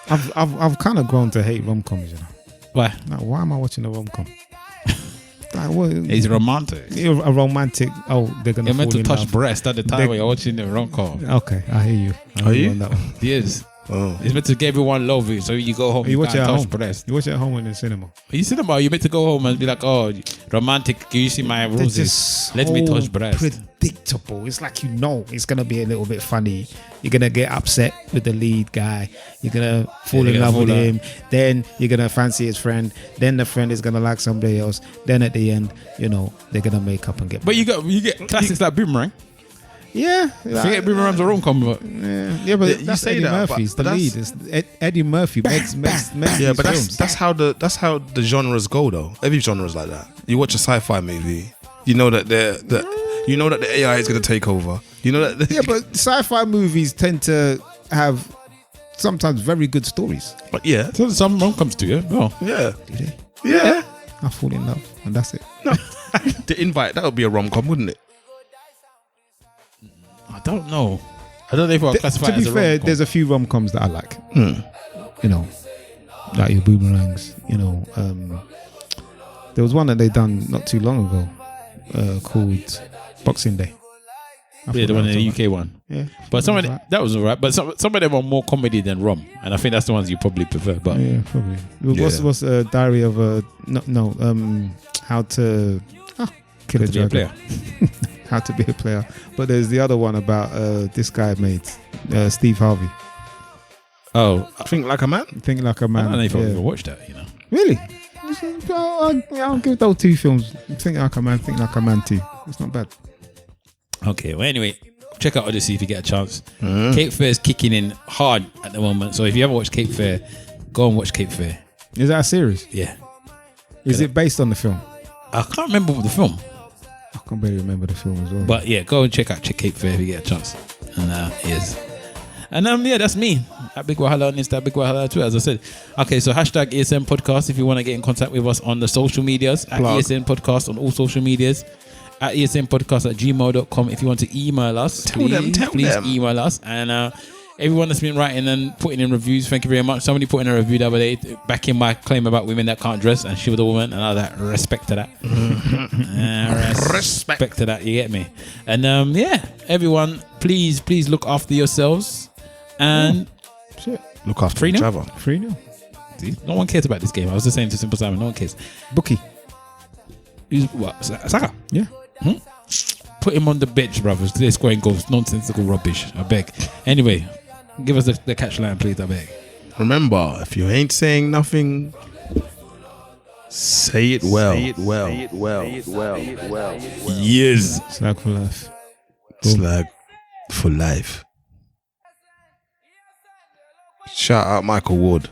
I've kind of grown to hate rom-coms, you know. Why? Like, why am I watching a rom-com? Like, what? It's romantic. You're a romantic. Oh, they're gonna. You're meant to touch love. breast at the time when you're watching the rom-com. Okay, I hear you. Are you? On that one. Yes. Oh. It's meant to get everyone love you. So you go home, You watch it at home. breast. You watch it at home in the cinema. You cinema, you meant to go home and be like, oh, romantic. Can you see my They're roses? just Let me so touch breast. predictable. It's like it's gonna be a little bit funny. You're gonna get upset with the lead guy. You're gonna fall in love with him. Then you're gonna fancy his friend. Then the friend is gonna like somebody else. Then at the end, they're gonna make up and get. But you get classics like Boomerang. Yeah, Forget Boomerang's a rom-com, but but that's say Eddie that, Murphy's but the lead. It's Eddie Murphy makes Yeah, but films. that's how the genres go though. Every genre is like that. You watch a sci-fi movie, you know that the AI is going to take over. You know that. but sci-fi movies tend to have sometimes very good stories. But yeah, so some rom-coms do, yeah. No. yeah, Do they? yeah. I fall in love, and that's it. The Invite, that would be a rom-com, wouldn't it? I don't know. I don't know if I'll classify To it be as a fair, rom-com. there's a few rom-coms that I like. Like your Boomerangs. There was one that they done not too long ago called Boxing Day. Yeah, the one in the UK one. Yeah, But that was alright. But some of them are more comedy than rom, and I think that's the ones you probably prefer. But yeah, probably. What's Diary of a How to Kill a to be a Dragon. player. How to be a player. But there's the other one about this guy made Steve Harvey. Oh, Think Like a Man. Think Like a I Man. don't know if I've yeah. ever watched that. Really? I'll give those two films. Think Like a Man, Think Like a Man 2. It's not bad. Okay. Well, anyway, check out Odyssey if you get a chance. Cape Fear is kicking in hard at the moment. So if you haven't watched Cape Fear, go and watch Cape Fear. Is that a series? Yeah. Is it based on the film? I can't remember the film. I can barely remember the film as well. But yeah, go and check Cape Fear if you get a chance. And yes. And yeah, that's me. At Big Wahala on Insta, Big Wahala on Twitter, as I said. Okay, so hashtag ESN Podcast if you want to get in contact with us on the social medias. At ESN Podcast on all social medias. At esnpodcast@gmail.com if you want to email us. Tell them. Email us. And everyone that's been writing and putting in reviews, thank you very much. Somebody put in a review the other day backing my claim about women that can't dress and she was a woman, and I was like, respect to that. Respect to that, you get me? And everyone, please look after yourselves and Shit. Look after 3-0? each other. 3-0. See, no one cares about this game. I was just saying to Simple Simon, no one cares. Bookie. Who's what? Saka? Yeah. Put him on the bench, brothers. They're scoring goals. Nonsensical rubbish. I beg. Anyway, give us the catch line, please. I beg. Remember, if you ain't saying nothing, say it well. Say it well. Say it well. Say it well. Say it well. Yes. Slag for life. Slag for life. Shout out Michael Ward.